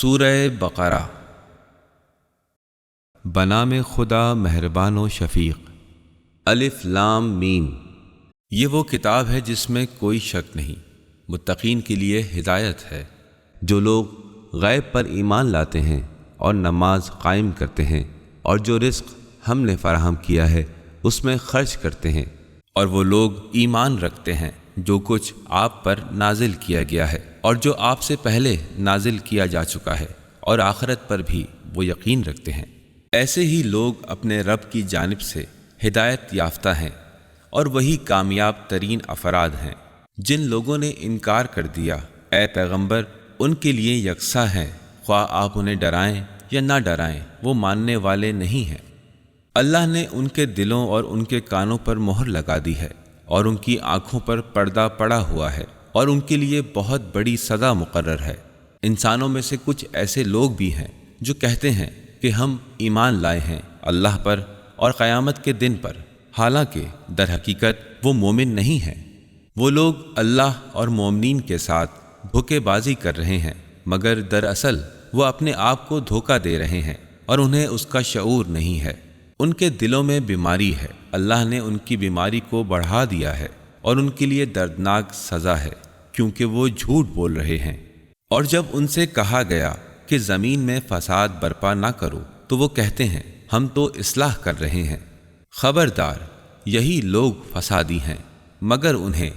سورہ بقرہ۔ بنام خدا مہربان و شفیق۔ الف لام میم۔ یہ وہ کتاب ہے جس میں کوئی شک نہیں، متقین کے لیے ہدایت ہے۔ جو لوگ غیب پر ایمان لاتے ہیں اور نماز قائم کرتے ہیں، اور جو رزق ہم نے فراہم کیا ہے اس میں خرچ کرتے ہیں، اور وہ لوگ ایمان رکھتے ہیں جو کچھ آپ پر نازل کیا گیا ہے اور جو آپ سے پہلے نازل کیا جا چکا ہے، اور آخرت پر بھی وہ یقین رکھتے ہیں۔ ایسے ہی لوگ اپنے رب کی جانب سے ہدایت یافتہ ہیں، اور وہی کامیاب ترین افراد ہیں۔ جن لوگوں نے انکار کر دیا، اے پیغمبر ان کے لیے یکساں ہیں، خواہ آپ انہیں ڈرائیں یا نہ ڈرائیں، وہ ماننے والے نہیں ہیں۔ اللہ نے ان کے دلوں اور ان کے کانوں پر مہر لگا دی ہے، اور ان کی آنکھوں پر پردہ پڑا ہوا ہے، اور ان کے لیے بہت بڑی سزا مقرر ہے۔ انسانوں میں سے کچھ ایسے لوگ بھی ہیں جو کہتے ہیں کہ ہم ایمان لائے ہیں اللہ پر اور قیامت کے دن پر، حالانکہ در حقیقت وہ مومن نہیں ہیں۔ وہ لوگ اللہ اور مومنین کے ساتھ دھوکے بازی کر رہے ہیں، مگر دراصل وہ اپنے آپ کو دھوکہ دے رہے ہیں اور انہیں اس کا شعور نہیں ہے۔ ان کے دلوں میں بیماری ہے، اللہ نے ان کی بیماری کو بڑھا دیا ہے، اور ان کے لیے دردناک سزا ہے، کیونکہ وہ جھوٹ بول رہے ہیں۔ اور جب ان سے کہا گیا کہ زمین میں فساد برپا نہ کرو، تو وہ کہتے ہیں ہم تو اصلاح کر رہے ہیں۔ خبردار، یہی لوگ فسادی ہیں، مگر انہیں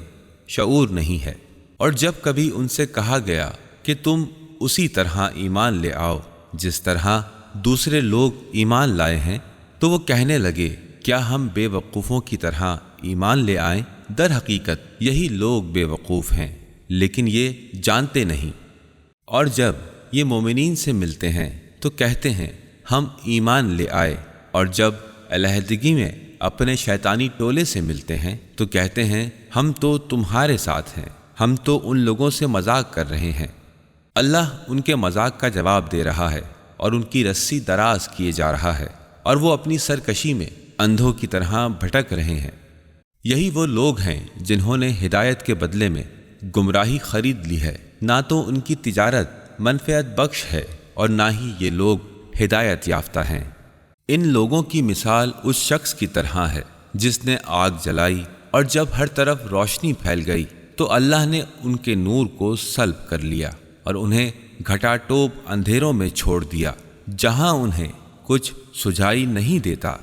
شعور نہیں ہے۔ اور جب کبھی ان سے کہا گیا کہ تم اسی طرح ایمان لے آؤ جس طرح دوسرے لوگ ایمان لائے ہیں، تو وہ کہنے لگے کیا ہم بے وقوفوں کی طرح ایمان لے آئیں؟ در حقیقت یہی لوگ بے وقوف ہیں، لیکن یہ جانتے نہیں۔ اور جب یہ مومنین سے ملتے ہیں تو کہتے ہیں ہم ایمان لے آئے، اور جب علیحدگی میں اپنے شیطانی ٹولے سے ملتے ہیں تو کہتے ہیں ہم تو تمہارے ساتھ ہیں، ہم تو ان لوگوں سے مذاق کر رہے ہیں۔ اللہ ان کے مذاق کا جواب دے رہا ہے، اور ان کی رسی دراز کیے جا رہا ہے، اور وہ اپنی سرکشی میں اندھوں کی طرح بھٹک رہے ہیں۔ یہی وہ لوگ ہیں جنہوں نے ہدایت کے بدلے میں گمراہی خرید لی ہے۔ نہ تو ان کی تجارت منفعت بخش ہے، اور نہ ہی یہ لوگ ہدایت یافتہ ہیں۔ ان لوگوں کی مثال اس شخص کی طرح ہے جس نے آگ جلائی، اور جب ہر طرف روشنی پھیل گئی تو اللہ نے ان کے نور کو سلب کر لیا، اور انہیں گھٹا ٹوپ اندھیروں میں چھوڑ دیا جہاں انہیں کچھ سجھائی نہیں دیتا۔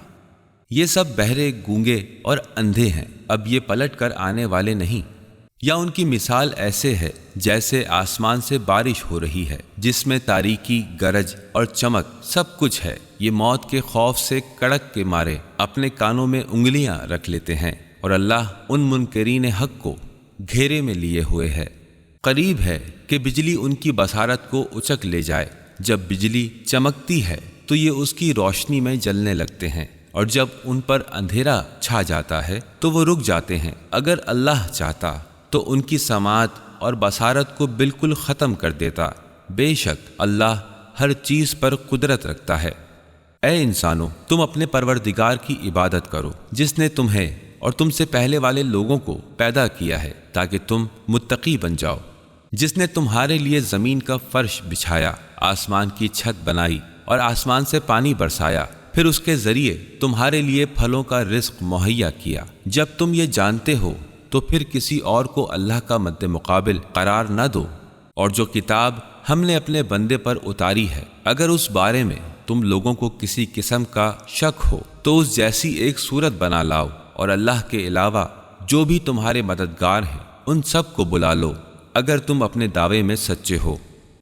یہ سب بہرے، گونگے اور اندھے ہیں، اب یہ پلٹ کر آنے والے نہیں۔ یا ان کی مثال ایسے ہے جیسے آسمان سے بارش ہو رہی ہے، جس میں تاریکی، گرج اور چمک سب کچھ ہے۔ یہ موت کے خوف سے کڑک کے مارے اپنے کانوں میں انگلیاں رکھ لیتے ہیں، اور اللہ ان منکرین حق کو گھیرے میں لیے ہوئے ہے۔ قریب ہے کہ بجلی ان کی بصارت کو اچک لے جائے۔ جب بجلی چمکتی ہے تو یہ اس کی روشنی میں جلنے لگتے ہیں، اور جب ان پر اندھیرا چھا جاتا ہے تو وہ رک جاتے ہیں۔ اگر اللہ چاہتا تو ان کی سماعت اور بصارت کو بالکل ختم کر دیتا۔ بے شک اللہ ہر چیز پر قدرت رکھتا ہے۔ اے انسانوں، تم اپنے پروردگار کی عبادت کرو جس نے تمہیں اور تم سے پہلے والے لوگوں کو پیدا کیا ہے تاکہ تم متقی بن جاؤ۔ جس نے تمہارے لیے زمین کا فرش بچھایا، آسمان کی چھت بنائی، اور آسمان سے پانی برسایا، پھر اس کے ذریعے تمہارے لیے پھلوں کا رزق مہیا کیا۔ جب تم یہ جانتے ہو تو پھر کسی اور کو اللہ کا مد مقابل قرار نہ دو۔ اور جو کتاب ہم نے اپنے بندے پر اتاری ہے، اگر اس بارے میں تم لوگوں کو کسی قسم کا شک ہو تو اس جیسی ایک صورت بنا لاؤ، اور اللہ کے علاوہ جو بھی تمہارے مددگار ہیں ان سب کو بلا لو، اگر تم اپنے دعوے میں سچے ہو۔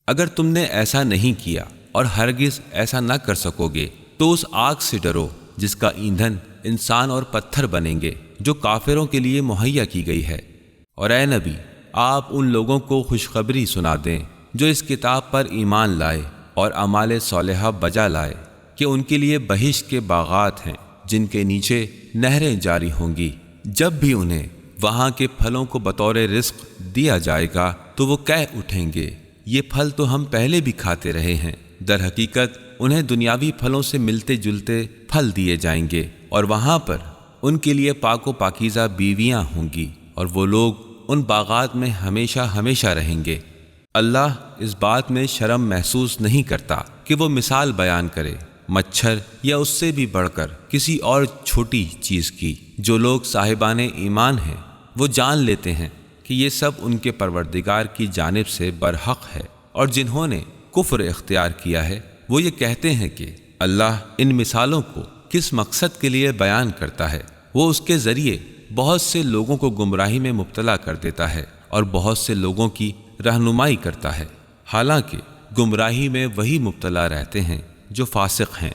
اگر تم نے ایسا نہیں کیا اور ہرگز ایسا نہ کر سکو گے تو اس آگ سے ڈرو جس کا ایندھن انسان اور پتھر بنیں گے، جو کافروں کے لیے مہیا کی گئی ہے۔ اور اے نبی، آپ ان لوگوں کو خوشخبری سنا دیں جو اس کتاب پر ایمان لائے اور اعمال صالحہ بجا لائے، کہ ان کے لیے بہشت کے باغات ہیں جن کے نیچے نہریں جاری ہوں گی۔ جب بھی انہیں وہاں کے پھلوں کو بطور رزق دیا جائے گا تو وہ کہہ اٹھیں گے یہ پھل تو ہم پہلے بھی کھاتے رہے ہیں۔ در حقیقت انہیں دنیاوی پھلوں سے ملتے جلتے پھل دیے جائیں گے، اور وہاں پر ان کے لیے پاک و پاکیزہ بیویاں ہوں گی، اور وہ لوگ ان باغات میں ہمیشہ ہمیشہ رہیں گے۔ اللہ اس بات میں شرم محسوس نہیں کرتا کہ وہ مثال بیان کرے مچھر یا اس سے بھی بڑھ کر کسی اور چھوٹی چیز کی۔ جو لوگ صاحبان ایمان ہیں وہ جان لیتے ہیں کہ یہ سب ان کے پروردگار کی جانب سے برحق ہے، اور جنہوں نے کفر اختیار کیا ہے وہ یہ کہتے ہیں کہ اللہ ان مثالوں کو کس مقصد کے لیے بیان کرتا ہے۔ وہ اس کے ذریعے بہت سے لوگوں کو گمراہی میں مبتلا کر دیتا ہے اور بہت سے لوگوں کی رہنمائی کرتا ہے، حالانکہ گمراہی میں وہی مبتلا رہتے ہیں جو فاسق ہیں،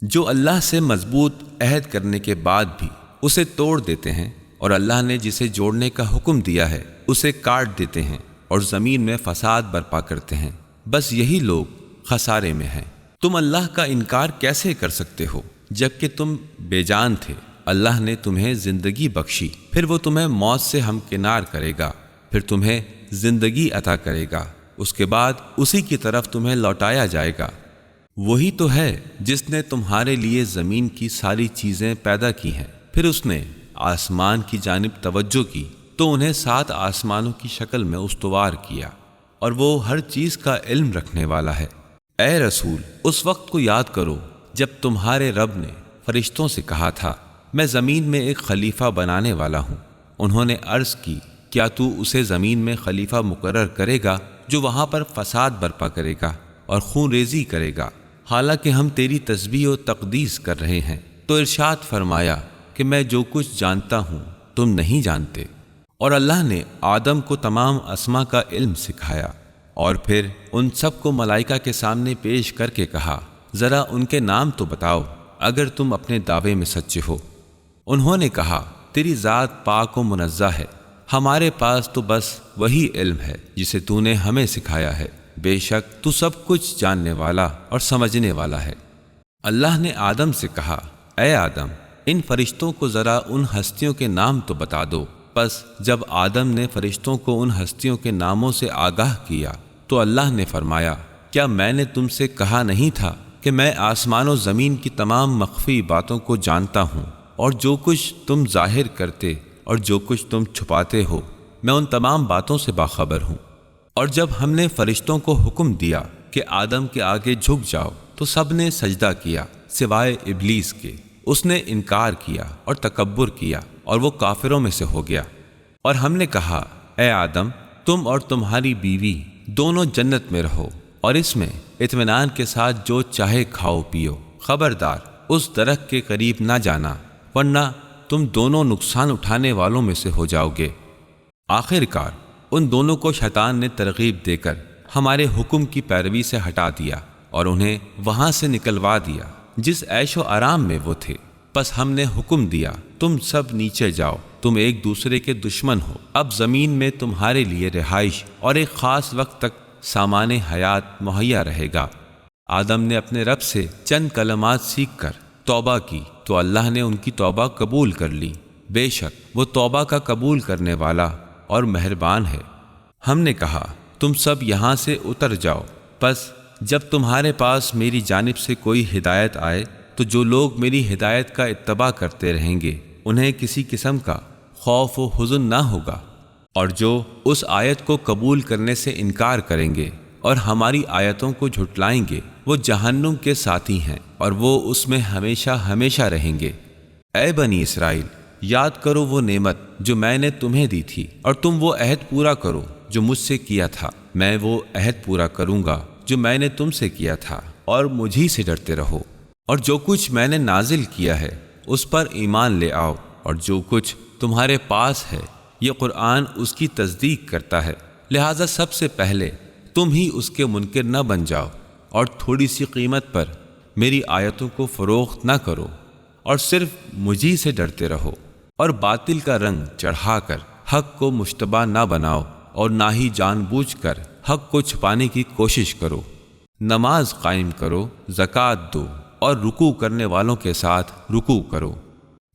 جو اللہ سے مضبوط عہد کرنے کے بعد بھی اسے توڑ دیتے ہیں، اور اللہ نے جسے جوڑنے کا حکم دیا ہے اسے کاٹ دیتے ہیں اور زمین میں فساد برپا کرتے ہیں۔ بس یہی لوگ خسارے میں ہیں۔ تم اللہ کا انکار کیسے کر سکتے ہو جبکہ تم بے جان تھے؟ اللہ نے تمہیں زندگی بخشی، پھر وہ تمہیں موت سے ہمکنار کرے گا، پھر تمہیں زندگی عطا کرے گا، اس کے بعد اسی کی طرف تمہیں لوٹایا جائے گا۔ وہی تو ہے جس نے تمہارے لیے زمین کی ساری چیزیں پیدا کی ہیں، پھر اس نے آسمان کی جانب توجہ کی تو انہیں 7 آسمانوں کی شکل میں استوار کیا، اور وہ ہر چیز کا علم رکھنے والا ہے۔ اے رسول، اس وقت کو یاد کرو جب تمہارے رب نے فرشتوں سے کہا تھا میں زمین میں ایک خلیفہ بنانے والا ہوں۔ انہوں نے عرض کی کیا تو اسے زمین میں خلیفہ مقرر کرے گا جو وہاں پر فساد برپا کرے گا اور خون ریزی کرے گا، حالانکہ ہم تیری تسبیح و تقدیس کر رہے ہیں؟ تو ارشاد فرمایا کہ میں جو کچھ جانتا ہوں تم نہیں جانتے۔ اور اللہ نے آدم کو تمام اسما کا علم سکھایا، اور پھر ان سب کو ملائکہ کے سامنے پیش کر کے کہا ذرا ان کے نام تو بتاؤ اگر تم اپنے دعوے میں سچے ہو۔ انہوں نے کہا تیری ذات پاک و منزہ ہے، ہمارے پاس تو بس وہی علم ہے جسے تو نے ہمیں سکھایا ہے، بے شک تو سب کچھ جاننے والا اور سمجھنے والا ہے۔ اللہ نے آدم سے کہا اے آدم، ان فرشتوں کو ذرا ان ہستیوں کے نام تو بتا دو۔ پس جب آدم نے فرشتوں کو ان ہستیوں کے ناموں سے آگاہ کیا تو اللہ نے فرمایا کیا میں نے تم سے کہا نہیں تھا کہ میں آسمان و زمین کی تمام مخفی باتوں کو جانتا ہوں، اور جو کچھ تم ظاہر کرتے اور جو کچھ تم چھپاتے ہو میں ان تمام باتوں سے باخبر ہوں۔ اور جب ہم نے فرشتوں کو حکم دیا کہ آدم کے آگے جھک جاؤ تو سب نے سجدہ کیا سوائے ابلیس کے، اس نے انکار کیا اور تکبر کیا اور وہ کافروں میں سے ہو گیا۔ اور ہم نے کہا اے آدم، تم اور تمہاری بیوی دونوں جنت میں رہو اور اس میں اطمینان کے ساتھ جو چاہے کھاؤ پیو، خبردار اس درخت کے قریب نہ جانا ورنہ تم دونوں نقصان اٹھانے والوں میں سے ہو جاؤ گے۔ آخر کار ان دونوں کو شیطان نے ترغیب دے کر ہمارے حکم کی پیروی سے ہٹا دیا اور انہیں وہاں سے نکلوا دیا جس عیش و آرام میں وہ تھے۔ پس ہم نے حکم دیا تم سب نیچے جاؤ، تم ایک دوسرے کے دشمن ہو، اب زمین میں تمہارے لیے رہائش اور ایک خاص وقت تک سامان حیات مہیا رہے گا۔ آدم نے اپنے رب سے چند کلمات سیکھ کر توبہ کی تو اللہ نے ان کی توبہ قبول کر لی، بے شک وہ توبہ کا قبول کرنے والا اور مہربان ہے۔ ہم نے کہا تم سب یہاں سے اتر جاؤ، پس جب تمہارے پاس میری جانب سے کوئی ہدایت آئے تو جو لوگ میری ہدایت کا اتباع کرتے رہیں گے انہیں کسی قسم کا خوف و حزن نہ ہوگا، اور جو اس آیت کو قبول کرنے سے انکار کریں گے اور ہماری آیتوں کو جھٹلائیں گے وہ جہنم کے ساتھی ہیں اور وہ اس میں ہمیشہ ہمیشہ رہیں گے۔ اے بنی اسرائیل، یاد کرو وہ نعمت جو میں نے تمہیں دی تھی اور تم وہ عہد پورا کرو جو مجھ سے کیا تھا، میں وہ عہد پورا کروں گا جو میں نے تم سے کیا تھا، اور مجھی سے ڈرتے رہو، اور جو کچھ میں نے نازل کیا ہے اس پر ایمان لے آؤ، اور جو کچھ تمہارے پاس ہے یہ قرآن اس کی تصدیق کرتا ہے، لہٰذا سب سے پہلے تم ہی اس کے منکر نہ بن جاؤ اور تھوڑی سی قیمت پر میری آیتوں کو فروخت نہ کرو، اور صرف مجھی سے ڈرتے رہو، اور باطل کا رنگ چڑھا کر حق کو مشتبہ نہ بناؤ، اور نہ ہی جان بوجھ کر حق کو چھپانے کی کوشش کرو۔ نماز قائم کرو، زکوٰۃ دو، اور رکوع کرنے والوں کے ساتھ رکوع کرو۔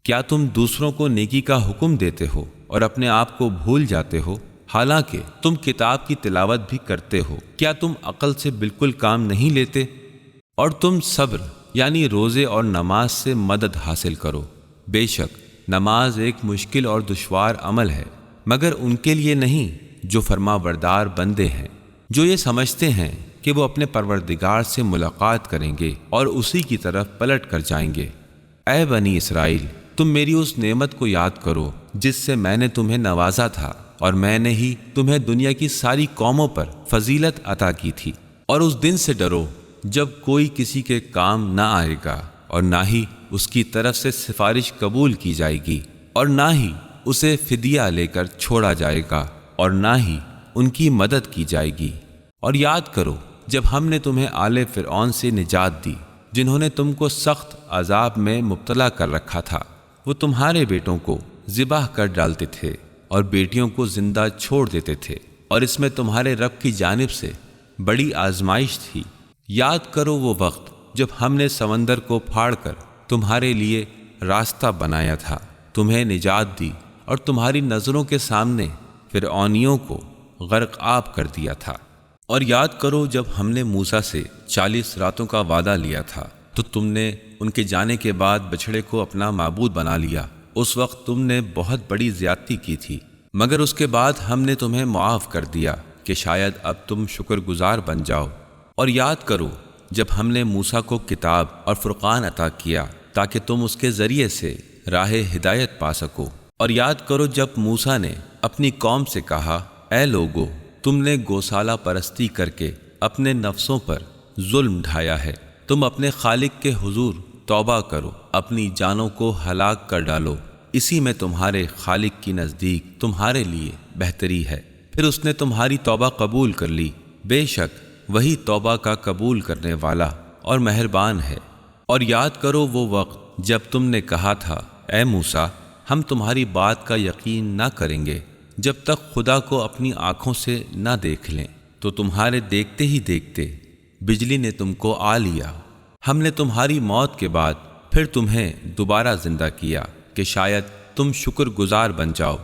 کیا تم دوسروں کو نیکی کا حکم دیتے ہو اور اپنے آپ کو بھول جاتے ہو، حالانکہ تم کتاب کی تلاوت بھی کرتے ہو؟ کیا تم عقل سے بالکل کام نہیں لیتے؟ اور تم صبر یعنی روزے اور نماز سے مدد حاصل کرو، بے شک نماز ایک مشکل اور دشوار عمل ہے، مگر ان کے لیے نہیں جو فرما بردار بندے ہیں۔ جو یہ سمجھتے ہیں کہ وہ اپنے پروردگار سے ملاقات کریں گے اور اسی کی طرف پلٹ کر جائیں گے۔ اے بنی اسرائیل، تم میری اس نعمت کو یاد کرو جس سے میں نے تمہیں نوازا تھا، اور میں نے ہی تمہیں دنیا کی ساری قوموں پر فضیلت عطا کی تھی۔ اور اس دن سے ڈرو جب کوئی کسی کے کام نہ آئے گا، اور نہ ہی اس کی طرف سے سفارش قبول کی جائے گی، اور نہ ہی اسے فدیہ لے کر چھوڑا جائے گا، اور نہ ہی ان کی مدد کی جائے گی۔ اور یاد کرو جب ہم نے تمہیں آل فرعون سے نجات دی، جنہوں نے تم کو سخت عذاب میں مبتلا کر رکھا تھا۔ وہ تمہارے بیٹوں کو ذبح کر ڈالتے تھے اور بیٹیوں کو زندہ چھوڑ دیتے تھے، اور اس میں تمہارے رب کی جانب سے بڑی آزمائش تھی۔ یاد کرو وہ وقت جب ہم نے سمندر کو پھاڑ کر تمہارے لیے راستہ بنایا تھا، تمہیں نجات دی، اور تمہاری نظروں کے سامنے فرعونیوں کو غرق آب کر دیا تھا۔ اور یاد کرو جب ہم نے موسیٰ سے 40 راتوں کا وعدہ لیا تھا، تو تم نے ان کے جانے کے بعد بچھڑے کو اپنا معبود بنا لیا۔ اس وقت تم نے بہت بڑی زیادتی کی تھی، مگر اس کے بعد ہم نے تمہیں معاف کر دیا کہ شاید اب تم شکر گزار بن جاؤ۔ اور یاد کرو جب ہم نے موسیٰ کو کتاب اور فرقان عطا کیا تاکہ تم اس کے ذریعے سے راہ ہدایت پا سکو۔ اور یاد کرو جب موسیٰ نے اپنی قوم سے کہا، اے لوگو، تم نے گوسالہ پرستی کر کے اپنے نفسوں پر ظلم ڈھایا ہے، تم اپنے خالق کے حضور توبہ کرو، اپنی جانوں کو ہلاک کر ڈالو، اسی میں تمہارے خالق کی نزدیک تمہارے لیے بہتری ہے۔ پھر اس نے تمہاری توبہ قبول کر لی، بے شک وہی توبہ کا قبول کرنے والا اور مہربان ہے۔ اور یاد کرو وہ وقت جب تم نے کہا تھا، اے موسیٰ، ہم تمہاری بات کا یقین نہ کریں گے جب تک خدا کو اپنی آنکھوں سے نہ دیکھ لیں۔ تو تمہارے دیکھتے ہی دیکھتے بجلی نے تم کو آ لیا، ہم نے تمہاری موت کے بعد پھر تمہیں دوبارہ زندہ کیا کہ شاید تم شکر گزار بن جاؤ۔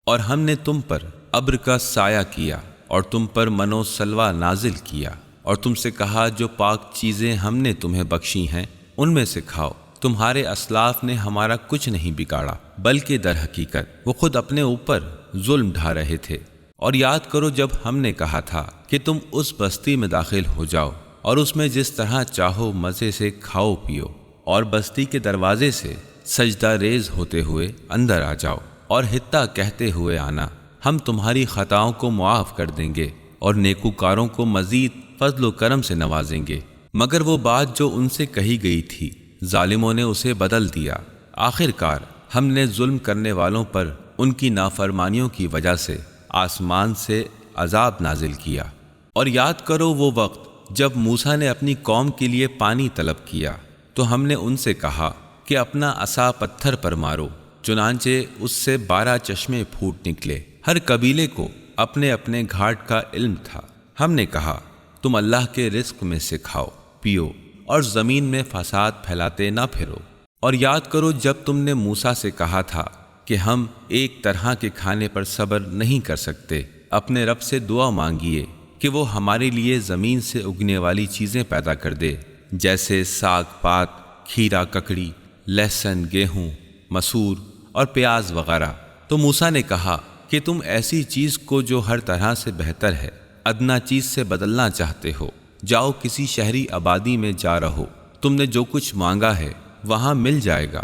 اور ہم نے تم پر ابر کا سایہ کیا اور تم پر من و سلوہ نازل کیا، اور تم سے کہا جو پاک چیزیں ہم نے تمہیں بخشی ہیں ان میں سے کھاؤ۔ تمہارے اسلاف نے ہمارا کچھ نہیں بگاڑا، بلکہ در حقیقت وہ خود اپنے اوپر ظلم ڈھا رہے تھے۔ اور یاد کرو جب ہم نے کہا تھا کہ تم اس بستی میں داخل ہو جاؤ اور اس میں جس طرح چاہو مزے سے کھاؤ پیو، اور بستی کے دروازے سے سجدہ ریز ہوتے ہوئے اندر آ جاؤ، اور حتیٰ کہتے ہوئے آنا، ہم تمہاری خطاؤں کو معاف کر دیں گے اور نیکوکاروں کو مزید فضل و کرم سے نوازیں گے۔ مگر وہ بات جو ان سے کہی گئی تھی، ظالموں نے اسے بدل دیا۔ آخر کار ہم نے ظلم کرنے والوں پر ان کی نافرمانیوں کی وجہ سے آسمان سے عذاب نازل کیا۔ اور یاد کرو وہ وقت جب موسیٰ نے اپنی قوم کے لیے پانی طلب کیا، تو ہم نے ان سے کہا کہ اپنا عصا پتھر پر مارو، چنانچہ اس سے 12 چشمے پھوٹ نکلے۔ ہر قبیلے کو اپنے اپنے گھاٹ کا علم تھا۔ ہم نے کہا تم اللہ کے رزق میں سے کھاؤ پیو اور زمین میں فساد پھیلاتے نہ پھرو۔ اور یاد کرو جب تم نے موسیٰ سے کہا تھا کہ ہم ایک طرح کے کھانے پر صبر نہیں کر سکتے، اپنے رب سے دعا مانگیے کہ وہ ہمارے لیے زمین سے اگنے والی چیزیں پیدا کر دے، جیسے ساگ پات، کھیرا ککڑی، لہسن، گیہوں، مسور اور پیاز وغیرہ۔ تو موسیٰ نے کہا کہ تم ایسی چیز کو جو ہر طرح سے بہتر ہے ادنا چیز سے بدلنا چاہتے ہو، جاؤ کسی شہری آبادی میں جا رہو، تم نے جو کچھ مانگا ہے وہاں مل جائے گا۔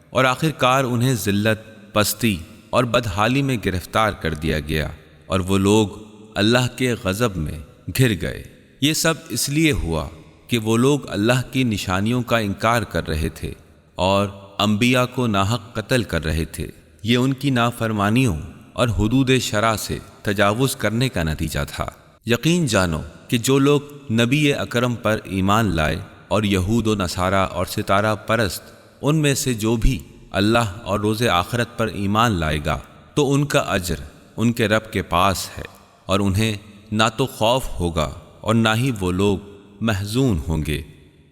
اور آخر کار انہیں ذلت، پستی اور بدحالی میں گرفتار کر دیا گیا، اور وہ لوگ اللہ کے غضب میں گھر گئے۔ یہ سب اس لیے ہوا کہ وہ لوگ اللہ کی نشانیوں کا انکار کر رہے تھے اور انبیاء کو ناحق قتل کر رہے تھے۔ یہ ان کی نافرمانیوں اور حدود شرع سے تجاوز کرنے کا نتیجہ تھا۔ یقین جانو کہ جو لوگ نبی اکرم پر ایمان لائے اور یہود و نصارہ اور ستارہ پرست ان میں سے جو بھی اللہ اور روز آخرت پر ایمان لائے گا، تو ان کا اجر ان کے رب کے پاس ہے، اور انہیں نہ تو خوف ہوگا اور نہ ہی وہ لوگ محزون ہوں گے۔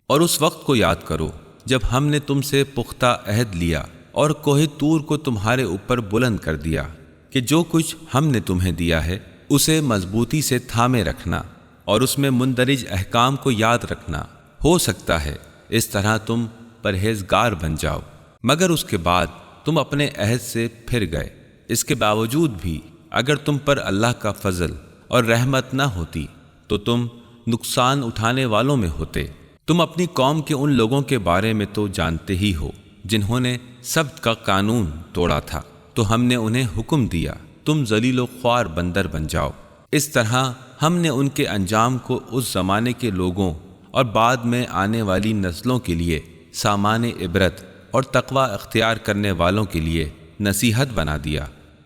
اور اس وقت کو یاد کرو جب ہم نے تم سے پختہ عہد لیا اور کوہ طور کو تمہارے اوپر بلند کر دیا کہ جو کچھ ہم نے تمہیں دیا ہے اسے مضبوطی سے تھامے رکھنا اور اس میں مندرج احکام کو یاد رکھنا، ہو سکتا ہے اس طرح تم پرہیزگار بن جاؤ۔ مگر اس کے بعد تم اپنے عہد سے پھر گئے۔ اس کے باوجود بھی اگر تم پر اللہ کا فضل اور رحمت نہ ہوتی تو تم نقصان اٹھانے والوں میں ہوتے۔ تم اپنی قوم کے ان لوگوں کے بارے میں تو جانتے ہی ہو جنہوں نے سبت کا قانون توڑا تھا، تو ہم نے انہیں حکم دیا تم ذلیل و خوار بندر بن جاؤ۔ اس طرح ہم نے ان کے انجام کو اس زمانے کے لوگوں اور بعد میں آنے والی نسلوں کے لیے سامان عبرت اور تقوی اختیار کرنے والوں کے لیے نصیحت بنا دیا۔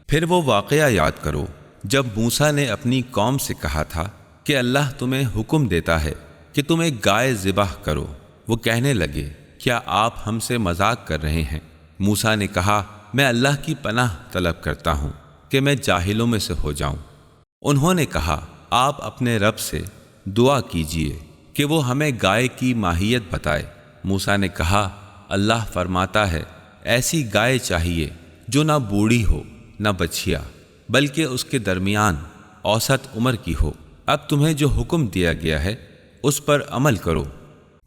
پھر وہ واقعہ یاد کرو جب موسیٰ نے اپنی قوم سے کہا تھا کہ اللہ تمہیں حکم دیتا ہے کہ تم ایک گائے ذبح کرو۔ وہ کہنے لگے کیا آپ ہم سے مذاق کر رہے ہیں؟ موسیٰ نے کہا میں اللہ کی پناہ طلب کرتا ہوں کہ میں جاہلوں میں سے ہو جاؤں۔ انہوں نے کہا آپ اپنے رب سے دعا کیجئے کہ وہ ہمیں گائے کی ماہیت بتائے۔ موسیٰ نے کہا اللہ فرماتا ہے ایسی گائے چاہیے جو نہ بوڑھی ہو نہ بچھیا، بلکہ اس کے درمیان اوسط عمر کی ہو۔ اب تمہیں جو حکم دیا گیا ہے اس پر عمل کرو۔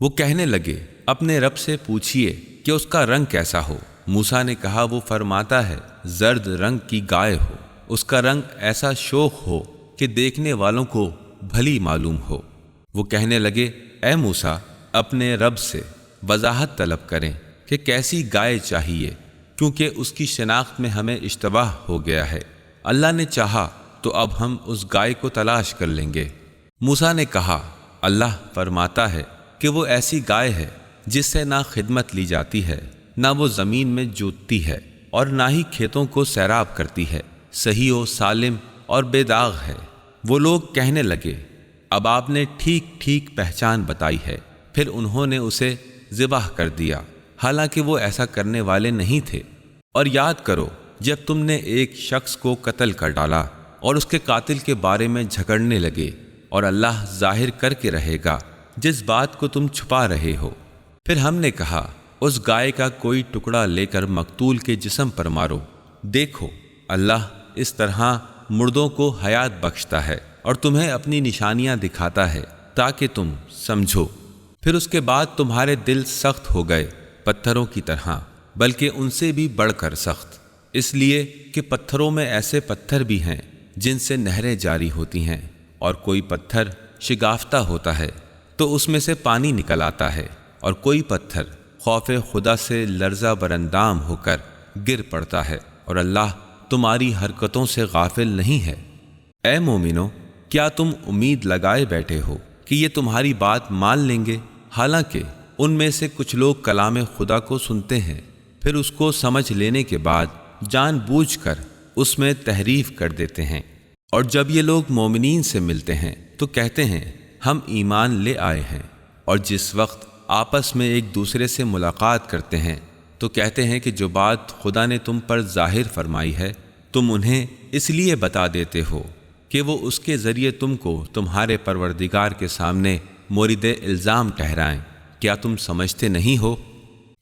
وہ کہنے لگے اپنے رب سے پوچھئے کہ اس کا رنگ کیسا ہو۔ موسیٰ نے کہا وہ فرماتا ہے زرد رنگ کی گائے ہو، اس کا رنگ ایسا شوخ ہو کہ دیکھنے والوں کو بھلی معلوم ہو۔ وہ کہنے لگے اے موسیٰ اپنے رب سے وضاحت طلب کریں کہ کیسی گائے چاہیے، کیونکہ اس کی شناخت میں ہمیں اشتباہ ہو گیا ہے۔ اللہ نے چاہا تو اب ہم اس گائے کو تلاش کر لیں گے۔ موسیٰ نے کہا اللہ فرماتا ہے کہ وہ ایسی گائے ہے جس سے نہ خدمت لی جاتی ہے، نہ وہ زمین میں جوتتی ہے اور نہ ہی کھیتوں کو سیراب کرتی ہے، صحیح و سالم اور بے داغ ہے۔ وہ لوگ کہنے لگے اب آپ نے ٹھیک ٹھیک پہچان بتائی ہے۔ پھر انہوں نے اسے ذبح کر دیا، حالانکہ وہ ایسا کرنے والے نہیں تھے۔ اور یاد کرو جب تم نے ایک شخص کو قتل کر ڈالا اور اس کے قاتل کے بارے میں جھگڑنے لگے، اور اللہ ظاہر کر کے رہے گا جس بات کو تم چھپا رہے ہو۔ پھر ہم نے کہا اس گائے کا کوئی ٹکڑا لے کر مقتول کے جسم پر مارو۔ دیکھو اللہ اس طرح مردوں کو حیات بخشتا ہے اور تمہیں اپنی نشانیاں دکھاتا ہے تاکہ تم سمجھو۔ پھر اس کے بعد تمہارے دل سخت ہو گئے پتھروں کی طرح، بلکہ ان سے بھی بڑھ کر سخت، اس لیے کہ پتھروں میں ایسے پتھر بھی ہیں جن سے نہریں جاری ہوتی ہیں، اور کوئی پتھر شگافتہ ہوتا ہے تو اس میں سے پانی نکل آتا ہے، اور کوئی پتھر خوف خدا سے لرزہ برندام ہو کر گر پڑتا ہے، اور اللہ تمہاری حرکتوں سے غافل نہیں ہے۔ اے مومنو کیا تم امید لگائے بیٹھے ہو کہ یہ تمہاری بات مان لیں گے؟ حالانکہ ان میں سے کچھ لوگ کلام خدا کو سنتے ہیں، پھر اس کو سمجھ لینے کے بعد جان بوجھ کر اس میں تحریف کر دیتے ہیں۔ اور جب یہ لوگ مومنین سے ملتے ہیں تو کہتے ہیں ہم ایمان لے آئے ہیں، اور جس وقت آپس میں ایک دوسرے سے ملاقات کرتے ہیں تو کہتے ہیں کہ جو بات خدا نے تم پر ظاہر فرمائی ہے تم انہیں اس لیے بتا دیتے ہو کہ وہ اس کے ذریعے تم کو تمہارے پروردگار کے سامنے مورد الزام ٹھہرائیں۔ کیا تم سمجھتے نہیں ہو؟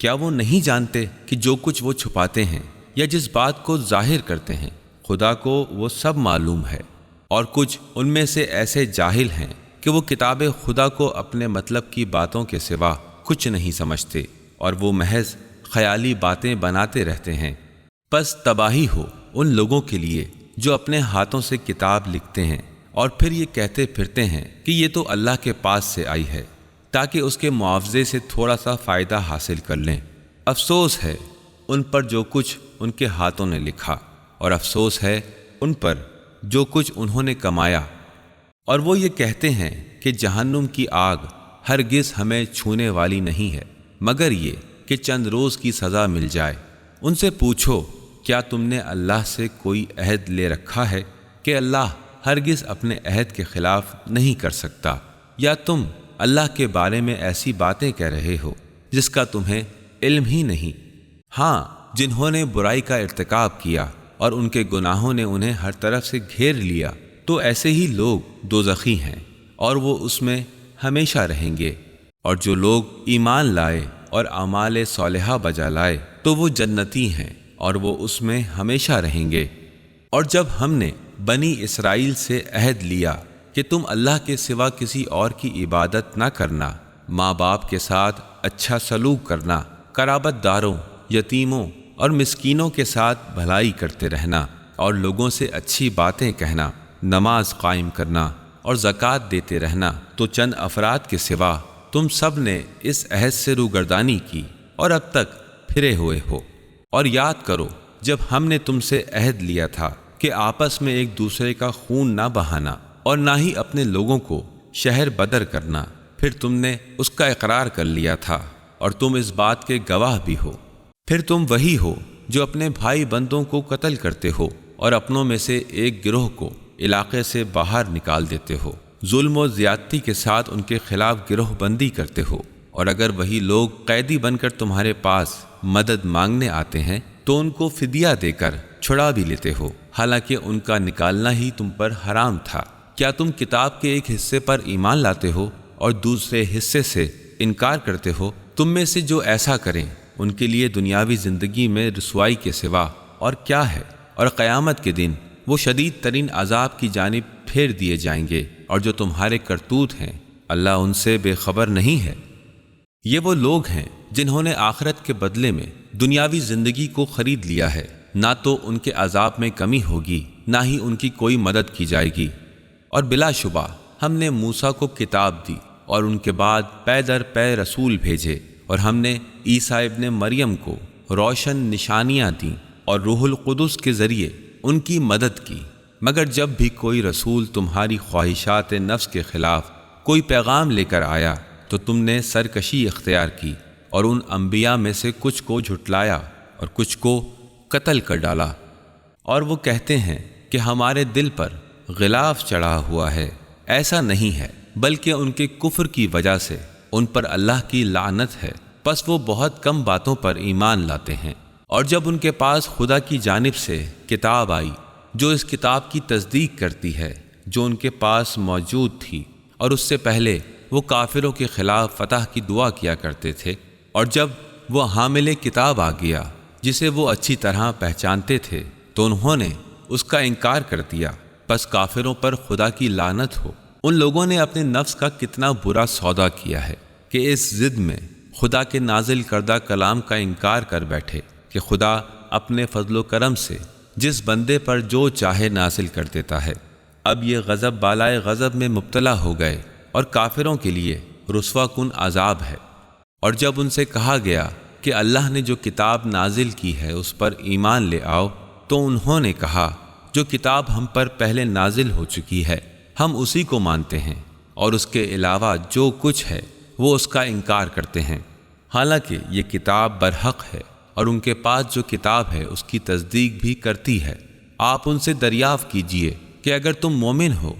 کیا وہ نہیں جانتے کہ جو کچھ وہ چھپاتے ہیں یا جس بات کو ظاہر کرتے ہیں خدا کو وہ سب معلوم ہے؟ اور کچھ ان میں سے ایسے جاہل ہیں کہ وہ کتاب خدا کو اپنے مطلب کی باتوں کے سوا کچھ نہیں سمجھتے، اور وہ محض خیالی باتیں بناتے رہتے ہیں۔ پس تباہی ہو ان لوگوں کے لیے جو اپنے ہاتھوں سے کتاب لکھتے ہیں اور پھر یہ کہتے پھرتے ہیں کہ یہ تو اللہ کے پاس سے آئی ہے، تاکہ اس کے معاوضے سے تھوڑا سا فائدہ حاصل کر لیں۔ افسوس ہے ان پر جو کچھ ان کے ہاتھوں نے لکھا، اور افسوس ہے ان پر جو کچھ انہوں نے کمایا۔ اور وہ یہ کہتے ہیں کہ جہنم کی آگ ہرگز ہمیں چھونے والی نہیں ہے مگر یہ کہ چند روز کی سزا مل جائے۔ ان سے پوچھو کیا تم نے اللہ سے کوئی عہد لے رکھا ہے کہ اللہ ہرگز اپنے عہد کے خلاف نہیں کر سکتا، یا تم اللہ کے بارے میں ایسی باتیں کہہ رہے ہو جس کا تمہیں علم ہی نہیں؟ ہاں جنہوں نے برائی کا ارتکاب کیا اور ان کے گناہوں نے انہیں ہر طرف سے گھیر لیا تو ایسے ہی لوگ دوزخی ہیں اور وہ اس میں ہمیشہ رہیں گے۔ اور جو لوگ ایمان لائے اور اعمال صالحہ بجا لائے تو وہ جنتی ہیں اور وہ اس میں ہمیشہ رہیں گے۔ اور جب ہم نے بنی اسرائیل سے عہد لیا کہ تم اللہ کے سوا کسی اور کی عبادت نہ کرنا، ماں باپ کے ساتھ اچھا سلوک کرنا، قرابت داروں، یتیموں اور مسکینوں کے ساتھ بھلائی کرتے رہنا، اور لوگوں سے اچھی باتیں کہنا، نماز قائم کرنا، اور زکوٰۃ دیتے رہنا، تو چند افراد کے سوا تم سب نے اس عہد سے روگردانی کی اور اب تک پھرے ہوئے ہو۔ اور یاد کرو جب ہم نے تم سے عہد لیا تھا کہ آپس میں ایک دوسرے کا خون نہ بہانا اور نہ ہی اپنے لوگوں کو شہر بدر کرنا، پھر تم نے اس کا اقرار کر لیا تھا اور تم اس بات کے گواہ بھی ہو۔ پھر تم وہی ہو جو اپنے بھائی بندوں کو قتل کرتے ہو اور اپنوں میں سے ایک گروہ کو علاقے سے باہر نکال دیتے ہو، ظلم و زیادتی کے ساتھ ان کے خلاف گروہ بندی کرتے ہو، اور اگر وہی لوگ قیدی بن کر تمہارے پاس مدد مانگنے آتے ہیں تو ان کو فدیہ دے کر چھڑا بھی لیتے ہو، حالانکہ ان کا نکالنا ہی تم پر حرام تھا۔ کیا تم کتاب کے ایک حصے پر ایمان لاتے ہو اور دوسرے حصے سے انکار کرتے ہو؟ تم میں سے جو ایسا کریں ان کے لیے دنیاوی زندگی میں رسوائی کے سوا اور کیا ہے، اور قیامت کے دن وہ شدید ترین عذاب کی جانب پھیر دیے جائیں گے، اور جو تمہارے کرتوت ہیں اللہ ان سے بے خبر نہیں ہے۔ یہ وہ لوگ ہیں جنہوں نے آخرت کے بدلے میں دنیاوی زندگی کو خرید لیا ہے، نہ تو ان کے عذاب میں کمی ہوگی نہ ہی ان کی کوئی مدد کی جائے گی۔ اور بلا شبہ ہم نے موسیٰ کو کتاب دی اور ان کے بعد پے در پے رسول بھیجے، اور ہم نے عیسیٰ ابن مریم کو روشن نشانیاں دیں اور روح القدس کے ذریعے ان کی مدد کی، مگر جب بھی کوئی رسول تمہاری خواہشات نفس کے خلاف کوئی پیغام لے کر آیا تو تم نے سرکشی اختیار کی اور ان انبیاء میں سے کچھ کو جھٹلایا اور کچھ کو قتل کر ڈالا، اور وہ کہتے ہیں کہ ہمارے دل پر غلاف چڑھا ہوا ہے۔ ایسا نہیں ہے، بلکہ ان کے کفر کی وجہ سے ان پر اللہ کی لعنت ہے، پس وہ بہت کم باتوں پر ایمان لاتے ہیں۔ اور جب ان کے پاس خدا کی جانب سے کتاب آئی جو اس کتاب کی تصدیق کرتی ہے جو ان کے پاس موجود تھی، اور اس سے پہلے وہ کافروں کے خلاف فتح کی دعا کیا کرتے تھے، اور جب وہ حامل کتاب آ گیا جسے وہ اچھی طرح پہچانتے تھے تو انہوں نے اس کا انکار کر دیا، پس کافروں پر خدا کی لعنت ہو۔ ان لوگوں نے اپنے نفس کا کتنا برا سودا کیا ہے کہ اس ضد میں خدا کے نازل کردہ کلام کا انکار کر بیٹھے کہ خدا اپنے فضل و کرم سے جس بندے پر جو چاہے نازل کر دیتا ہے۔ اب یہ غضب بالائے غضب میں مبتلا ہو گئے اور کافروں کے لیے رسوا کن عذاب ہے۔ اور جب ان سے کہا گیا کہ اللہ نے جو کتاب نازل کی ہے اس پر ایمان لے آؤ، تو انہوں نے کہا جو کتاب ہم پر پہلے نازل ہو چکی ہے ہم اسی کو مانتے ہیں، اور اس کے علاوہ جو کچھ ہے وہ اس کا انکار کرتے ہیں، حالانکہ یہ کتاب برحق ہے اور ان کے پاس جو کتاب ہے اس کی تصدیق بھی کرتی ہے۔ آپ ان سے دریافت کیجئے کہ اگر تم مومن ہو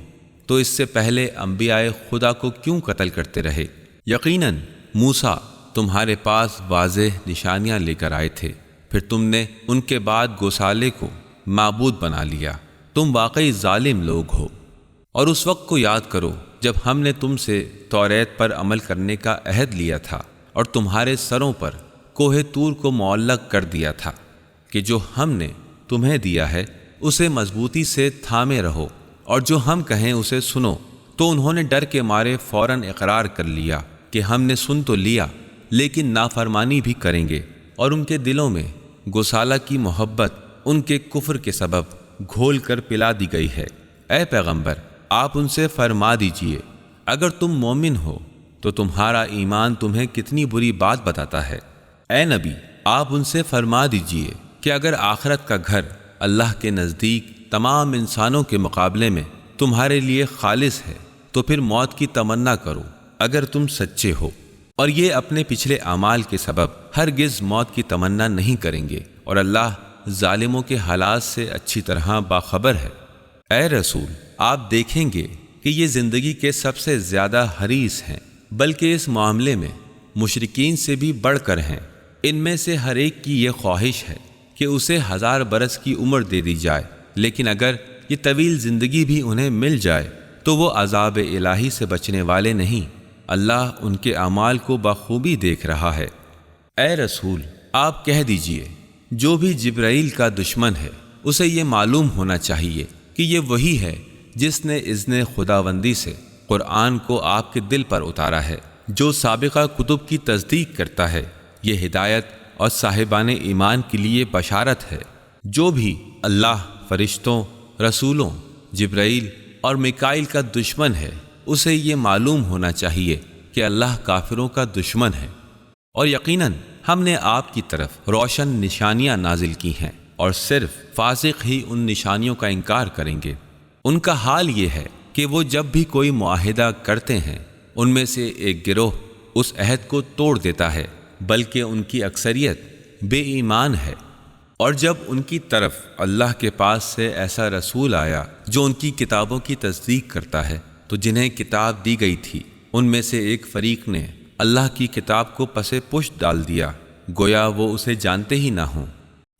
تو اس سے پہلے انبیاء خدا کو کیوں قتل کرتے رہے؟ یقیناً موسیٰ تمہارے پاس واضح نشانیاں لے کر آئے تھے، پھر تم نے ان کے بعد گوسالے کو معبود بنا لیا۔ تم واقعی ظالم لوگ ہو۔ اور اس وقت کو یاد کرو جب ہم نے تم سے توریت پر عمل کرنے کا عہد لیا تھا اور تمہارے سروں پر کوہ طور کو معلق کر دیا تھا کہ جو ہم نے تمہیں دیا ہے اسے مضبوطی سے تھامے رہو، اور جو ہم کہیں اسے سنو۔ تو انہوں نے ڈر کے مارے فوراً اقرار کر لیا کہ ہم نے سن تو لیا لیکن نافرمانی بھی کریں گے، اور ان کے دلوں میں گوسالہ کی محبت ان کے کفر کے سبب گھول کر پلا دی گئی ہے۔ اے پیغمبر، آپ ان سے فرما دیجئے اگر تم مومن ہو تو تمہارا ایمان تمہیں کتنی بری بات بتاتا ہے۔ اے نبی، آپ ان سے فرما دیجئے کہ اگر آخرت کا گھر اللہ کے نزدیک تمام انسانوں کے مقابلے میں تمہارے لیے خالص ہے تو پھر موت کی تمنا کرو اگر تم سچے ہو، اور یہ اپنے پچھلے اعمال کے سبب ہرگز موت کی تمنا نہیں کریں گے، اور اللہ ظالموں کے حالات سے اچھی طرح باخبر ہے۔ اے رسول، آپ دیکھیں گے کہ یہ زندگی کے سب سے زیادہ حریص ہیں، بلکہ اس معاملے میں مشرکین سے بھی بڑھ کر ہیں۔ ان میں سے ہر ایک کی یہ خواہش ہے کہ اسے 1000 برس کی عمر دے دی جائے، لیکن اگر یہ طویل زندگی بھی انہیں مل جائے تو وہ عذاب الہی سے بچنے والے نہیں۔ اللہ ان کے اعمال کو بخوبی دیکھ رہا ہے۔ اے رسول، آپ کہہ دیجئے جو بھی جبرائیل کا دشمن ہے اسے یہ معلوم ہونا چاہیے کہ یہ وہی ہے جس نے اذن خداوندی سے قرآن کو آپ کے دل پر اتارا ہے، جو سابقہ کتب کی تصدیق کرتا ہے۔ یہ ہدایت اور صاحبان ایمان کے لیے بشارت ہے۔ جو بھی اللہ، فرشتوں، رسولوں، جبرائیل اور میکائیل کا دشمن ہے، اسے یہ معلوم ہونا چاہیے کہ اللہ کافروں کا دشمن ہے، اور یقیناً ہم نے آپ کی طرف روشن نشانیاں نازل کی ہیں، اور صرف فاسق ہی ان نشانیوں کا انکار کریں گے۔ ان کا حال یہ ہے کہ وہ جب بھی کوئی معاہدہ کرتے ہیں، ان میں سے ایک گروہ اس عہد کو توڑ دیتا ہے، بلکہ ان کی اکثریت بے ایمان ہے۔ اور جب ان کی طرف اللہ کے پاس سے ایسا رسول آیا جو ان کی کتابوں کی تصدیق کرتا ہے، تو جنہیں کتاب دی گئی تھی ان میں سے ایک فریق نے اللہ کی کتاب کو پس پشت ڈال دیا، گویا وہ اسے جانتے ہی نہ ہوں،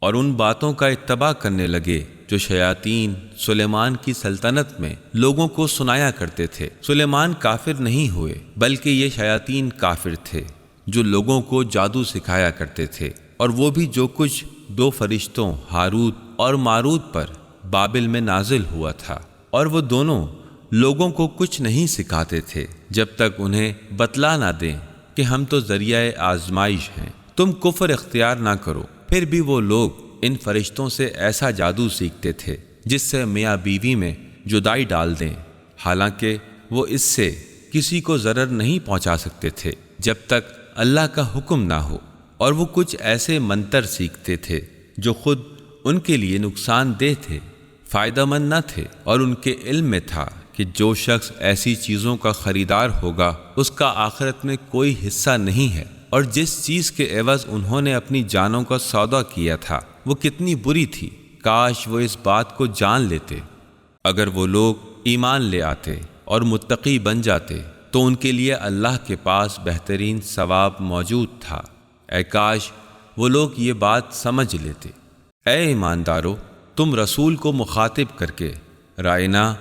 اور ان باتوں کا اتباع کرنے لگے جو شیاطین سلیمان کی سلطنت میں لوگوں کو سنایا کرتے تھے۔ سلیمان کافر نہیں ہوئے، بلکہ یہ شیاطین کافر تھے جو لوگوں کو جادو سکھایا کرتے تھے، اور وہ بھی جو کچھ 2 فرشتوں ہاروت اور ماروت پر بابل میں نازل ہوا تھا، اور وہ دونوں لوگوں کو کچھ نہیں سکھاتے تھے جب تک انہیں بتلا نہ دیں کہ ہم تو ذریعہ آزمائش ہیں، تم کفر اختیار نہ کرو۔ پھر بھی وہ لوگ ان فرشتوں سے ایسا جادو سیکھتے تھے جس سے میاں بیوی میں جدائی ڈال دیں، حالانکہ وہ اس سے کسی کو ضرر نہیں پہنچا سکتے تھے جب تک اللہ کا حکم نہ ہو، اور وہ کچھ ایسے منتر سیکھتے تھے جو خود ان کے لیے نقصان دہ تھے، فائدہ مند نہ تھے، اور ان کے علم میں تھا کہ جو شخص ایسی چیزوں کا خریدار ہوگا اس کا آخرت میں کوئی حصہ نہیں ہے، اور جس چیز کے عوض انہوں نے اپنی جانوں کا سودا کیا تھا وہ کتنی بری تھی، کاش وہ اس بات کو جان لیتے۔ اگر وہ لوگ ایمان لے آتے اور متقی بن جاتے تو ان کے لیے اللہ کے پاس بہترین ثواب موجود تھا۔ اے کاش وہ لوگ یہ بات سمجھ لیتے۔ اے ایماندارو، تم رسول کو مخاطب کر کے رائنا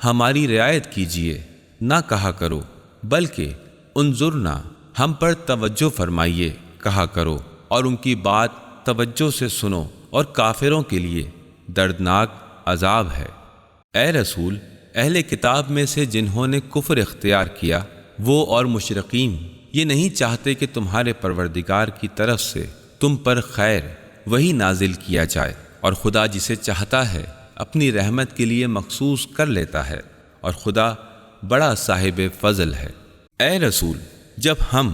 ہماری رعایت کیجیے نہ کہا کرو، بلکہ انظرنا ہم پر توجہ فرمائیے کہا کرو، اور ان کی بات توجہ سے سنو، اور کافروں کے لیے دردناک عذاب ہے۔ اے رسول، اہل کتاب میں سے جنہوں نے کفر اختیار کیا وہ اور مشرکین یہ نہیں چاہتے کہ تمہارے پروردگار کی طرف سے تم پر خیر وہی نازل کیا جائے، اور خدا جسے چاہتا ہے اپنی رحمت کے لیے مخصوص کر لیتا ہے، اور خدا بڑا صاحب فضل ہے۔ اے رسول، جب ہم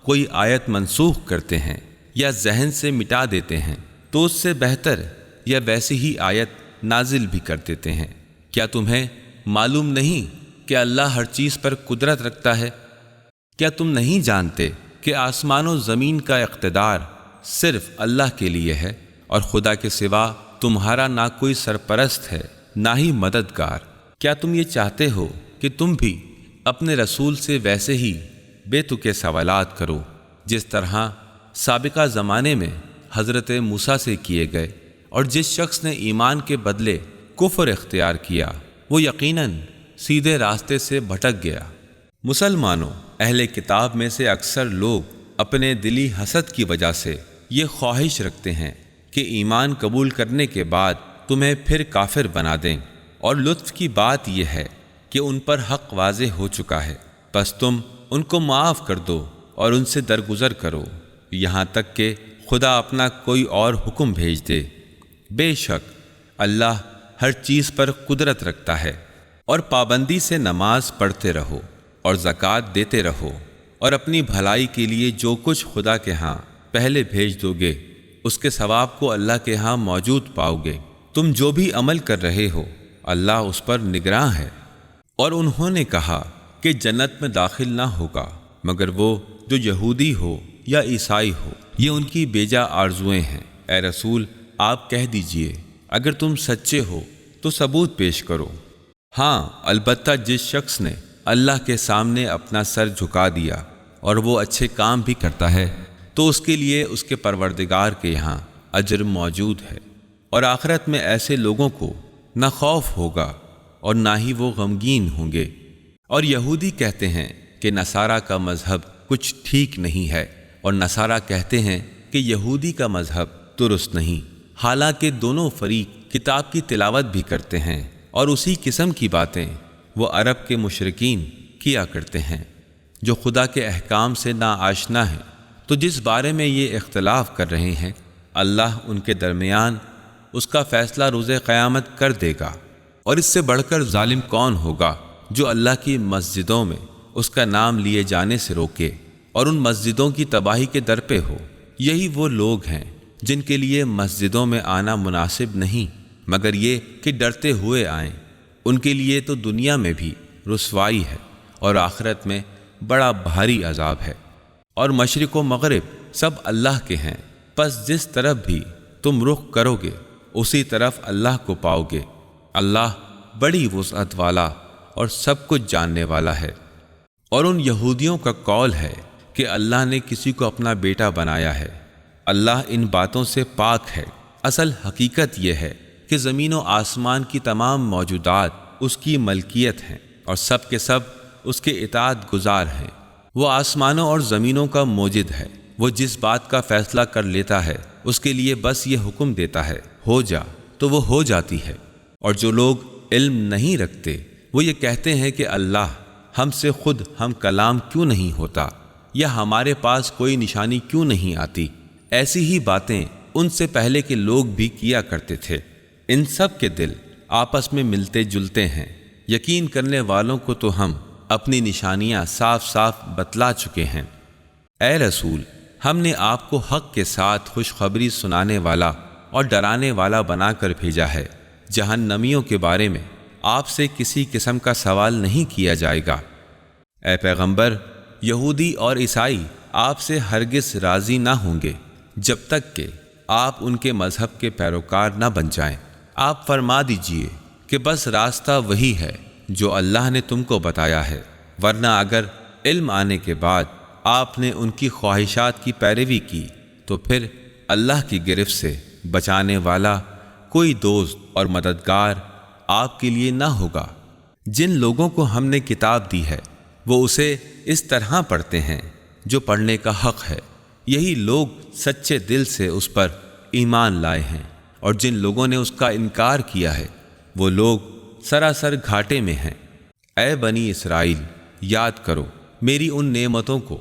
کوئی آیت منسوخ کرتے ہیں یا ذہن سے مٹا دیتے ہیں تو اس سے بہتر یا ویسی ہی آیت نازل بھی کر دیتے ہیں۔ کیا تمہیں معلوم نہیں کہ اللہ ہر چیز پر قدرت رکھتا ہے؟ کیا تم نہیں جانتے کہ آسمان و زمین کا اقتدار صرف اللہ کے لیے ہے، اور خدا کے سوا تمہارا نہ کوئی سرپرست ہے نہ ہی مددگار؟ کیا تم یہ چاہتے ہو کہ تم بھی اپنے رسول سے ویسے ہی بے تکے سوالات کرو جس طرح سابقہ زمانے میں حضرت موسیٰ سے کیے گئے، اور جس شخص نے ایمان کے بدلے کفر اختیار کیا وہ یقیناً سیدھے راستے سے بھٹک گیا۔ مسلمانوں، اہل کتاب میں سے اکثر لوگ اپنے دلی حسد کی وجہ سے یہ خواہش رکھتے ہیں کہ ایمان قبول کرنے کے بعد تمہیں پھر کافر بنا دیں، اور لطف کی بات یہ ہے کہ ان پر حق واضح ہو چکا ہے، پس تم ان کو معاف کر دو اور ان سے درگزر کرو یہاں تک کہ خدا اپنا کوئی اور حکم بھیج دے۔ بے شک اللہ ہر چیز پر قدرت رکھتا ہے۔ اور پابندی سے نماز پڑھتے رہو اور زکوٰۃ دیتے رہو، اور اپنی بھلائی کے لیے جو کچھ خدا کے ہاں پہلے بھیج دو گے اس کے ثواب کو اللہ کے ہاں موجود پاؤ گے۔ تم جو بھی عمل کر رہے ہو اللہ اس پر نگراں ہے۔ اور انہوں نے کہا کہ جنت میں داخل نہ ہوگا مگر وہ جو یہودی ہو یا عیسائی ہو، یہ ان کی بیجا آرزویں ہیں۔ اے رسول، آپ کہہ دیجئے اگر تم سچے ہو تو ثبوت پیش کرو۔ ہاں، البتہ جس شخص نے اللہ کے سامنے اپنا سر جھکا دیا اور وہ اچھے کام بھی کرتا ہے تو اس کے لیے اس کے پروردگار کے یہاں اجر موجود ہے، اور آخرت میں ایسے لوگوں کو نہ خوف ہوگا اور نہ ہی وہ غمگین ہوں گے۔ اور یہودی کہتے ہیں کہ نصارہ کا مذہب کچھ ٹھیک نہیں ہے، اور نصارہ کہتے ہیں کہ یہودی کا مذہب درست نہیں، حالانکہ دونوں فریق کتاب کی تلاوت بھی کرتے ہیں، اور اسی قسم کی باتیں وہ عرب کے مشرکین کیا کرتے ہیں جو خدا کے احکام سے نا آشنا ہیں۔ تو جس بارے میں یہ اختلاف کر رہے ہیں اللہ ان کے درمیان اس کا فیصلہ روز قیامت کر دے گا۔ اور اس سے بڑھ کر ظالم کون ہوگا جو اللہ کی مسجدوں میں اس کا نام لیے جانے سے روکے اور ان مسجدوں کی تباہی کے در پہ ہو؟ یہی وہ لوگ ہیں جن کے لیے مسجدوں میں آنا مناسب نہیں مگر یہ کہ ڈرتے ہوئے آئیں۔ ان کے لیے تو دنیا میں بھی رسوائی ہے اور آخرت میں بڑا بھاری عذاب ہے۔ اور مشرق و مغرب سب اللہ کے ہیں، پس جس طرف بھی تم رخ کرو گے اسی طرف اللہ کو پاؤ گے۔ اللہ بڑی وسعت والا اور سب کچھ جاننے والا ہے۔ اور ان یہودیوں کا قول ہے کہ اللہ نے کسی کو اپنا بیٹا بنایا ہے۔ اللہ ان باتوں سے پاک ہے۔ اصل حقیقت یہ ہے کہ زمین و آسمان کی تمام موجودات اس کی ملکیت ہیں اور سب کے سب اس کے اطاعت گزار ہیں۔ وہ آسمانوں اور زمینوں کا موجد ہے۔ وہ جس بات کا فیصلہ کر لیتا ہے اس کے لیے بس یہ حکم دیتا ہے ہو جا، تو وہ ہو جاتی ہے۔ اور جو لوگ علم نہیں رکھتے وہ یہ کہتے ہیں کہ اللہ ہم سے خود ہم کلام کیوں نہیں ہوتا، یا ہمارے پاس کوئی نشانی کیوں نہیں آتی۔ ایسی ہی باتیں ان سے پہلے کے لوگ بھی کیا کرتے تھے۔ ان سب کے دل آپس میں ملتے جلتے ہیں۔ یقین کرنے والوں کو تو ہم اپنی نشانیاں صاف صاف بتلا چکے ہیں۔ اے رسول، ہم نے آپ کو حق کے ساتھ خوشخبری سنانے والا اور ڈرانے والا بنا کر بھیجا ہے۔ جہنمیوں کے بارے میں آپ سے کسی قسم کا سوال نہیں کیا جائے گا۔ اے پیغمبر، یہودی اور عیسائی آپ سے ہرگز راضی نہ ہوں گے جب تک کہ آپ ان کے مذہب کے پیروکار نہ بن جائیں۔ آپ فرما دیجئے کہ بس راستہ وہی ہے جو اللہ نے تم کو بتایا ہے، ورنہ اگر علم آنے کے بعد آپ نے ان کی خواہشات کی پیروی کی تو پھر اللہ کی گرفت سے بچانے والا کوئی دوست اور مددگار آپ کے لیے نہ ہوگا۔ جن لوگوں کو ہم نے کتاب دی ہے وہ اسے اس طرح پڑھتے ہیں جو پڑھنے کا حق ہے۔ یہی لوگ سچے دل سے اس پر ایمان لائے ہیں، اور جن لوگوں نے اس کا انکار کیا ہے وہ لوگ سراسر گھاٹے میں ہیں۔ اے بنی اسرائیل، یاد کرو میری ان نعمتوں کو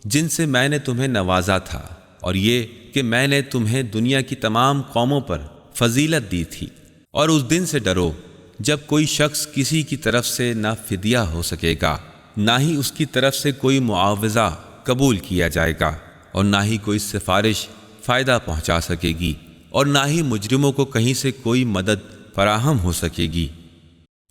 جن سے میں نے تمہیں نوازا تھا، اور یہ کہ میں نے تمہیں دنیا کی تمام قوموں پر فضیلت دی تھی۔ اور اس دن سے ڈرو جب کوئی شخص کسی کی طرف سے نہ فدیہ ہو سکے گا، نہ ہی اس کی طرف سے کوئی معاوضہ قبول کیا جائے گا، اور نہ ہی کوئی سفارش فائدہ پہنچا سکے گی، اور نہ ہی مجرموں کو کہیں سے کوئی مدد فراہم ہو سکے گی۔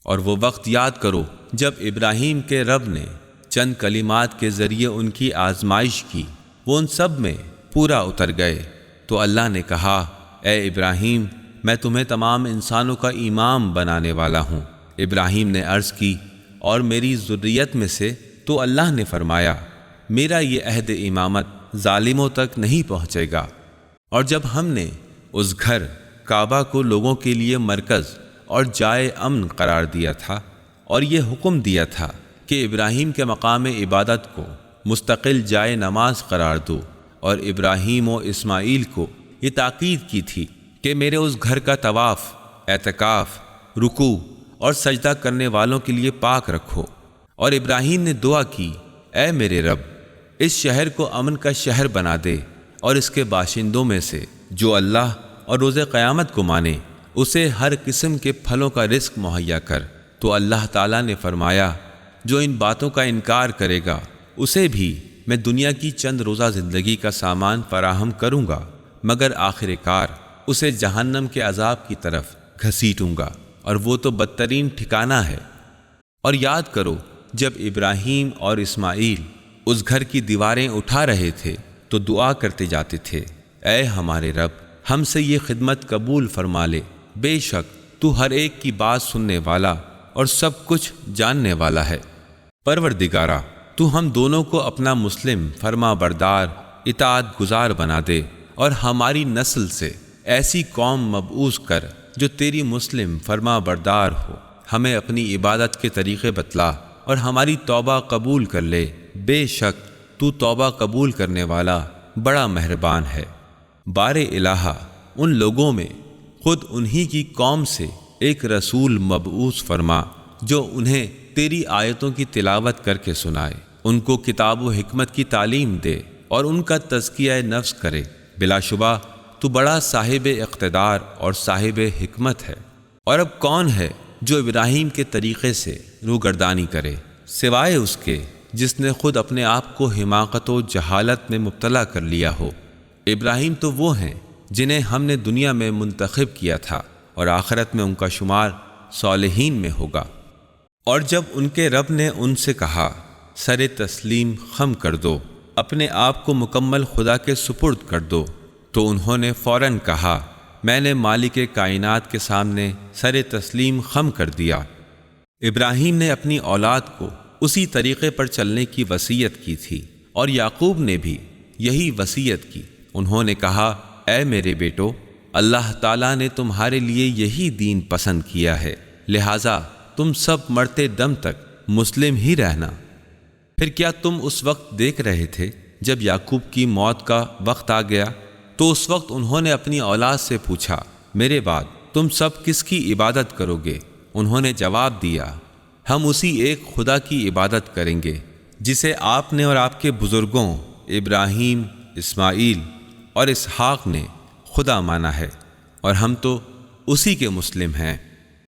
اور وہ وقت یاد کرو جب ابراہیم کے رب نے چند کلمات کے ذریعے ان کی آزمائش کی، وہ ان سب میں پورا اتر گئے۔ تو اللہ نے کہا، اے ابراہیم، میں تمہیں تمام انسانوں کا امام بنانے والا ہوں۔ ابراہیم نے عرض کی، اور میری ذریت میں سے؟ تو اللہ نے فرمایا، میرا یہ عہد امامت ظالموں تک نہیں پہنچے گا۔ اور جب ہم نے اس گھر کعبہ کو لوگوں کے لیے مرکز اور جائے امن قرار دیا تھا، اور یہ حکم دیا تھا کہ ابراہیم کے مقام عبادت کو مستقل جائے نماز قرار دو، اور ابراہیم و اسماعیل کو یہ تاکید کی تھی کہ میرے اس گھر کا طواف، اعتکاف، رکوع اور سجدہ کرنے والوں کے لیے پاک رکھو۔ اور ابراہیم نے دعا کی، اے میرے رب، اس شہر کو امن کا شہر بنا دے، اور اس کے باشندوں میں سے جو اللہ اور روز قیامت کو مانے اسے ہر قسم کے پھلوں کا رزق مہیا کر۔ تو اللہ تعالیٰ نے فرمایا، جو ان باتوں کا انکار کرے گا اسے بھی میں دنیا کی چند روزہ زندگی کا سامان فراہم کروں گا، مگر آخر کار اسے جہنم کے عذاب کی طرف گھسیٹوں گا، اور وہ تو بدترین ٹھکانہ ہے۔ اور یاد کرو جب ابراہیم اور اسماعیل اس گھر کی دیواریں اٹھا رہے تھے تو دعا کرتے جاتے تھے، اے ہمارے رب، ہم سے یہ خدمت قبول فرما لے، بے شک تو ہر ایک کی بات سننے والا اور سب کچھ جاننے والا ہے۔ پروردگارا، تو ہم دونوں کو اپنا مسلم فرما بردار اطاعت گزار بنا دے، اور ہماری نسل سے ایسی قوم مبعوث کر جو تیری مسلم فرما بردار ہو۔ ہمیں اپنی عبادت کے طریقے بتلا اور ہماری توبہ قبول کر لے، بے شک تو توبہ قبول کرنے والا بڑا مہربان ہے۔ بار الہ، ان لوگوں میں خود انہی کی قوم سے ایک رسول مبعوث فرما جو انہیں تیری آیتوں کی تلاوت کر کے سنائے، ان کو کتاب و حکمت کی تعلیم دے اور ان کا تزکیہ نفس کرے۔ بلا شبہ تو بڑا صاحب اقتدار اور صاحب حکمت ہے۔ اور اب کون ہے جو ابراہیم کے طریقے سے روگردانی کرے، سوائے اس کے جس نے خود اپنے آپ کو حماقت و جہالت میں مبتلا کر لیا ہو۔ ابراہیم تو وہ ہیں جنہیں ہم نے دنیا میں منتخب کیا تھا اور آخرت میں ان کا شمار صالحین میں ہوگا۔ اور جب ان کے رب نے ان سے کہا سر تسلیم خم کر دو، اپنے آپ کو مکمل خدا کے سپرد کر دو، تو انہوں نے فوراً کہا میں نے مالک کائنات کے سامنے سر تسلیم خم کر دیا۔ ابراہیم نے اپنی اولاد کو اسی طریقے پر چلنے کی وصیت کی تھی، اور یعقوب نے بھی یہی وصیت کی۔ انہوں نے کہا اے میرے بیٹو، اللہ تعالیٰ نے تمہارے لیے یہی دین پسند کیا ہے، لہٰذا تم سب مرتے دم تک مسلم ہی رہنا۔ پھر کیا تم اس وقت دیکھ رہے تھے جب یعقوب کی موت کا وقت آ گیا تو اس وقت انہوں نے اپنی اولاد سے پوچھا میرے بعد تم سب کس کی عبادت کرو گے؟ انہوں نے جواب دیا ہم اسی ایک خدا کی عبادت کریں گے جسے آپ نے اور آپ کے بزرگوں ابراہیم، اسماعیل اور اسحاق نے خدا مانا ہے، اور ہم تو اسی کے مسلم ہیں۔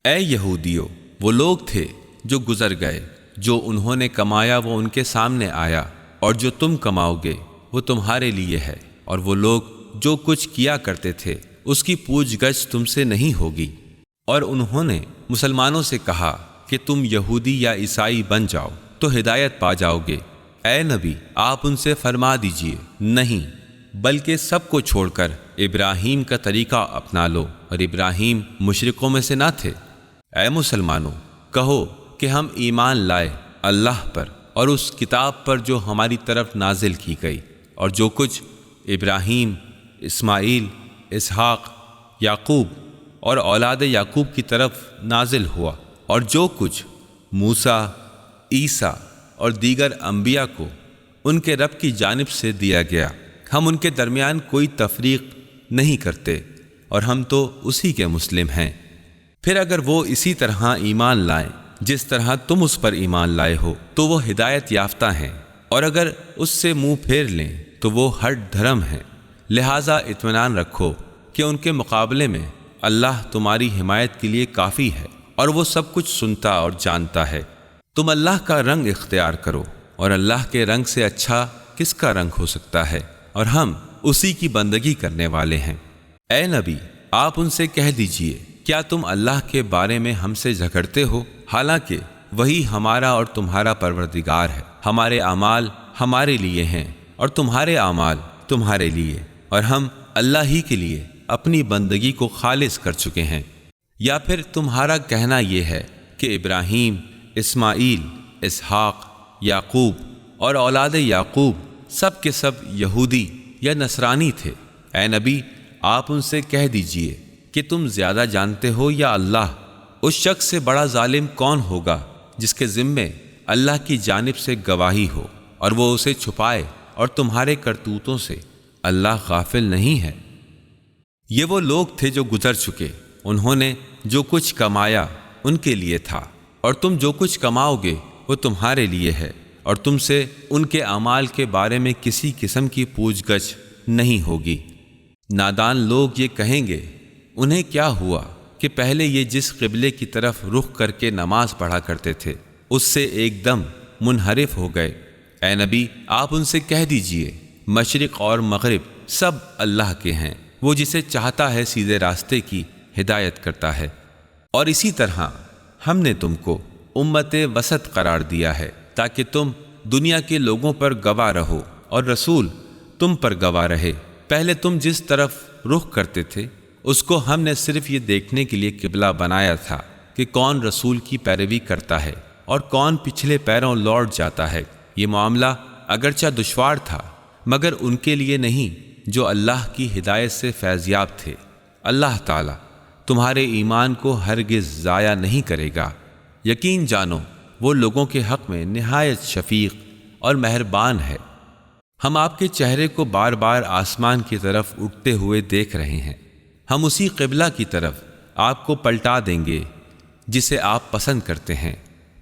اے یہودیو، وہ لوگ تھے جو گزر گئے، جو انہوں نے کمایا وہ ان کے سامنے آیا، اور جو تم کماؤ گے وہ تمہارے لیے ہے، اور وہ لوگ جو کچھ کیا کرتے تھے اس کی پوچھ گچھ تم سے نہیں ہوگی۔ اور انہوں نے مسلمانوں سے کہا کہ تم یہودی یا عیسائی بن جاؤ تو ہدایت پا جاؤ گے۔ اے نبی، آپ ان سے فرما دیجئے نہیں، بلکہ سب کو چھوڑ کر ابراہیم کا طریقہ اپنا لو، اور ابراہیم مشرکوں میں سے نہ تھے۔ اے مسلمانوں، کہو کہ ہم ایمان لائے اللہ پر اور اس کتاب پر جو ہماری طرف نازل کی گئی، اور جو کچھ ابراہیم، اسماعیل، اسحاق، یعقوب اور اولاد یعقوب کی طرف نازل ہوا، اور جو کچھ موسیٰ، عیسیٰ اور دیگر انبیاء کو ان کے رب کی جانب سے دیا گیا، ہم ان کے درمیان کوئی تفریق نہیں کرتے، اور ہم تو اسی کے مسلم ہیں۔ پھر اگر وہ اسی طرح ایمان لائیں جس طرح تم اس پر ایمان لائے ہو تو وہ ہدایت یافتہ ہیں، اور اگر اس سے منہ پھیر لیں تو وہ ہٹ دھرم ہیں۔ لہٰذا اطمینان رکھو کہ ان کے مقابلے میں اللہ تمہاری حمایت کے لیے کافی ہے، اور وہ سب کچھ سنتا اور جانتا ہے۔ تم اللہ کا رنگ اختیار کرو، اور اللہ کے رنگ سے اچھا کس کا رنگ ہو سکتا ہے، اور ہم اسی کی بندگی کرنے والے ہیں۔ اے نبی، آپ ان سے کہہ دیجئے کیا تم اللہ کے بارے میں ہم سے جھگڑتے ہو، حالانکہ وہی ہمارا اور تمہارا پروردگار ہے۔ ہمارے اعمال ہمارے لیے ہیں اور تمہارے اعمال تمہارے لیے، اور ہم اللہ ہی کے لیے اپنی بندگی کو خالص کر چکے ہیں۔ یا پھر تمہارا کہنا یہ ہے کہ ابراہیم، اسماعیل، اسحاق، یعقوب اور اولاد یعقوب سب کے سب یہودی یا نصرانی تھے۔ اے نبی، آپ ان سے کہہ دیجئے کہ تم زیادہ جانتے ہو یا اللہ؟ اس شخص سے بڑا ظالم کون ہوگا جس کے ذمے اللہ کی جانب سے گواہی ہو اور وہ اسے چھپائے، اور تمہارے کرتوتوں سے اللہ غافل نہیں ہے۔ یہ وہ لوگ تھے جو گزر چکے، انہوں نے جو کچھ کمایا ان کے لیے تھا، اور تم جو کچھ کماؤ گے وہ تمہارے لیے ہے، اور تم سے ان کے اعمال کے بارے میں کسی قسم کی پوچھ گچھ نہیں ہوگی۔ نادان لوگ یہ کہیں گے انہیں کیا ہوا کہ پہلے یہ جس قبلے کی طرف رخ کر کے نماز پڑھا کرتے تھے اس سے ایک دم منحرف ہو گئے۔ اے نبی، آپ ان سے کہہ دیجئے مشرق اور مغرب سب اللہ کے ہیں، وہ جسے چاہتا ہے سیدھے راستے کی ہدایت کرتا ہے۔ اور اسی طرح ہم نے تم کو امت وسط قرار دیا ہے تاکہ تم دنیا کے لوگوں پر گواہ رہو اور رسول تم پر گواہ رہے۔ پہلے تم جس طرف رخ کرتے تھے اس کو ہم نے صرف یہ دیکھنے کے لیے قبلہ بنایا تھا کہ کون رسول کی پیروی کرتا ہے اور کون پچھلے پیروں لوٹ جاتا ہے۔ یہ معاملہ اگرچہ دشوار تھا مگر ان کے لیے نہیں جو اللہ کی ہدایت سے فیضیاب تھے۔ اللہ تعالیٰ تمہارے ایمان کو ہرگز ضائع نہیں کرے گا۔ یقین جانو وہ لوگوں کے حق میں نہایت شفیق اور مہربان ہے۔ ہم آپ کے چہرے کو بار بار آسمان کی طرف اٹھتے ہوئے دیکھ رہے ہیں، ہم اسی قبلہ کی طرف آپ کو پلٹا دیں گے جسے آپ پسند کرتے ہیں۔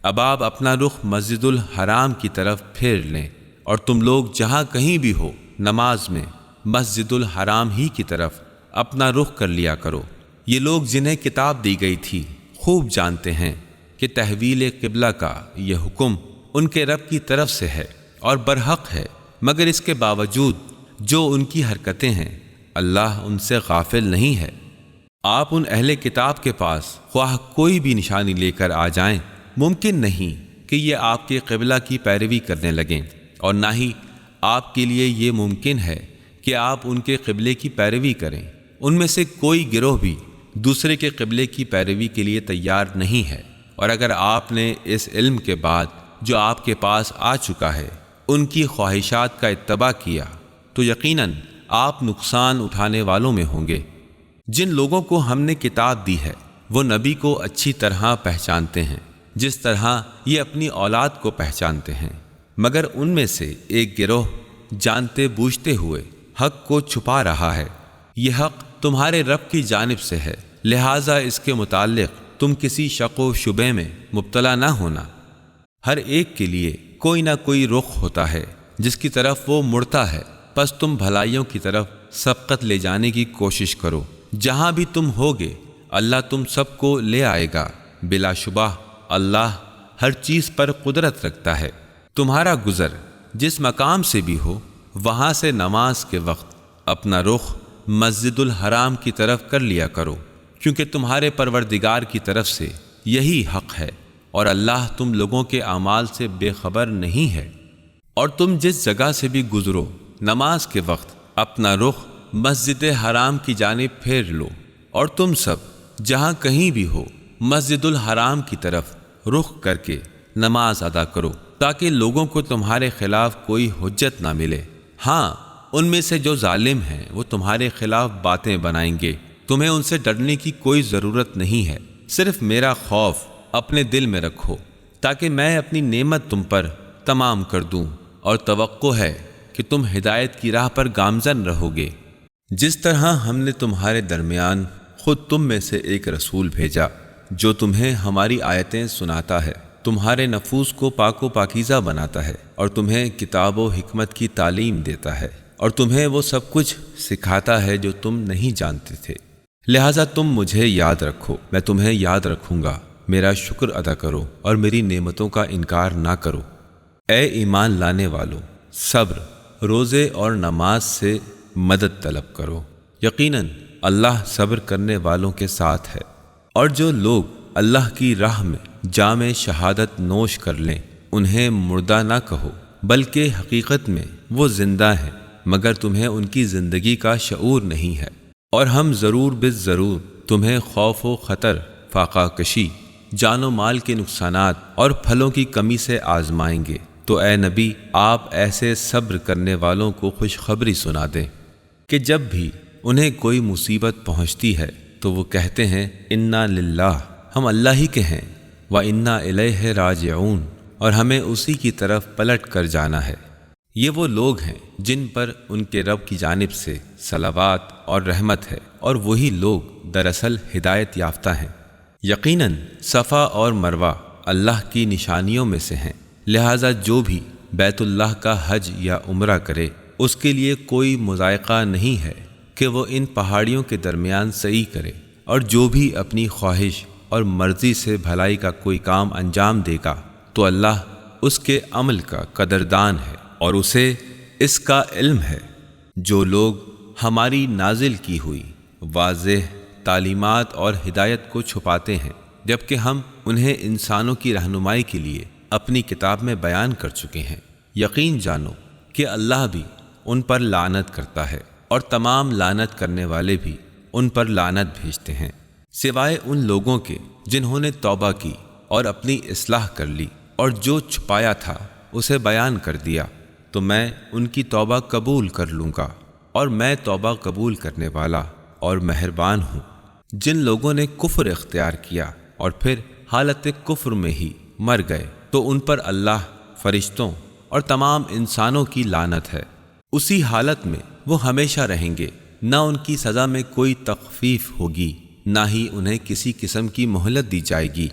اب آپ اپنا رخ مسجد الحرام کی طرف پھیر لیں، اور تم لوگ جہاں کہیں بھی ہو نماز میں مسجد الحرام ہی کی طرف اپنا رخ کر لیا کرو۔ یہ لوگ جنہیں کتاب دی گئی تھی خوب جانتے ہیں کہ تحویل قبلہ کا یہ حکم ان کے رب کی طرف سے ہے اور برحق ہے، مگر اس کے باوجود جو ان کی حرکتیں ہیں اللہ ان سے غافل نہیں ہے۔ آپ ان اہل کتاب کے پاس خواہ کوئی بھی نشانی لے کر آ جائیں، ممکن نہیں کہ یہ آپ کے قبلہ کی پیروی کرنے لگیں، اور نہ ہی آپ کے لیے یہ ممکن ہے کہ آپ ان کے قبلے کی پیروی کریں۔ ان میں سے کوئی گروہ بھی دوسرے کے قبلے کی پیروی کے لیے تیار نہیں ہے، اور اگر آپ نے اس علم کے بعد جو آپ کے پاس آ چکا ہے ان کی خواہشات کا اتباع کیا تو یقیناً آپ نقصان اٹھانے والوں میں ہوں گے۔ جن لوگوں کو ہم نے کتاب دی ہے وہ نبی کو اچھی طرح پہچانتے ہیں جس طرح یہ اپنی اولاد کو پہچانتے ہیں، مگر ان میں سے ایک گروہ جانتے بوجھتے ہوئے حق کو چھپا رہا ہے۔ یہ حق تمہارے رب کی جانب سے ہے، لہٰذا اس کے متعلق تم کسی شک و شبے میں مبتلا نہ ہونا۔ ہر ایک کے لیے کوئی نہ کوئی رخ ہوتا ہے جس کی طرف وہ مڑتا ہے، پس تم بھلائیوں کی طرف سبقت لے جانے کی کوشش کرو۔ جہاں بھی تم ہوگے اللہ تم سب کو لے آئے گا، بلا شبہ اللہ ہر چیز پر قدرت رکھتا ہے۔ تمہارا گزر جس مقام سے بھی ہو وہاں سے نماز کے وقت اپنا رخ مسجد الحرام کی طرف کر لیا کرو، کیونکہ تمہارے پروردگار کی طرف سے یہی حق ہے، اور اللہ تم لوگوں کے اعمال سے بے خبر نہیں ہے۔ اور تم جس جگہ سے بھی گزرو نماز کے وقت اپنا رخ مسجد حرام کی جانب پھیر لو، اور تم سب جہاں کہیں بھی ہو مسجد الحرام کی طرف رخ کر کے نماز ادا کرو، تاکہ لوگوں کو تمہارے خلاف کوئی حجت نہ ملے۔ ہاں، ان میں سے جو ظالم ہیں وہ تمہارے خلاف باتیں بنائیں گے، تمہیں ان سے ڈرنے کی کوئی ضرورت نہیں ہے، صرف میرا خوف اپنے دل میں رکھو تاکہ میں اپنی نعمت تم پر تمام کر دوں، اور توقع ہے کہ تم ہدایت کی راہ پر گامزن رہو گے۔ جس طرح ہم نے تمہارے درمیان خود تم میں سے ایک رسول بھیجا جو تمہیں ہماری آیتیں سناتا ہے، تمہارے نفوس کو پاک و پاکیزہ بناتا ہے، اور تمہیں کتاب و حکمت کی تعلیم دیتا ہے، اور تمہیں وہ سب کچھ سکھاتا ہے جو تم نہیں جانتے تھے۔ لہٰذا تم مجھے یاد رکھو، میں تمہیں یاد رکھوں گا، میرا شکر ادا کرو اور میری نعمتوں کا انکار نہ کرو۔ اے ایمان لانے والو، صبر، روزے اور نماز سے مدد طلب کرو، یقیناً اللہ صبر کرنے والوں کے ساتھ ہے۔ اور جو لوگ اللہ کی راہ میں جام شہادت نوش کر لیں انہیں مردہ نہ کہو، بلکہ حقیقت میں وہ زندہ ہیں، مگر تمہیں ان کی زندگی کا شعور نہیں ہے۔ اور ہم ضرور بالضرور تمہیں خوف و خطر، فاقہ کشی، جان و مال کے نقصانات اور پھلوں کی کمی سے آزمائیں گے، تو اے نبی آپ ایسے صبر کرنے والوں کو خوشخبری سنا دیں کہ جب بھی انہیں کوئی مصیبت پہنچتی ہے تو وہ کہتے ہیں انا للہ، ہم اللہ ہی کے ہیں، وَإِنَّا إِلَيْهِ راجعون، اور ہمیں اسی کی طرف پلٹ کر جانا ہے۔ یہ وہ لوگ ہیں جن پر ان کے رب کی جانب سے صلوات اور رحمت ہے، اور وہی لوگ دراصل ہدایت یافتہ ہیں۔ یقیناً صفا اور مروہ اللہ کی نشانیوں میں سے ہیں، لہٰذا جو بھی بیت اللہ کا حج یا عمرہ کرے اس کے لیے کوئی مضائقہ نہیں ہے کہ وہ ان پہاڑیوں کے درمیان سعی کرے، اور جو بھی اپنی خواہش اور مرضی سے بھلائی کا کوئی کام انجام دے گا تو اللہ اس کے عمل کا قدردان ہے اور اسے اس کا علم ہے۔ جو لوگ ہماری نازل کی ہوئی واضح تعلیمات اور ہدایت کو چھپاتے ہیں جبکہ ہم انہیں انسانوں کی رہنمائی کے لیے اپنی کتاب میں بیان کر چکے ہیں، یقین جانو کہ اللہ بھی ان پر لعنت کرتا ہے اور تمام لعنت کرنے والے بھی ان پر لعنت بھیجتے ہیں، سوائے ان لوگوں کے جنہوں نے توبہ کی اور اپنی اصلاح کر لی اور جو چھپایا تھا اسے بیان کر دیا، تو میں ان کی توبہ قبول کر لوں گا، اور میں توبہ قبول کرنے والا اور مہربان ہوں۔ جن لوگوں نے کفر اختیار کیا اور پھر حالت کفر میں ہی مر گئے تو ان پر اللہ، فرشتوں اور تمام انسانوں کی لعنت ہے، اسی حالت میں وہ ہمیشہ رہیں گے، نہ ان کی سزا میں کوئی تخفیف ہوگی نہ ہی انہیں کسی قسم کی مہلت دی جائے گی۔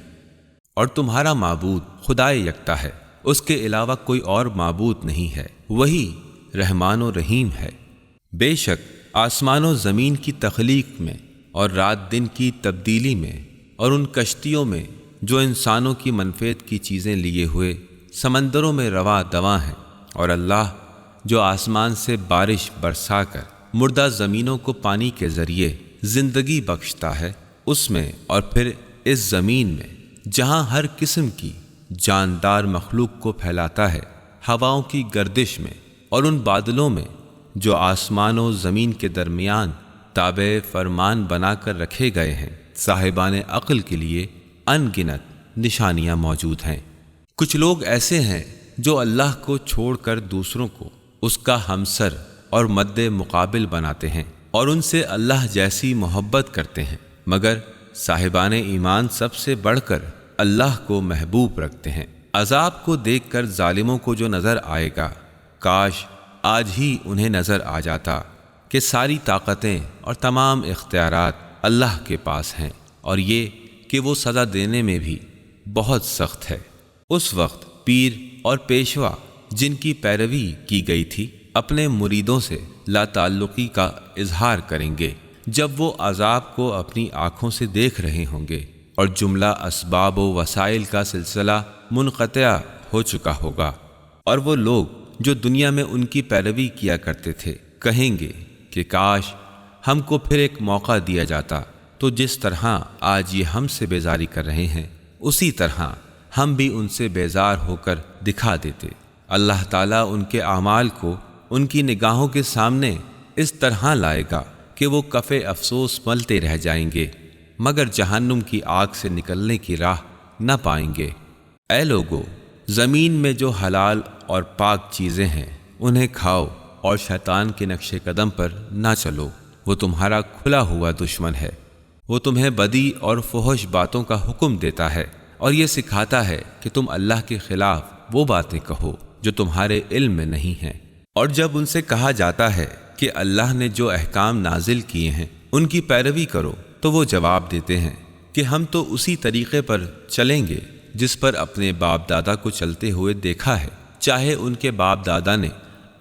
اور تمہارا معبود خدا یکتا ہے، اس کے علاوہ کوئی اور معبود نہیں ہے، وہی رحمان و رحیم ہے۔ بے شک آسمان و زمین کی تخلیق میں اور رات دن کی تبدیلی میں اور ان کشتیوں میں جو انسانوں کی منفعت کی چیزیں لیے ہوئے سمندروں میں رواں دواں ہیں، اور اللہ جو آسمان سے بارش برسا کر مردہ زمینوں کو پانی کے ذریعے زندگی بخشتا ہے، اس میں اور پھر اس زمین میں جہاں ہر قسم کی جاندار مخلوق کو پھیلاتا ہے، ہواؤں کی گردش میں اور ان بادلوں میں جو آسمان و زمین کے درمیان تابع فرمان بنا کر رکھے گئے ہیں، صاحبان عقل کے لیے ان گنت نشانیاں موجود ہیں۔ کچھ لوگ ایسے ہیں جو اللہ کو چھوڑ کر دوسروں کو اس کا ہمسر اور مد مقابل بناتے ہیں اور ان سے اللہ جیسی محبت کرتے ہیں، مگر صاحبان ایمان سب سے بڑھ کر اللہ کو محبوب رکھتے ہیں۔ عذاب کو دیکھ کر ظالموں کو جو نظر آئے گا، کاش آج ہی انہیں نظر آ جاتا کہ ساری طاقتیں اور تمام اختیارات اللہ کے پاس ہیں، اور یہ کہ وہ سزا دینے میں بھی بہت سخت ہے۔ اس وقت پیر اور پیشوا جن کی پیروی کی گئی تھی اپنے مریدوں سے لا تعلقی کا اظہار کریں گے جب وہ عذاب کو اپنی آنکھوں سے دیکھ رہے ہوں گے اور جملہ اسباب و وسائل کا سلسلہ منقطع ہو چکا ہوگا، اور وہ لوگ جو دنیا میں ان کی پیروی کیا کرتے تھے کہیں گے کہ کاش ہم کو پھر ایک موقع دیا جاتا تو جس طرح آج یہ ہم سے بیزاری کر رہے ہیں اسی طرح ہم بھی ان سے بیزار ہو کر دکھا دیتے۔ اللہ تعالیٰ ان کے اعمال کو ان کی نگاہوں کے سامنے اس طرح لائے گا کہ وہ کف افسوس ملتے رہ جائیں گے، مگر جہنم کی آگ سے نکلنے کی راہ نہ پائیں گے۔ اے لوگو، زمین میں جو حلال اور پاک چیزیں ہیں انہیں کھاؤ اور شیطان کے نقش قدم پر نہ چلو، وہ تمہارا کھلا ہوا دشمن ہے۔ وہ تمہیں بدی اور فحش باتوں کا حکم دیتا ہے اور یہ سکھاتا ہے کہ تم اللہ کے خلاف وہ باتیں کہو جو تمہارے علم میں نہیں ہیں۔ اور جب ان سے کہا جاتا ہے کہ اللہ نے جو احکام نازل کیے ہیں ان کی پیروی کرو، تو وہ جواب دیتے ہیں کہ ہم تو اسی طریقے پر چلیں گے جس پر اپنے باپ دادا کو چلتے ہوئے دیکھا ہے، چاہے ان کے باپ دادا نے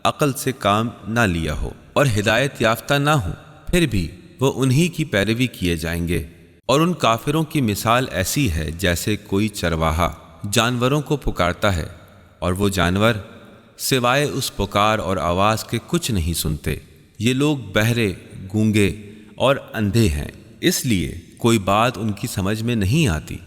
عقل سے کام نہ لیا ہو اور ہدایت یافتہ نہ ہو، پھر بھی وہ انہی کی پیروی کیے جائیں گے۔ اور ان کافروں کی مثال ایسی ہے جیسے کوئی چرواہا جانوروں کو پکارتا ہے اور وہ جانور سوائے اس پکار اور آواز کے کچھ نہیں سنتے۔ یہ لوگ بہرے، گونگے اور اندھے ہیں، اس لیے کوئی بات ان کی سمجھ میں نہیں آتی۔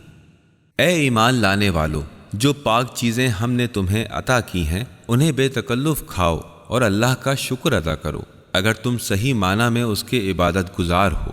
اے ایمان لانے والو، جو پاک چیزیں ہم نے تمہیں عطا کی ہیں انہیں بے تکلف کھاؤ اور اللہ کا شکر ادا کرو اگر تم صحیح معنی میں اس کے عبادت گزار ہو۔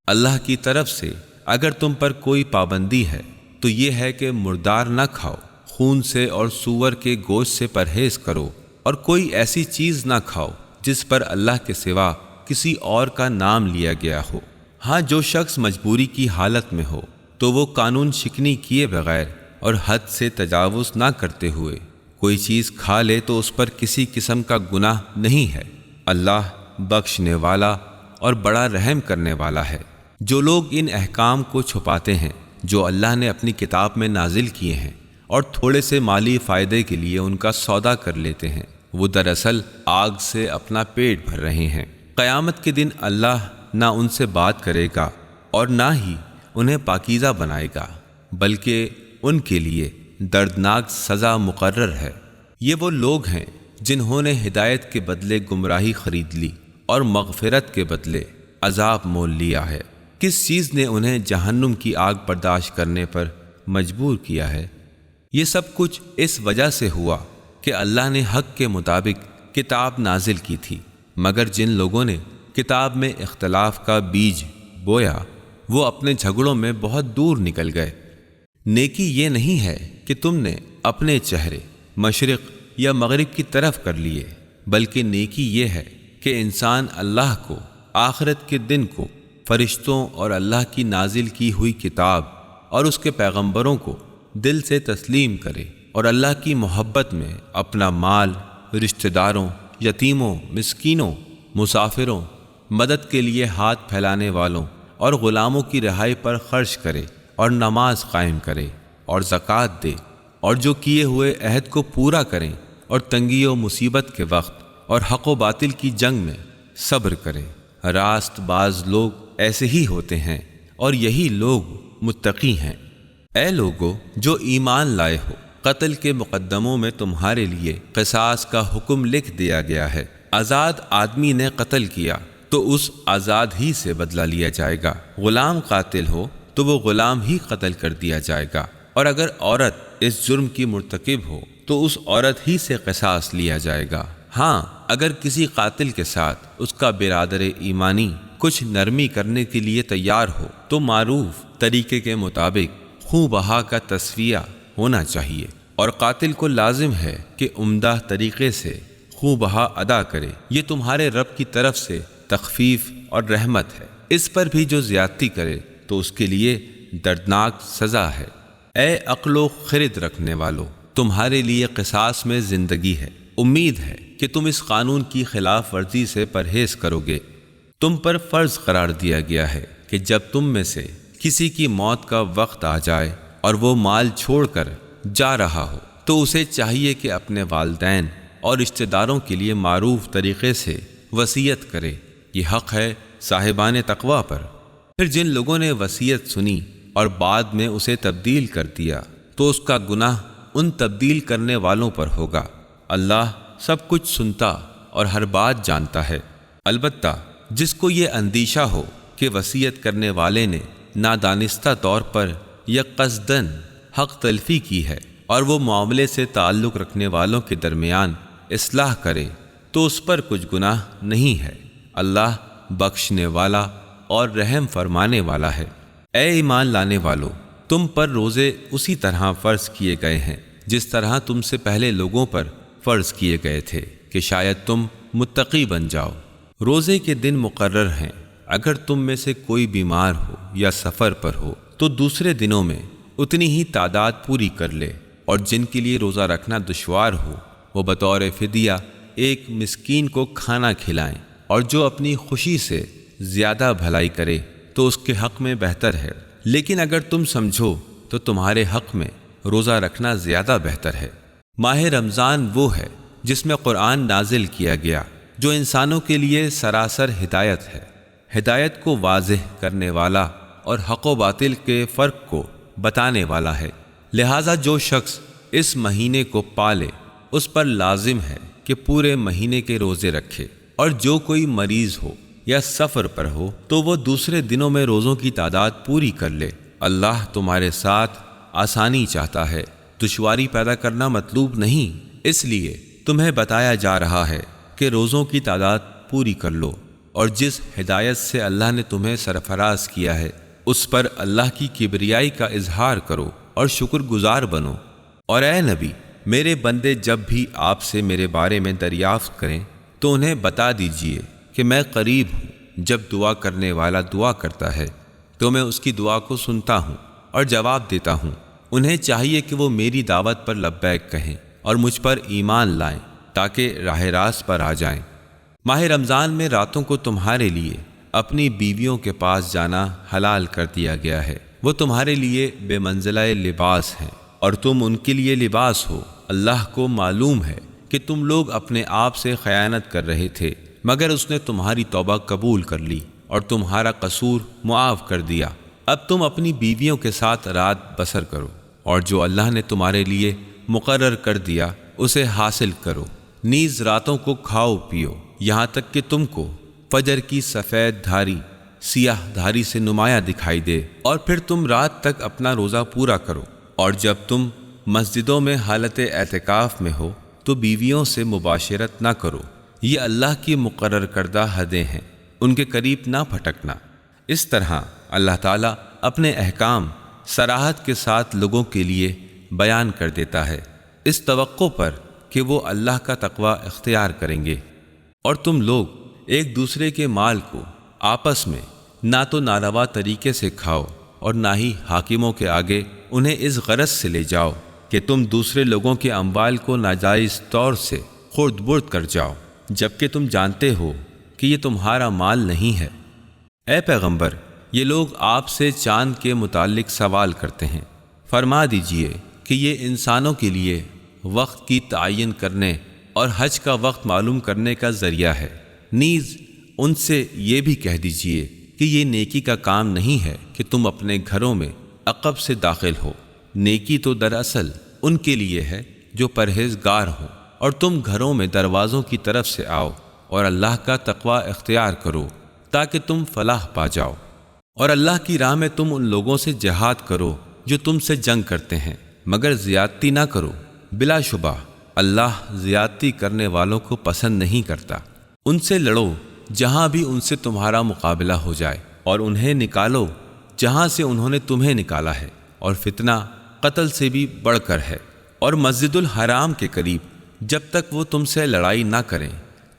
اللہ کی طرف سے اگر تم پر کوئی پابندی ہے تو یہ ہے کہ مردار نہ کھاؤ، خون سے اور سور کے گوشت سے پرہیز کرو، اور کوئی ایسی چیز نہ کھاؤ جس پر اللہ کے سوا کسی اور کا نام لیا گیا ہو۔ ہاں، جو شخص مجبوری کی حالت میں ہو تو وہ قانون شکنی کیے بغیر اور حد سے تجاوز نہ کرتے ہوئے کوئی چیز کھا لے تو اس پر کسی قسم کا گناہ نہیں ہے۔ اللہ بخشنے والا اور بڑا رحم کرنے والا ہے۔ جو لوگ ان احکام کو چھپاتے ہیں جو اللہ نے اپنی کتاب میں نازل کیے ہیں اور تھوڑے سے مالی فائدے کے لیے ان کا سودا کر لیتے ہیں، وہ دراصل آگ سے اپنا پیٹ بھر رہے ہیں۔ قیامت کے دن اللہ نہ ان سے بات کرے گا اور نہ ہی انہیں پاکیزہ بنائے گا، بلکہ ان کے لیے دردناک سزا مقرر ہے۔ یہ وہ لوگ ہیں جنہوں نے ہدایت کے بدلے گمراہی خرید لی اور مغفرت کے بدلے عذاب مول لیا ہے۔ کس چیز نے انہیں جہنم کی آگ برداشت کرنے پر مجبور کیا ہے؟ یہ سب کچھ اس وجہ سے ہوا کہ اللہ نے حق کے مطابق کتاب نازل کی تھی، مگر جن لوگوں نے کتاب میں اختلاف کا بیج بویا وہ اپنے جھگڑوں میں بہت دور نکل گئے۔ نیکی یہ نہیں ہے کہ تم نے اپنے چہرے مشرق یا مغرب کی طرف کر لیے، بلکہ نیکی یہ ہے کہ انسان اللہ کو، آخرت کے دن کو، فرشتوں اور اللہ کی نازل کی ہوئی کتاب اور اس کے پیغمبروں کو دل سے تسلیم کرے اور اللہ کی محبت میں اپنا مال رشتہ داروں، یتیموں، مسکینوں، مسافروں، مدد کے لیے ہاتھ پھیلانے والوں اور غلاموں کی رہائی پر خرچ کرے اور نماز قائم کرے اور زکوٰۃ دے، اور جو کیے ہوئے عہد کو پورا کریں اور تنگی و مصیبت کے وقت اور حق و باطل کی جنگ میں صبر کرے۔ راست باز لوگ ایسے ہی ہوتے ہیں، اور یہی لوگ متقی ہیں۔ اے لوگو جو ایمان لائے ہو، قتل کے مقدموں میں تمہارے لیے قصاص کا حکم لکھ دیا گیا ہے۔ آزاد آدمی نے قتل کیا تو اس آزاد ہی سے بدلہ لیا جائے گا۔ غلام قاتل ہو تو وہ غلام ہی قتل کر دیا جائے گا، اور اگر عورت اس جرم کی مرتکب ہو تو اس عورت ہی سے قصاص لیا جائے گا۔ ہاں، اگر کسی قاتل کے ساتھ اس کا برادر ایمانی کچھ نرمی کرنے کے لیے تیار ہو تو معروف طریقے کے مطابق خوں بہا کا تسویہ ہونا چاہیے، اور قاتل کو لازم ہے کہ عمدہ طریقے سے خوں بہا ادا کرے۔ یہ تمہارے رب کی طرف سے تخفیف اور رحمت ہے۔ اس پر بھی جو زیادتی کرے تو اس کے لیے دردناک سزا ہے۔ اے عقل و خرد رکھنے والو، تمہارے لیے قصاص میں زندگی ہے۔ امید ہے کہ تم اس قانون کی خلاف ورزی سے پرہیز کرو گے۔ تم پر فرض قرار دیا گیا ہے کہ جب تم میں سے کسی کی موت کا وقت آ جائے اور وہ مال چھوڑ کر جا رہا ہو تو اسے چاہیے کہ اپنے والدین اور رشتہ داروں کے لیے معروف طریقے سے وصیت کرے۔ یہ حق ہے صاحبان تقوی پر۔ پھر جن لوگوں نے وصیت سنی اور بعد میں اسے تبدیل کر دیا تو اس کا گناہ ان تبدیل کرنے والوں پر ہوگا۔ اللہ سب کچھ سنتا اور ہر بات جانتا ہے۔ البتہ جس کو یہ اندیشہ ہو کہ وصیت کرنے والے نے نادانستہ طور پر یا قصداً حق تلفی کی ہے اور وہ معاملے سے تعلق رکھنے والوں کے درمیان اصلاح کرے تو اس پر کچھ گناہ نہیں ہے۔ اللہ بخشنے والا اور رحم فرمانے والا ہے۔ اے ایمان لانے والو، تم پر روزے اسی طرح فرض کیے گئے ہیں جس طرح تم سے پہلے لوگوں پر فرض کیے گئے تھے کہ شاید تم متقی بن جاؤ۔ روزے کے دن مقرر ہیں۔ اگر تم میں سے کوئی بیمار ہو یا سفر پر ہو تو دوسرے دنوں میں اتنی ہی تعداد پوری کر لے، اور جن کے لیے روزہ رکھنا دشوار ہو وہ بطور فدیہ ایک مسکین کو کھانا کھلائیں، اور جو اپنی خوشی سے زیادہ بھلائی کرے تو اس کے حق میں بہتر ہے۔ لیکن اگر تم سمجھو تو تمہارے حق میں روزہ رکھنا زیادہ بہتر ہے۔ ماہ رمضان وہ ہے جس میں قرآن نازل کیا گیا، جو انسانوں کے لیے سراسر ہدایت ہے، ہدایت کو واضح کرنے والا اور حق و باطل کے فرق کو بتانے والا ہے۔ لہٰذا جو شخص اس مہینے کو پالے اس پر لازم ہے کہ پورے مہینے کے روزے رکھے، اور جو کوئی مریض ہو یا سفر پر ہو تو وہ دوسرے دنوں میں روزوں کی تعداد پوری کر لے۔ اللہ تمہارے ساتھ آسانی چاہتا ہے، دشواری پیدا کرنا مطلوب نہیں۔ اس لیے تمہیں بتایا جا رہا ہے کہ روزوں کی تعداد پوری کر لو، اور جس ہدایت سے اللہ نے تمہیں سرفراز کیا ہے اس پر اللہ کی کبریائی کا اظہار کرو اور شکر گزار بنو۔ اور اے نبی، میرے بندے جب بھی آپ سے میرے بارے میں دریافت کریں تو انہیں بتا دیجئے کہ میں قریب ہوں، جب دعا کرنے والا دعا کرتا ہے تو میں اس کی دعا کو سنتا ہوں اور جواب دیتا ہوں۔ انہیں چاہیے کہ وہ میری دعوت پر لبیک کہیں اور مجھ پر ایمان لائیں تاکہ راہ راست پر آ جائیں۔ ماہ رمضان میں راتوں کو تمہارے لیے اپنی بیویوں کے پاس جانا حلال کر دیا گیا ہے۔ وہ تمہارے لیے بے منزلہ لباس ہیں اور تم ان کے لیے لباس ہو۔ اللہ کو معلوم ہے کہ تم لوگ اپنے آپ سے خیانت کر رہے تھے، مگر اس نے تمہاری توبہ قبول کر لی اور تمہارا قصور معاف کر دیا۔ اب تم اپنی بیویوں کے ساتھ رات بسر کرو، اور جو اللہ نے تمہارے لیے مقرر کر دیا اسے حاصل کرو۔ نیز راتوں کو کھاؤ پیو یہاں تک کہ تم کو فجر کی سفید دھاری سیاہ دھاری سے نمایاں دکھائی دے، اور پھر تم رات تک اپنا روزہ پورا کرو۔ اور جب تم مسجدوں میں حالت اعتکاف میں ہو تو بیویوں سے مباشرت نہ کرو، یہ اللہ کی مقرر کردہ حدیں ہیں، ان کے قریب نہ پھٹکنا۔ اس طرح اللہ تعالیٰ اپنے احکام صراحت کے ساتھ لوگوں کے لیے بیان کر دیتا ہے، اس توقع پر کہ وہ اللہ کا تقوی اختیار کریں گے۔ اور تم لوگ ایک دوسرے کے مال کو آپس میں نہ تو ناروا طریقے سے کھاؤ اور نہ ہی حاکموں کے آگے انہیں اس غرض سے لے جاؤ کہ تم دوسرے لوگوں کے اموال کو ناجائز طور سے خورد برد کر جاؤ، جبکہ تم جانتے ہو کہ یہ تمہارا مال نہیں ہے۔ اے پیغمبر، یہ لوگ آپ سے چاند کے متعلق سوال کرتے ہیں، فرما دیجئے کہ یہ انسانوں کے لیے وقت کی تعین کرنے اور حج کا وقت معلوم کرنے کا ذریعہ ہے۔ نیز ان سے یہ بھی کہہ دیجئے کہ یہ نیکی کا کام نہیں ہے کہ تم اپنے گھروں میں عقب سے داخل ہو۔ نیکی تو دراصل ان کے لیے ہے جو پرہیزگار ہوں، اور تم گھروں میں دروازوں کی طرف سے آؤ اور اللہ کا تقوی اختیار کرو تاکہ تم فلاح پا جاؤ۔ اور اللہ کی راہ میں تم ان لوگوں سے جہاد کرو جو تم سے جنگ کرتے ہیں، مگر زیادتی نہ کرو، بلا شبہ اللہ زیادتی کرنے والوں کو پسند نہیں کرتا۔ ان سے لڑو جہاں بھی ان سے تمہارا مقابلہ ہو جائے، اور انہیں نکالو جہاں سے انہوں نے تمہیں نکالا ہے، اور فتنہ قتل سے بھی بڑھ کر ہے۔ اور مسجد الحرام کے قریب جب تک وہ تم سے لڑائی نہ کریں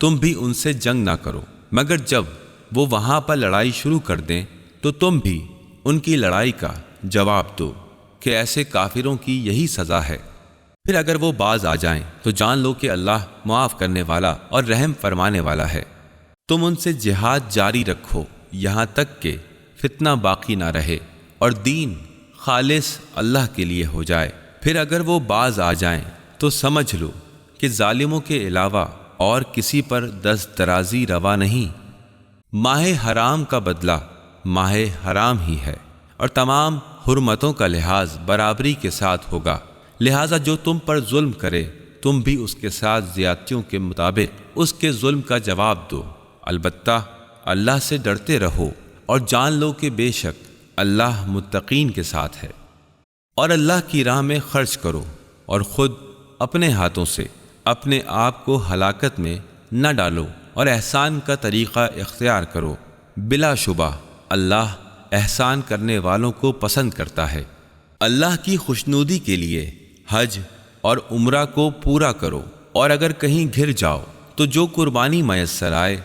تم بھی ان سے جنگ نہ کرو، مگر جب وہ وہاں پر لڑائی شروع کر دیں تو تم بھی ان کی لڑائی کا جواب دو کہ ایسے کافروں کی یہی سزا ہے۔ پھر اگر وہ باز آ جائیں تو جان لو کہ اللہ معاف کرنے والا اور رحم فرمانے والا ہے۔ تم ان سے جہاد جاری رکھو یہاں تک کہ فتنہ باقی نہ رہے اور دین خالص اللہ کے لیے ہو جائے۔ پھر اگر وہ باز آ جائیں تو سمجھ لو کہ ظالموں کے علاوہ اور کسی پر دست درازی روا نہیں۔ ماہ حرام کا بدلہ ماہ حرام ہی ہے، اور تمام حرمتوں کا لحاظ برابری کے ساتھ ہوگا، لہٰذا جو تم پر ظلم کرے تم بھی اس کے ساتھ زیادتیوں کے مطابق اس کے ظلم کا جواب دو۔ البتہ اللہ سے ڈرتے رہو اور جان لو کہ بے شک اللہ متقین کے ساتھ ہے۔ اور اللہ کی راہ میں خرچ کرو اور خود اپنے ہاتھوں سے اپنے آپ کو ہلاکت میں نہ ڈالو، اور احسان کا طریقہ اختیار کرو، بلا شبہ اللہ احسان کرنے والوں کو پسند کرتا ہے۔ اللہ کی خوشنودی کے لیے حج اور عمرہ کو پورا کرو، اور اگر کہیں گر جاؤ تو جو قربانی میسر آئے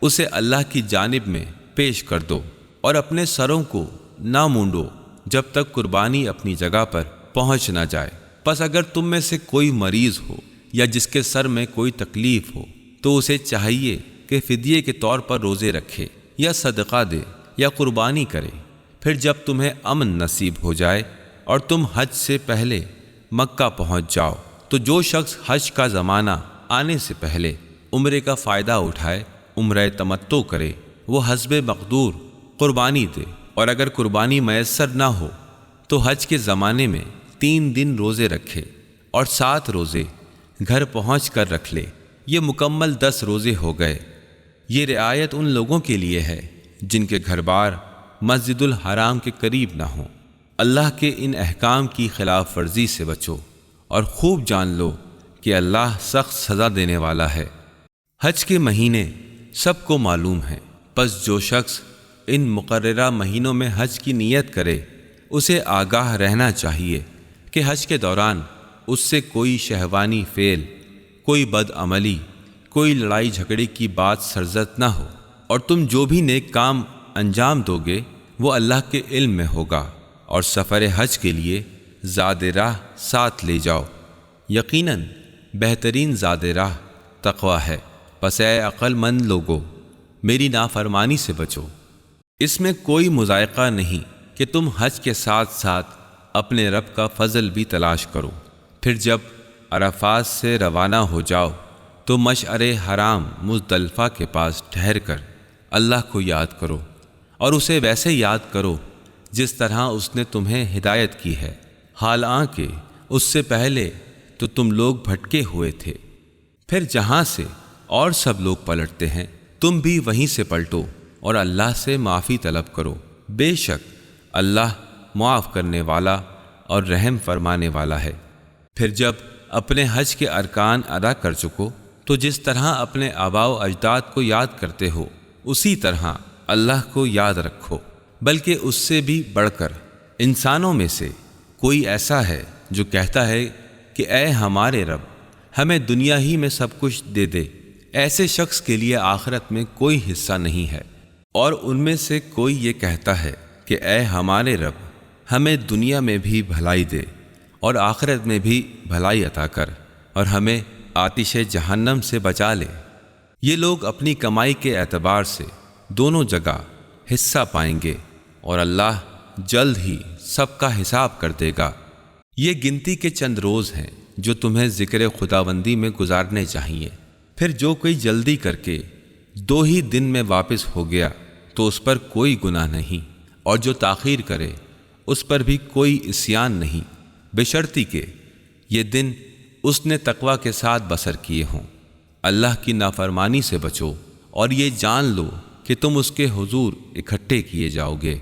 اسے اللہ کی جانب میں پیش کر دو، اور اپنے سروں کو نہ مونڈو جب تک قربانی اپنی جگہ پر پہنچ نہ جائے۔ پس اگر تم میں سے کوئی مریض ہو یا جس کے سر میں کوئی تکلیف ہو تو اسے چاہیے کہ فدیے کے طور پر روزے رکھے یا صدقہ دے یا قربانی کرے۔ پھر جب تمہیں امن نصیب ہو جائے اور تم حج سے پہلے مکہ پہنچ جاؤ تو جو شخص حج کا زمانہ آنے سے پہلے عمرے کا فائدہ اٹھائے، عمرہ تمتع کرے، وہ حسب مقدور قربانی دے، اور اگر قربانی میسر نہ ہو تو حج کے زمانے میں 3 دن روزے رکھے اور 7 روزے گھر پہنچ کر رکھ لے، یہ مکمل 10 روزے ہو گئے۔ یہ رعایت ان لوگوں کے لیے ہے جن کے گھر بار مسجد الحرام کے قریب نہ ہوں۔ اللہ کے ان احکام کی خلاف ورزی سے بچو اور خوب جان لو کہ اللہ سخت سزا دینے والا ہے۔ حج کے مہینے سب کو معلوم ہیں، پس جو شخص ان مقررہ مہینوں میں حج کی نیت کرے اسے آگاہ رہنا چاہیے کہ حج کے دوران اس سے کوئی شہوانی فعل، کوئی بد عملی، کوئی لڑائی جھگڑے کی بات سرزد نہ ہو، اور تم جو بھی نیک کام انجام دو گے وہ اللہ کے علم میں ہوگا، اور سفر حج کے لیے زاد راہ ساتھ لے جاؤ، یقیناً بہترین زاد راہ تقوی ہے۔ پس اے عقل مند لوگو، میری نافرمانی سے بچو۔ اس میں کوئی مذائقہ نہیں کہ تم حج کے ساتھ ساتھ اپنے رب کا فضل بھی تلاش کرو۔ پھر جب عرفات سے روانہ ہو جاؤ تو مشعر حرام مزدلفہ کے پاس ٹھہر کر اللہ کو یاد کرو، اور اسے ویسے یاد کرو جس طرح اس نے تمہیں ہدایت کی ہے، حالانکہ اس سے پہلے تو تم لوگ بھٹکے ہوئے تھے۔ پھر جہاں سے اور سب لوگ پلٹتے ہیں تم بھی وہیں سے پلٹو اور اللہ سے معافی طلب کرو، بے شک اللہ معاف کرنے والا اور رحم فرمانے والا ہے۔ پھر جب اپنے حج کے ارکان ادا کر چکو تو جس طرح اپنے آباء و اجداد کو یاد کرتے ہو اسی طرح اللہ کو یاد رکھو، بلکہ اس سے بھی بڑھ کر انسانوں میں سے کوئی ایسا ہے جو کہتا ہے کہ اے ہمارے رب ہمیں دنیا ہی میں سب کچھ دے دے، ایسے شخص کے لیے آخرت میں کوئی حصہ نہیں ہے۔ اور ان میں سے کوئی یہ کہتا ہے کہ اے ہمارے رب ہمیں دنیا میں بھی بھلائی دے اور آخرت میں بھی بھلائی عطا کر، اور ہمیں آتش جہنم سے بچا لے۔ یہ لوگ اپنی کمائی کے اعتبار سے دونوں جگہ حصہ پائیں گے، اور اللہ جلد ہی سب کا حساب کر دے گا۔ یہ گنتی کے چند روز ہیں جو تمہیں ذکر خداوندی میں گزارنے چاہیے۔ پھر جو کوئی جلدی کر کے 2 ہی دن میں واپس ہو گیا تو اس پر کوئی گناہ نہیں، اور جو تاخیر کرے اس پر بھی کوئی عصیان نہیں، بشرطی کہ یہ دن اس نے تقوی کے ساتھ بسر کیے ہوں۔ اللہ کی نافرمانی سے بچو اور یہ جان لو کہ تم اس کے حضور اکٹھے کیے جاؤ گے۔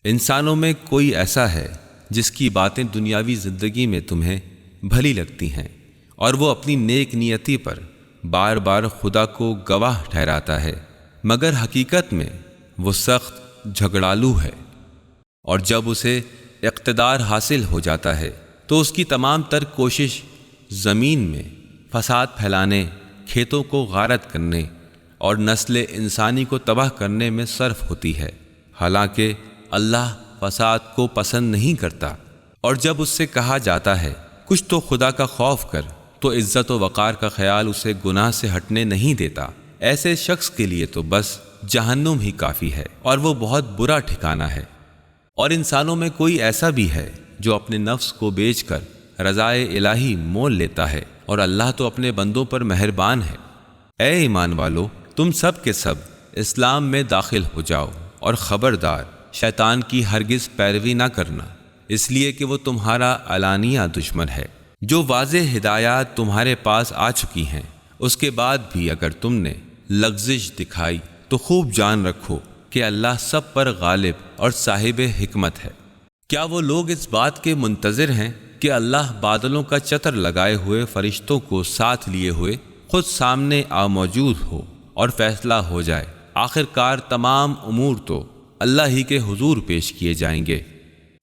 انسانوں میں کوئی ایسا ہے جس کی باتیں دنیاوی زندگی میں تمہیں بھلی لگتی ہیں اور وہ اپنی نیک نیتی پر بار بار خدا کو گواہ ٹھہراتا ہے، مگر حقیقت میں وہ سخت جھگڑالو ہے، اور جب اسے اقتدار حاصل ہو جاتا ہے تو اس کی تمام تر کوشش زمین میں فساد پھیلانے، کھیتوں کو غارت کرنے اور نسل انسانی کو تباہ کرنے میں صرف ہوتی ہے، حالانکہ اللہ فساد کو پسند نہیں کرتا۔ اور جب اس سے کہا جاتا ہے کچھ تو خدا کا خوف کر، تو عزت و وقار کا خیال اسے گناہ سے ہٹنے نہیں دیتا۔ ایسے شخص کے لیے تو بس جہنم ہی کافی ہے، اور وہ بہت برا ٹھکانہ ہے۔ اور انسانوں میں کوئی ایسا بھی ہے جو اپنے نفس کو بیچ کر رضائے الہی مول لیتا ہے، اور اللہ تو اپنے بندوں پر مہربان ہے۔ اے ایمان والو، تم سب کے سب اسلام میں داخل ہو جاؤ، اور خبردار شیطان کی ہرگز پیروی نہ کرنا، اس لیے کہ وہ تمہارا علانیہ دشمن ہے۔ جو واضح ہدایات تمہارے پاس آ چکی ہیں، اس کے بعد بھی اگر تم نے لغزش دکھائی تو خوب جان رکھو کہ اللہ سب پر غالب اور صاحب حکمت ہے۔ کیا وہ لوگ اس بات کے منتظر ہیں کہ اللہ بادلوں کا چتر لگائے ہوئے فرشتوں کو ساتھ لیے ہوئے خود سامنے موجود ہو اور فیصلہ ہو جائے؟ آخر کار تمام امور تو اللہ ہی کے حضور پیش کیے جائیں گے۔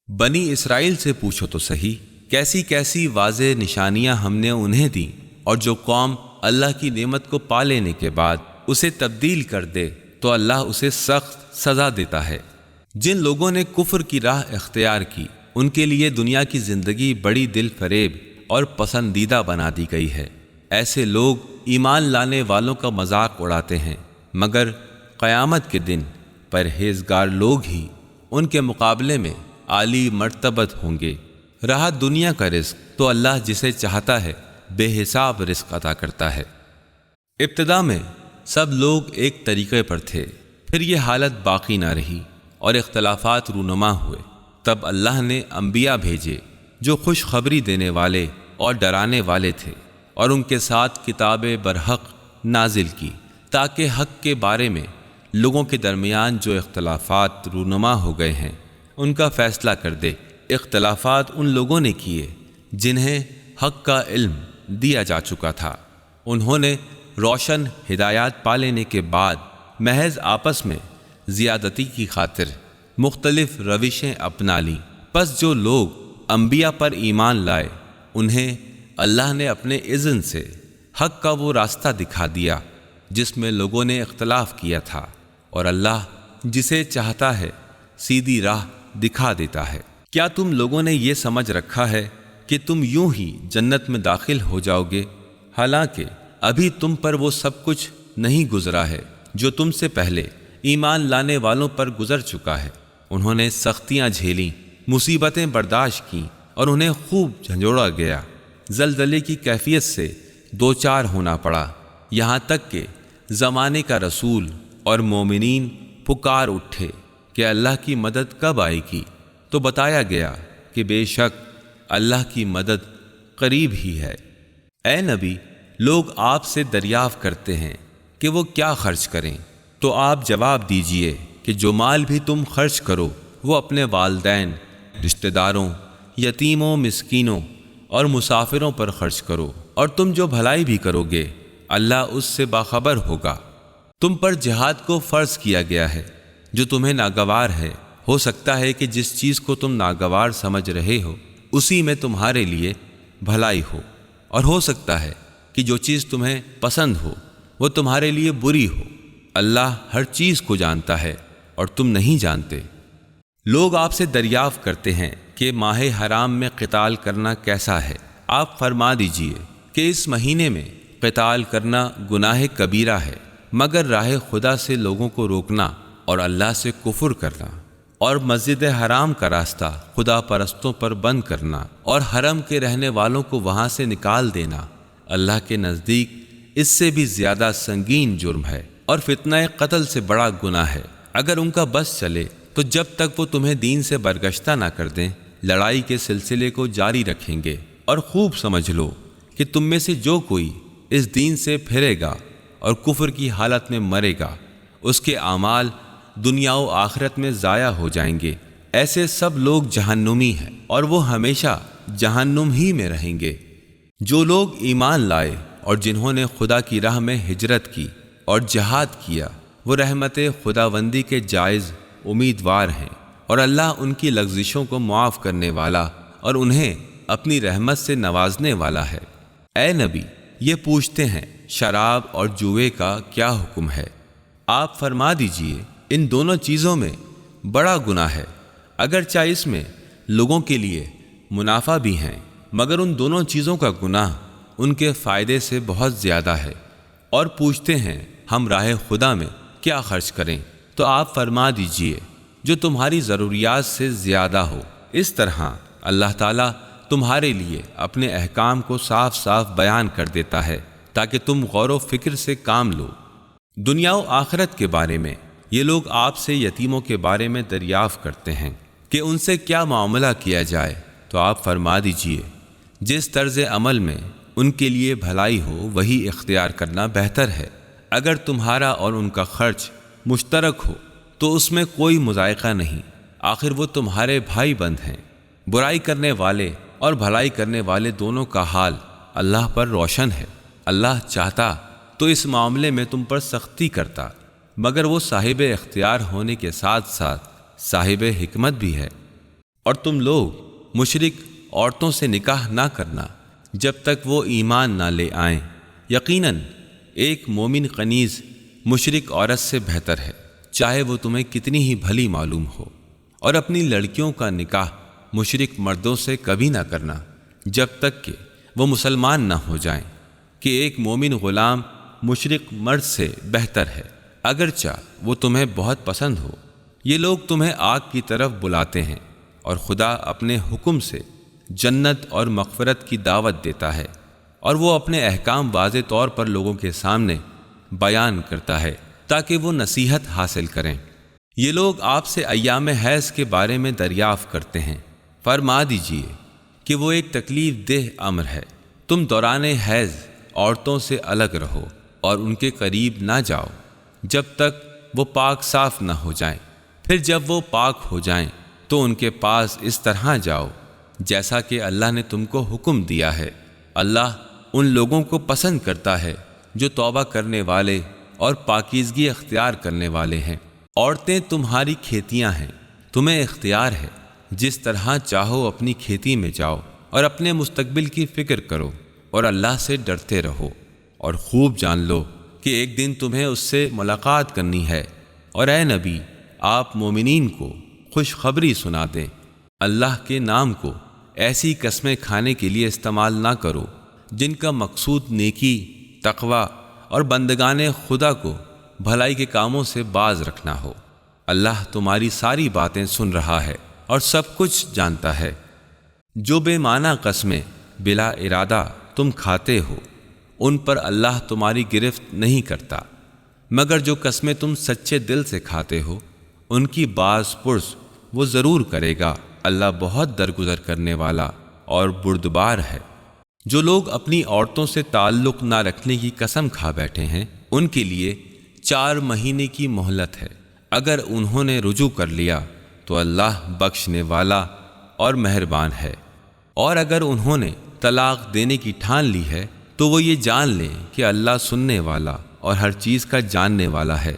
بنی اسرائیل سے پوچھو تو صحیح، کیسی کیسی واضح نشانیاں ہم نے انہیں دیں، اور جو قوم اللہ کی نعمت کو پا لینے کے بعد اسے تبدیل کر دے تو اللہ اسے سخت سزا دیتا ہے۔ جن لوگوں نے کفر کی راہ اختیار کی، ان کے لیے دنیا کی زندگی بڑی دل فریب اور پسندیدہ بنا دی گئی ہے۔ ایسے لوگ ایمان لانے والوں کا مذاق اڑاتے ہیں، مگر قیامت کے دن پرہیزگار لوگ ہی ان کے مقابلے میں عالی مرتبت ہوں گے۔ رہا دنیا کا رزق، تو اللہ جسے چاہتا ہے بے حساب رزق عطا کرتا ہے۔ ابتدا میں سب لوگ ایک طریقے پر تھے، پھر یہ حالت باقی نہ رہی اور اختلافات رونما ہوئے۔ تب اللہ نے انبیاء بھیجے جو خوشخبری دینے والے اور ڈرانے والے تھے، اور ان کے ساتھ کتاب برحق نازل کی، تاکہ حق کے بارے میں لوگوں کے درمیان جو اختلافات رونما ہو گئے ہیں ان کا فیصلہ کر دے۔ اختلافات ان لوگوں نے کیے جنہیں حق کا علم دیا جا چکا تھا۔ انہوں نے روشن ہدایات پا لینے کے بعد محض آپس میں زیادتی کی خاطر مختلف روشیں اپنا لیں۔ پس جو لوگ انبیاء پر ایمان لائے، انہیں اللہ نے اپنے اذن سے حق کا وہ راستہ دکھا دیا جس میں لوگوں نے اختلاف کیا تھا، اور اللہ جسے چاہتا ہے سیدھی راہ دکھا دیتا ہے۔ کیا تم لوگوں نے یہ سمجھ رکھا ہے کہ تم یوں ہی جنت میں داخل ہو جاؤ گے، حالانکہ ابھی تم پر وہ سب کچھ نہیں گزرا ہے جو تم سے پہلے ایمان لانے والوں پر گزر چکا ہے۔ انہوں نے سختیاں جھیلیں، مصیبتیں برداشت کیں، اور انہیں خوب جھنجھوڑا گیا، زلزلے کی کیفیت سے دوچار ہونا پڑا، یہاں تک کہ زمانے کا رسول اور مومنین پکار اٹھے کہ اللہ کی مدد کب آئے گی، تو بتایا گیا کہ بے شک اللہ کی مدد قریب ہی ہے۔ اے نبی، لوگ آپ سے دریافت کرتے ہیں کہ وہ کیا خرچ کریں، تو آپ جواب دیجئے کہ جو مال بھی تم خرچ کرو وہ اپنے والدین، رشتہ داروں، یتیموں، مسکینوں اور مسافروں پر خرچ کرو، اور تم جو بھلائی بھی کرو گے اللہ اس سے باخبر ہوگا۔ تم پر جہاد کو فرض کیا گیا ہے جو تمہیں ناگوار ہے۔ ہو سکتا ہے کہ جس چیز کو تم ناگوار سمجھ رہے ہو اسی میں تمہارے لیے بھلائی ہو، اور ہو سکتا ہے کہ جو چیز تمہیں پسند ہو وہ تمہارے لیے بری ہو۔ اللہ ہر چیز کو جانتا ہے اور تم نہیں جانتے۔ لوگ آپ سے دریافت کرتے ہیں کہ ماہ حرام میں قتال کرنا کیسا ہے۔ آپ فرما دیجئے کہ اس مہینے میں قتال کرنا گناہ کبیرہ ہے، مگر راہ خدا سے لوگوں کو روکنا اور اللہ سے کفر کرنا، اور مسجد حرام کا راستہ خدا پرستوں پر بند کرنا، اور حرم کے رہنے والوں کو وہاں سے نکال دینا، اللہ کے نزدیک اس سے بھی زیادہ سنگین جرم ہے، اور فتنہ قتل سے بڑا گناہ ہے۔ اگر ان کا بس چلے تو جب تک وہ تمہیں دین سے برگشتہ نہ کر دیں لڑائی کے سلسلے کو جاری رکھیں گے۔ اور خوب سمجھ لو کہ تم میں سے جو کوئی اس دین سے پھرے گا اور کفر کی حالت میں مرے گا اس کے اعمال دنیا و آخرت میں ضائع ہو جائیں گے۔ ایسے سب لوگ جہنمی ہیں اور وہ ہمیشہ جہنم ہی میں رہیں گے۔ جو لوگ ایمان لائے اور جنہوں نے خدا کی راہ میں ہجرت کی اور جہاد کیا وہ رحمت خداوندی کے جائز امیدوار ہیں، اور اللہ ان کی لغزشوں کو معاف کرنے والا اور انہیں اپنی رحمت سے نوازنے والا ہے۔ اے نبی، یہ پوچھتے ہیں شراب اور جوئے کا کیا حکم ہے؟ آپ فرما دیجئے ان دونوں چیزوں میں بڑا گناہ ہے، اگرچہ اس میں لوگوں کے لیے منافع بھی ہیں، مگر ان دونوں چیزوں کا گناہ ان کے فائدے سے بہت زیادہ ہے۔ اور پوچھتے ہیں ہم راہ خدا میں کیا خرچ کریں؟ تو آپ فرما دیجئے جو تمہاری ضروریات سے زیادہ ہو۔ اس طرح اللہ تعالیٰ تمہارے لیے اپنے احکام کو صاف صاف بیان کر دیتا ہے تاکہ تم غور و فکر سے کام لو۔ دنیا و آخرت کے بارے میں یہ لوگ آپ سے یتیموں کے بارے میں دریافت کرتے ہیں کہ ان سے کیا معاملہ کیا جائے، تو آپ فرما دیجئے جس طرز عمل میں ان کے لیے بھلائی ہو وہی اختیار کرنا بہتر ہے۔ اگر تمہارا اور ان کا خرچ مشترک ہو تو اس میں کوئی مضائقہ نہیں، آخر وہ تمہارے بھائی بند ہیں۔ برائی کرنے والے اور بھلائی کرنے والے دونوں کا حال اللہ پر روشن ہے۔ اللہ چاہتا تو اس معاملے میں تم پر سختی کرتا، مگر وہ صاحب اختیار ہونے کے ساتھ ساتھ صاحب حکمت بھی ہے۔ اور تم لوگ مشرک عورتوں سے نکاح نہ کرنا جب تک وہ ایمان نہ لے آئیں، یقیناً ایک مومن کنیز مشرک عورت سے بہتر ہے، چاہے وہ تمہیں کتنی ہی بھلی معلوم ہو۔ اور اپنی لڑکیوں کا نکاح مشرک مردوں سے کبھی نہ کرنا جب تک کہ وہ مسلمان نہ ہو جائیں، کہ ایک مومن غلام مشرک مرد سے بہتر ہے اگرچہ وہ تمہیں بہت پسند ہو۔ یہ لوگ تمہیں آگ کی طرف بلاتے ہیں اور خدا اپنے حکم سے جنت اور مغفرت کی دعوت دیتا ہے، اور وہ اپنے احکام واضح طور پر لوگوں کے سامنے بیان کرتا ہے تاکہ وہ نصیحت حاصل کریں۔ یہ لوگ آپ سے ایام حیض کے بارے میں دریافت کرتے ہیں، فرما دیجئے کہ وہ ایک تکلیف دہ امر ہے۔ تم دوران حیض عورتوں سے الگ رہو اور ان کے قریب نہ جاؤ جب تک وہ پاک صاف نہ ہو جائیں، پھر جب وہ پاک ہو جائیں تو ان کے پاس اس طرح جاؤ جیسا کہ اللہ نے تم کو حکم دیا ہے۔ اللہ ان لوگوں کو پسند کرتا ہے جو توبہ کرنے والے اور پاکیزگی اختیار کرنے والے ہیں۔ عورتیں تمہاری کھیتیاں ہیں، تمہیں اختیار ہے جس طرح چاہو اپنی کھیتی میں جاؤ اور اپنے مستقبل کی فکر کرو اور اللہ سے ڈرتے رہو، اور خوب جان لو کہ ایک دن تمہیں اس سے ملاقات کرنی ہے۔ اور اے نبی، آپ مومنین کو خوشخبری سنا دیں، اللہ کے نام کو ایسی قسمیں کھانے کے لیے استعمال نہ کرو جن کا مقصود نیکی، تقوی اور بندگان خدا کو بھلائی کے کاموں سے باز رکھنا ہو۔ اللہ تمہاری ساری باتیں سن رہا ہے اور سب کچھ جانتا ہے۔ جو بے معنی قسمیں بلا ارادہ تم کھاتے ہو ان پر اللہ تمہاری گرفت نہیں کرتا، مگر جو قسمیں تم سچے دل سے کھاتے ہو ان کی باز پرس وہ ضرور کرے گا۔ اللہ بہت درگزر کرنے والا اور بردبار ہے۔ جو لوگ اپنی عورتوں سے تعلق نہ رکھنے کی قسم کھا بیٹھے ہیں ان کے لیے 4 مہینے کی مہلت ہے، اگر انہوں نے رجوع کر لیا تو اللہ بخشنے والا اور مہربان ہے۔ اور اگر انہوں نے طلاق دینے کی ٹھان لی ہے تو وہ یہ جان لیں کہ اللہ سننے والا اور ہر چیز کا جاننے والا ہے۔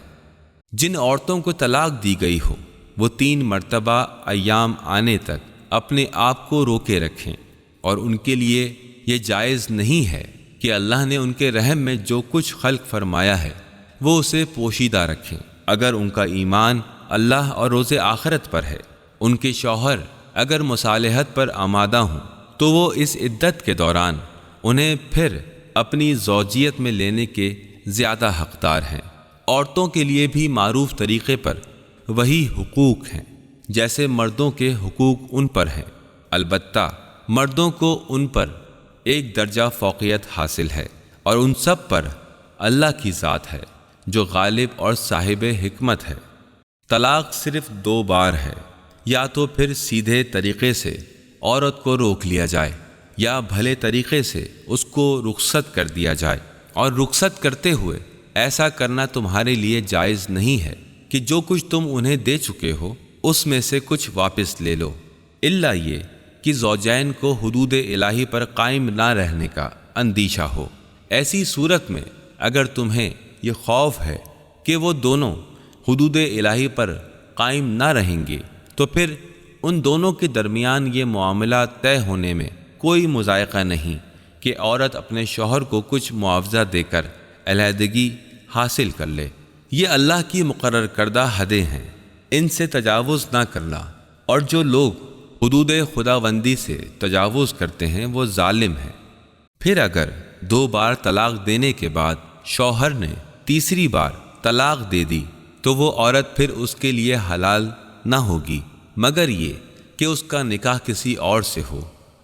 جن عورتوں کو طلاق دی گئی ہو وہ 3 مرتبہ ایام آنے تک اپنے آپ کو روکے رکھیں، اور ان کے لیے یہ جائز نہیں ہے کہ اللہ نے ان کے رحم میں جو کچھ خلق فرمایا ہے وہ اسے پوشیدہ رکھیں، اگر ان کا ایمان اللہ اور روز آخرت پر ہے۔ ان کے شوہر اگر مصالحت پر آمادہ ہوں تو وہ اس عدت کے دوران انہیں پھر اپنی زوجیت میں لینے کے زیادہ حقدار ہیں۔ عورتوں کے لیے بھی معروف طریقے پر وہی حقوق ہیں جیسے مردوں کے حقوق ان پر ہیں، البتہ مردوں کو ان پر ایک درجہ فوقیت حاصل ہے، اور ان سب پر اللہ کی ذات ہے جو غالب اور صاحب حکمت ہے۔ طلاق صرف 2 بار ہے، یا تو پھر سیدھے طریقے سے عورت کو روک لیا جائے یا بھلے طریقے سے اس کو رخصت کر دیا جائے، اور رخصت کرتے ہوئے ایسا کرنا تمہارے لیے جائز نہیں ہے کہ جو کچھ تم انہیں دے چکے ہو اس میں سے کچھ واپس لے لو، الا یہ کہ زوجین کو حدود الہی پر قائم نہ رہنے کا اندیشہ ہو۔ ایسی صورت میں اگر تمہیں یہ خوف ہے کہ وہ دونوں حدود الہی پر قائم نہ رہیں گے تو پھر ان دونوں کے درمیان یہ معاملہ طے ہونے میں کوئی مضائقہ نہیں کہ عورت اپنے شوہر کو کچھ معاوضہ دے کر علیحدگی حاصل کر لے۔ یہ اللہ کی مقرر کردہ حدیں ہیں، ان سے تجاوز نہ کرنا، اور جو لوگ حدود خداوندی سے تجاوز کرتے ہیں وہ ظالم ہیں۔ پھر اگر 2 بار طلاق دینے کے بعد شوہر نے تیسری بار طلاق دے دی تو وہ عورت پھر اس کے لیے حلال نہ ہوگی مگر یہ کہ اس کا نکاح کسی اور سے ہو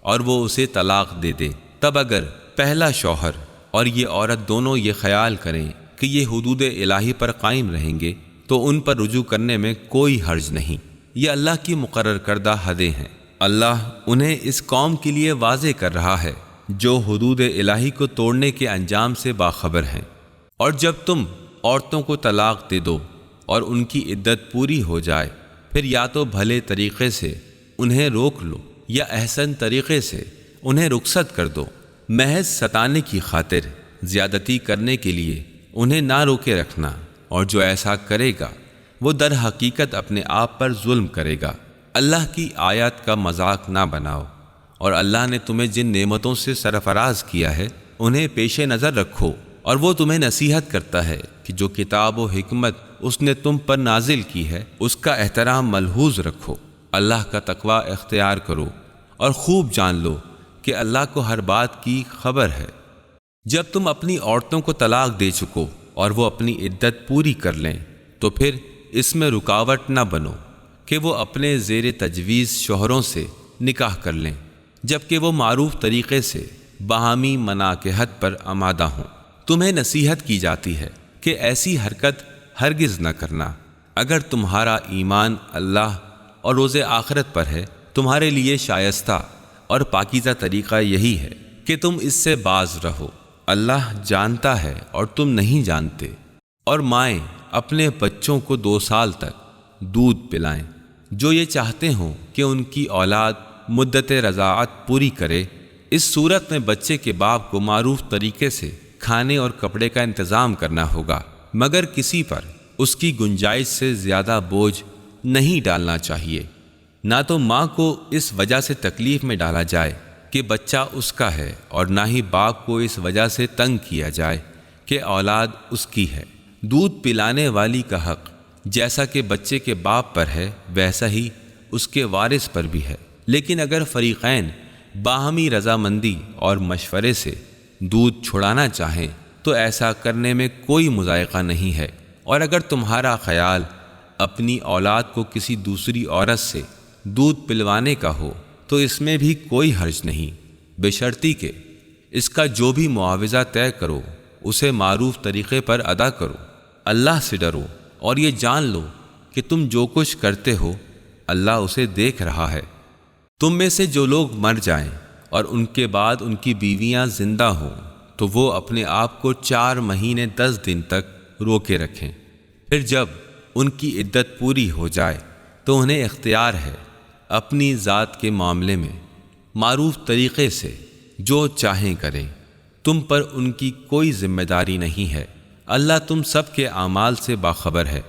اور وہ اسے طلاق دے دے۔ تب اگر پہلا شوہر اور یہ عورت دونوں یہ خیال کریں کہ یہ حدود الہی پر قائم رہیں گے تو ان پر رجوع کرنے میں کوئی حرج نہیں۔ یہ اللہ کی مقرر کردہ حدیں ہیں۔ اللہ انہیں اس قوم کے لیے واضح کر رہا ہے جو حدود الہی کو توڑنے کے انجام سے باخبر ہیں۔ اور جب تم عورتوں کو طلاق دے دو اور ان کی عدت پوری ہو جائے، پھر یا تو بھلے طریقے سے انہیں روک لو یا احسن طریقے سے انہیں رخصت کر دو۔ محض ستانے کی خاطر زیادتی کرنے کے لیے انہیں نہ روکے رکھنا، اور جو ایسا کرے گا وہ در حقیقت اپنے آپ پر ظلم کرے گا۔ اللہ کی آیات کا مذاق نہ بناؤ، اور اللہ نے تمہیں جن نعمتوں سے سرفراز کیا ہے انہیں پیش نظر رکھو، اور وہ تمہیں نصیحت کرتا ہے کہ جو کتاب و حکمت اس نے تم پر نازل کی ہے اس کا احترام ملحوظ رکھو، اللہ کا تقوی اختیار کرو، اور خوب جان لو کہ اللہ کو ہر بات کی خبر ہے۔ جب تم اپنی عورتوں کو طلاق دے چکو اور وہ اپنی عدت پوری کر لیں تو پھر اس میں رکاوٹ نہ بنو کہ وہ اپنے زیر تجویز شوہروں سے نکاح کر لیں، جبکہ وہ معروف طریقے سے باہمی مناکحت پر آمادہ ہوں۔ تمہیں نصیحت کی جاتی ہے کہ ایسی حرکت ہرگز نہ کرنا۔ اگر تمہارا ایمان اللہ اور روز آخرت پر ہے، تمہارے لیے شائستہ اور پاکیزہ طریقہ یہی ہے کہ تم اس سے باز رہو۔ اللہ جانتا ہے اور تم نہیں جانتے۔ اور مائیں اپنے بچوں کو 2 سال تک دودھ پلائیں، جو یہ چاہتے ہوں کہ ان کی اولاد مدت رضاعت پوری کرے۔ اس صورت میں بچے کے باپ کو معروف طریقے سے کھانے اور کپڑے کا انتظام کرنا ہوگا، مگر کسی پر اس کی گنجائش سے زیادہ بوجھ نہیں ڈالنا چاہیے۔ نہ تو ماں کو اس وجہ سے تکلیف میں ڈالا جائے کہ بچہ اس کا ہے، اور نہ ہی باپ کو اس وجہ سے تنگ کیا جائے کہ اولاد اس کی ہے۔ دودھ پلانے والی کا حق جیسا کہ بچے کے باپ پر ہے ویسا ہی اس کے وارث پر بھی ہے، لیکن اگر فریقین باہمی رضامندی اور مشورے سے دودھ چھڑانا چاہیں تو ایسا کرنے میں کوئی مضائقہ نہیں ہے۔ اور اگر تمہارا خیال اپنی اولاد کو کسی دوسری عورت سے دودھ پلوانے کا ہو تو اس میں بھی کوئی حرج نہیں، بشرطی کہ اس کا جو بھی معاوضہ طے کرو اسے معروف طریقے پر ادا کرو۔ اللہ سے ڈرو اور یہ جان لو کہ تم جو کچھ کرتے ہو اللہ اسے دیکھ رہا ہے۔ تم میں سے جو لوگ مر جائیں اور ان کے بعد ان کی بیویاں زندہ ہوں تو وہ اپنے آپ کو 4 مہینے 10 دن تک روکے رکھیں، پھر جب ان کی عدت پوری ہو جائے تو انہیں اختیار ہے اپنی ذات کے معاملے میں معروف طریقے سے جو چاہیں کریں۔ تم پر ان کی کوئی ذمہ داری نہیں ہے، اللہ تم سب کے اعمال سے باخبر ہے۔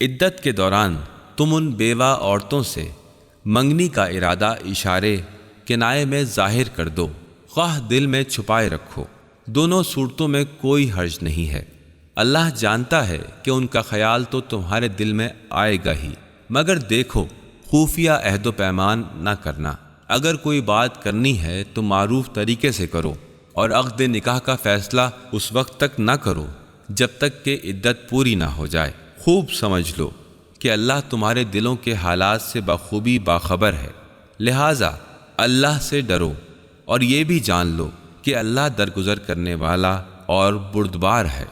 عدت کے دوران تم ان بیوہ عورتوں سے منگنی کا ارادہ اشارے کنائے میں ظاہر کر دو، خواہ دل میں چھپائے رکھو، دونوں صورتوں میں کوئی حرج نہیں ہے۔ اللہ جانتا ہے کہ ان کا خیال تو تمہارے دل میں آئے گا ہی، مگر دیکھو خفیہ عہد و پیمان نہ کرنا۔ اگر کوئی بات کرنی ہے تو معروف طریقے سے کرو، اور عقد نکاح کا فیصلہ اس وقت تک نہ کرو جب تک کہ عدت پوری نہ ہو جائے۔ خوب سمجھ لو کہ اللہ تمہارے دلوں کے حالات سے بخوبی باخبر ہے، لہٰذا اللہ سے ڈرو، اور یہ بھی جان لو کہ اللہ درگزر کرنے والا اور بردبار ہے۔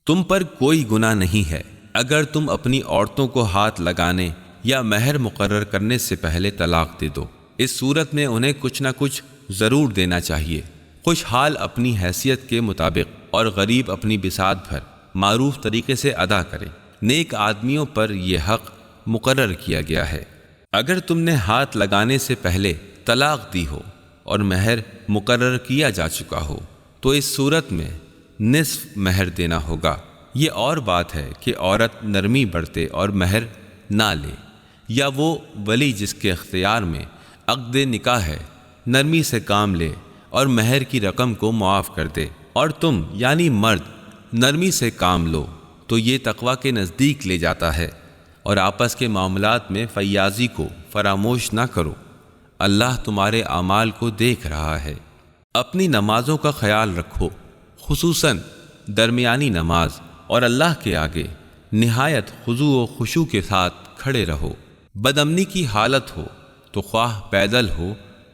تم پر کوئی گناہ نہیں ہے اگر تم اپنی عورتوں کو ہاتھ لگانے یا مہر مقرر کرنے سے پہلے طلاق دے دو، اس صورت میں انہیں کچھ نہ کچھ ضرور دینا چاہیے۔ خوشحال اپنی حیثیت کے مطابق اور غریب اپنی بساط بھر معروف طریقے سے ادا کرے۔ نیک آدمیوں پر یہ حق مقرر کیا گیا ہے۔ اگر تم نے ہاتھ لگانے سے پہلے طلاق دی ہو اور مہر مقرر کیا جا چکا ہو تو اس صورت میں نصف مہر دینا ہوگا۔ یہ اور بات ہے کہ عورت نرمی برتے اور مہر نہ لے، یا وہ ولی جس کے اختیار میں عقد نکاح ہے نرمی سے کام لے اور مہر کی رقم کو معاف کر دے، اور تم یعنی مرد نرمی سے کام لو تو یہ تقوی کے نزدیک لے جاتا ہے، اور آپس کے معاملات میں فیاضی کو فراموش نہ کرو، اللہ تمہارے اعمال کو دیکھ رہا ہے۔ اپنی نمازوں کا خیال رکھو، خصوصاً درمیانی نماز، اور اللہ کے آگے نہایت خضوع و خشوع کے ساتھ کھڑے رہو۔ بدامنی کی حالت ہو تو خواہ پیدل ہو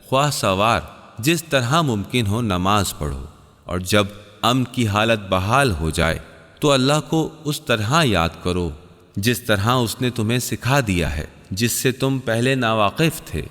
خواہ سوار، جس طرح ممکن ہو نماز پڑھو، اور جب امن کی حالت بحال ہو جائے تو اللہ کو اس طرح یاد کرو جس طرح اس نے تمہیں سکھا دیا ہے، جس سے تم پہلے ناواقف تھے۔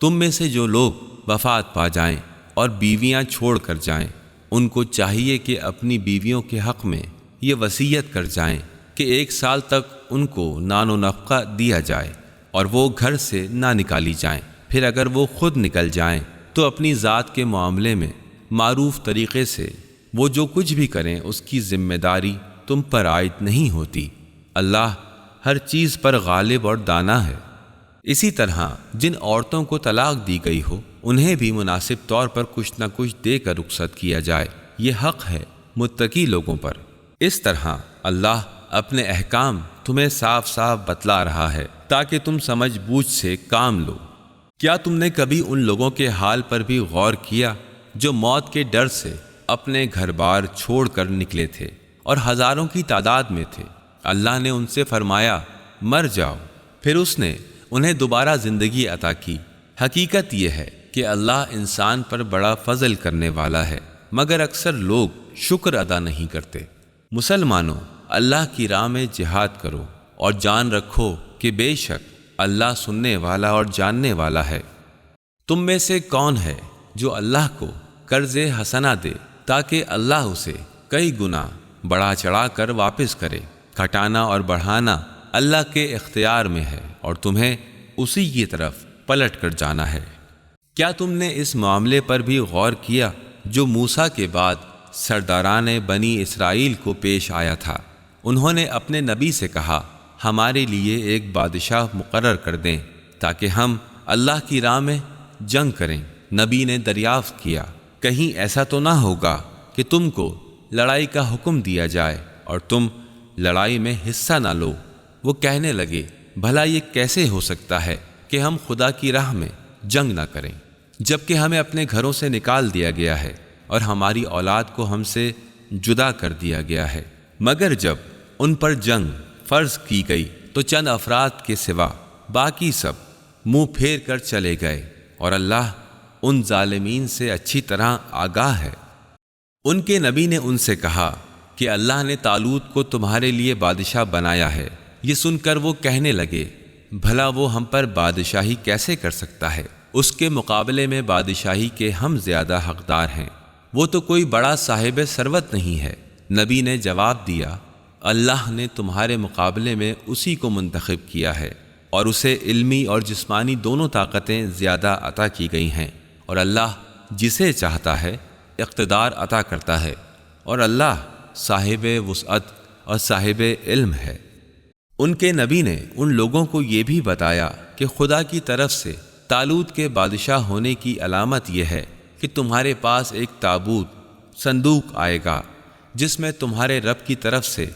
تم میں سے جو لوگ وفات پا جائیں اور بیویاں چھوڑ کر جائیں، ان کو چاہیے کہ اپنی بیویوں کے حق میں یہ وصیت کر جائیں کہ 1 سال تک ان کو نان و نفقہ دیا جائے اور وہ گھر سے نہ نکالی جائیں۔ پھر اگر وہ خود نکل جائیں تو اپنی ذات کے معاملے میں معروف طریقے سے وہ جو کچھ بھی کریں اس کی ذمہ داری تم پر عائد نہیں ہوتی۔ اللہ ہر چیز پر غالب اور دانا ہے۔ اسی طرح جن عورتوں کو طلاق دی گئی ہو انہیں بھی مناسب طور پر کچھ نہ کچھ دے کر رخصت کیا جائے، یہ حق ہے متقی لوگوں پر۔ اس طرح اللہ اپنے احکام تمہیں صاف صاف بتلا رہا ہے تاکہ تم سمجھ بوجھ سے کام لو۔ کیا تم نے کبھی ان لوگوں کے حال پر بھی غور کیا جو موت کے ڈر سے اپنے گھر بار چھوڑ کر نکلے تھے اور ہزاروں کی تعداد میں تھے؟ اللہ نے ان سے فرمایا مر جاؤ، پھر اس نے انہیں دوبارہ زندگی عطا کی۔ حقیقت یہ ہے کہ اللہ انسان پر بڑا فضل کرنے والا ہے، مگر اکثر لوگ شکر ادا نہیں کرتے۔ مسلمانوں، اللہ کی راہ میں جہاد کرو اور جان رکھو کہ بے شک اللہ سننے والا اور جاننے والا ہے۔ تم میں سے کون ہے جو اللہ کو قرض حسنہ دے تاکہ اللہ اسے کئی گنا بڑھا چڑھا کر واپس کرے؟ گھٹانا اور بڑھانا اللہ کے اختیار میں ہے اور تمہیں اسی کی طرف پلٹ کر جانا ہے۔ کیا تم نے اس معاملے پر بھی غور کیا جو موسیٰ کے بعد سرداران بنی اسرائیل کو پیش آیا تھا؟ انہوں نے اپنے نبی سے کہا ہمارے لیے ایک بادشاہ مقرر کر دیں تاکہ ہم اللہ کی راہ میں جنگ کریں۔ نبی نے دریافت کیا کہیں ایسا تو نہ ہوگا کہ تم کو لڑائی کا حکم دیا جائے اور تم لڑائی میں حصہ نہ لو؟ وہ کہنے لگے بھلا یہ کیسے ہو سکتا ہے کہ ہم خدا کی راہ میں جنگ نہ کریں جبکہ ہمیں اپنے گھروں سے نکال دیا گیا ہے اور ہماری اولاد کو ہم سے جدا کر دیا گیا ہے؟ مگر جب ان پر جنگ فرض کی گئی تو چند افراد کے سوا باقی سب منہ پھیر کر چلے گئے، اور اللہ ان ظالمین سے اچھی طرح آگاہ ہے۔ ان کے نبی نے ان سے کہا کہ اللہ نے طالوت کو تمہارے لیے بادشاہ بنایا ہے۔ یہ سن کر وہ کہنے لگے بھلا وہ ہم پر بادشاہی کیسے کر سکتا ہے؟ اس کے مقابلے میں بادشاہی کے ہم زیادہ حقدار ہیں، وہ تو کوئی بڑا صاحب ثروت نہیں ہے۔ نبی نے جواب دیا اللہ نے تمہارے مقابلے میں اسی کو منتخب کیا ہے، اور اسے علمی اور جسمانی دونوں طاقتیں زیادہ عطا کی گئی ہیں، اور اللہ جسے چاہتا ہے اقتدار عطا کرتا ہے، اور اللہ صاحب وسعت اور صاحب علم ہے۔ ان کے نبی نے ان لوگوں کو یہ بھی بتایا کہ خدا کی طرف سے طالوت کے بادشاہ ہونے کی علامت یہ ہے کہ تمہارے پاس ایک تابوت صندوق آئے گا جس میں تمہارے رب کی طرف سے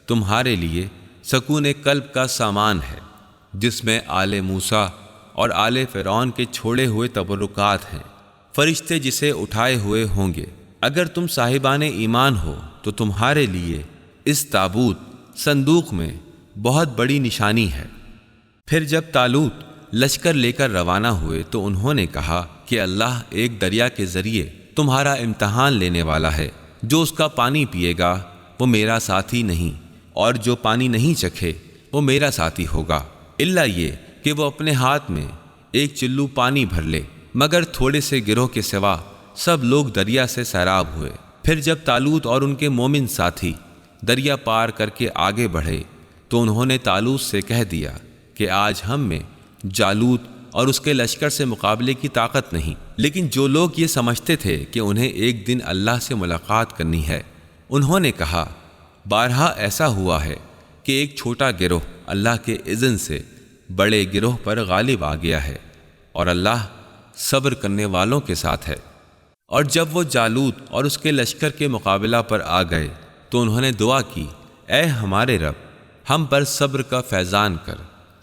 تمہارے لیے سکون قلب کا سامان ہے، جس میں آل موسیٰ اور آل فرعون کے چھوڑے ہوئے تبرکات ہیں، فرشتے جسے اٹھائے ہوئے ہوں گے۔ اگر تم صاحبان ایمان ہو تو تمہارے لیے اس تابوت صندوق میں بہت بڑی نشانی ہے۔ پھر جب طالوت لشکر لے کر روانہ ہوئے تو انہوں نے کہا کہ اللہ ایک دریا کے ذریعے تمہارا امتحان لینے والا ہے، جو اس کا پانی پیے گا وہ میرا ساتھی نہیں اور جو پانی نہیں چکھے وہ میرا ساتھی ہوگا، الا یہ کہ وہ اپنے ہاتھ میں ایک چلو پانی بھر لے۔ مگر تھوڑے سے گروہ کے سوا سب لوگ دریا سے سیراب ہوئے۔ پھر جب طالوت اور ان کے مومن ساتھی دریا پار کر کے آگے بڑھے تو انہوں نے طالوت سے کہہ دیا کہ آج ہم میں جالوت اور اس کے لشکر سے مقابلے کی طاقت نہیں۔ لیکن جو لوگ یہ سمجھتے تھے کہ انہیں ایک دن اللہ سے ملاقات کرنی ہے، انہوں نے کہا بارہا ایسا ہوا ہے کہ ایک چھوٹا گروہ اللہ کے اذن سے بڑے گروہ پر غالب آ گیا ہے، اور اللہ صبر کرنے والوں کے ساتھ ہے۔ اور جب وہ جالوت اور اس کے لشکر کے مقابلہ پر آ گئے تو انہوں نے دعا کی، اے ہمارے رب، ہم پر صبر کا فیضان کر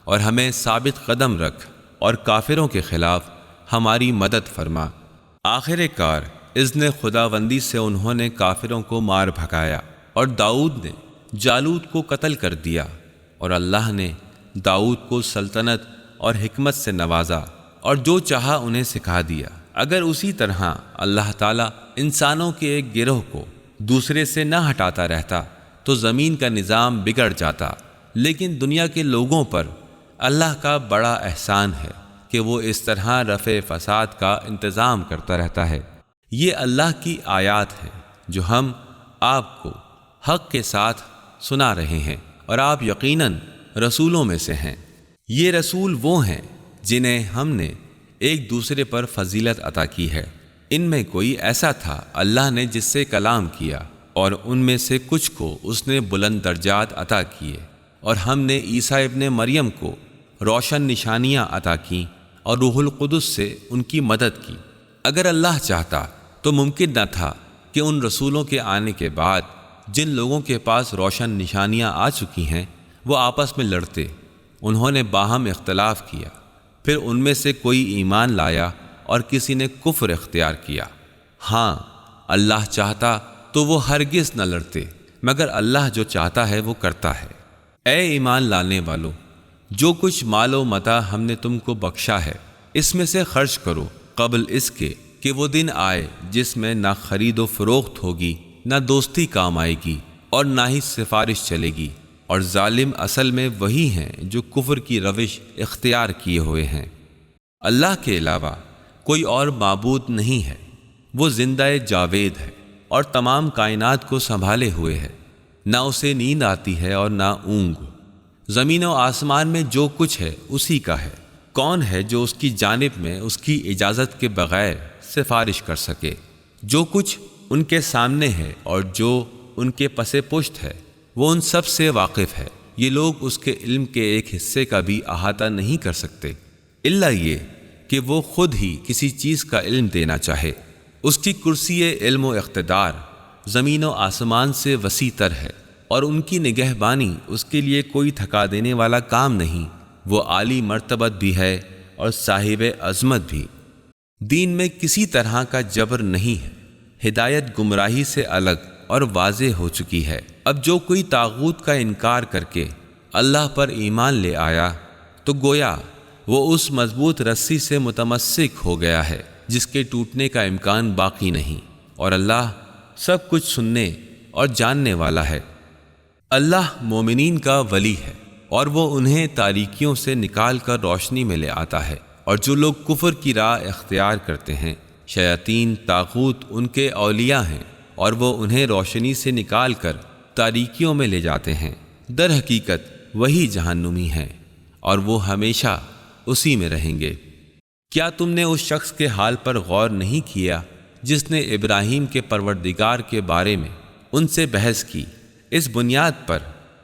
اور ہمیں ثابت قدم رکھ، اور کافروں کے خلاف ہماری مدد فرما۔ آخر کار اذن خداوندی سے انہوں نے کافروں کو مار بھگایا، اور داؤد نے جالوت کو قتل کر دیا، اور اللہ نے داؤد کو سلطنت اور حکمت سے نوازا، اور جو چاہا انہیں سکھا دیا۔ اگر اسی طرح اللہ تعالیٰ انسانوں کے ایک گروہ کو دوسرے سے نہ ہٹاتا رہتا تو زمین کا نظام بگڑ جاتا، لیکن دنیا کے لوگوں پر اللہ کا بڑا احسان ہے کہ وہ اس طرح رفع فساد کا انتظام کرتا رہتا ہے۔ یہ اللہ کی آیات ہے جو ہم آپ کو حق کے ساتھ سنا رہے ہیں، اور آپ یقیناً رسولوں میں سے ہیں۔ یہ رسول وہ ہیں جنہیں ہم نے ایک دوسرے پر فضیلت عطا کی ہے۔ ان میں کوئی ایسا تھا اللہ نے جس سے کلام کیا، اور ان میں سے کچھ کو اس نے بلند درجات عطا کیے، اور ہم نے عیسیٰ ابن مریم کو روشن نشانیاں عطا کیں اور روح القدس سے ان کی مدد کی۔ اگر اللہ چاہتا تو ممکن نہ تھا کہ ان رسولوں کے آنے کے بعد جن لوگوں کے پاس روشن نشانیاں آ چکی ہیں وہ آپس میں لڑتے۔ انہوں نے باہم اختلاف کیا، پھر ان میں سے کوئی ایمان لایا اور کسی نے کفر اختیار کیا۔ ہاں، اللہ چاہتا تو وہ ہرگز نہ لڑتے، مگر اللہ جو چاہتا ہے وہ کرتا ہے۔ اے ایمان لانے والو، جو کچھ مال و متاع ہم نے تم کو بخشا ہے اس میں سے خرچ کرو، قبل اس کے کہ وہ دن آئے جس میں نہ خرید و فروخت ہوگی، نہ دوستی کام آئے گی، اور نہ ہی سفارش چلے گی، اور ظالم اصل میں وہی ہیں جو کفر کی روش اختیار کیے ہوئے ہیں۔ اللہ کے علاوہ کوئی اور معبود نہیں ہے، وہ زندہ جاوید ہے اور تمام کائنات کو سنبھالے ہوئے ہے، نہ اسے نیند آتی ہے اور نہ اونگ۔ زمین و آسمان میں جو کچھ ہے اسی کا ہے۔ کون ہے جو اس کی جانب میں اس کی اجازت کے بغیر سفارش کر سکے؟ جو کچھ ان کے سامنے ہے اور جو ان کے پس پشت ہے وہ ان سب سے واقف ہے۔ یہ لوگ اس کے علم کے ایک حصے کا بھی احاطہ نہیں کر سکتے، الا یہ کہ وہ خود ہی کسی چیز کا علم دینا چاہے۔ اس کی کرسی علم و اقتدار زمین و آسمان سے وسیع تر ہے، اور ان کی نگہبانی اس کے لیے کوئی تھکا دینے والا کام نہیں۔ وہ عالی مرتبت بھی ہے اور صاحب عظمت بھی۔ دین میں کسی طرح کا جبر نہیں ہے، ہدایت گمراہی سے الگ اور واضح ہو چکی ہے۔ اب جو کوئی طاغوت کا انکار کر کے اللہ پر ایمان لے آیا تو گویا وہ اس مضبوط رسی سے متمسک ہو گیا ہے جس کے ٹوٹنے کا امکان باقی نہیں، اور اللہ سب کچھ سننے اور جاننے والا ہے۔ اللہ مومنین کا ولی ہے، اور وہ انہیں تاریکیوں سے نکال کر روشنی میں لے آتا ہے، اور جو لوگ کفر کی راہ اختیار کرتے ہیں، شیاطین طاغوت ان کے اولیاء ہیں، اور وہ انہیں روشنی سے نکال کر تاریکیوں میں لے جاتے ہیں۔ در حقیقت وہی جہنمی ہیں، اور وہ ہمیشہ اسی میں رہیں گے۔ کیا تم نے اس شخص کے حال پر غور نہیں کیا جس نے ابراہیم کے پروردگار کے بارے میں ان سے بحث کی، اس بنیاد پر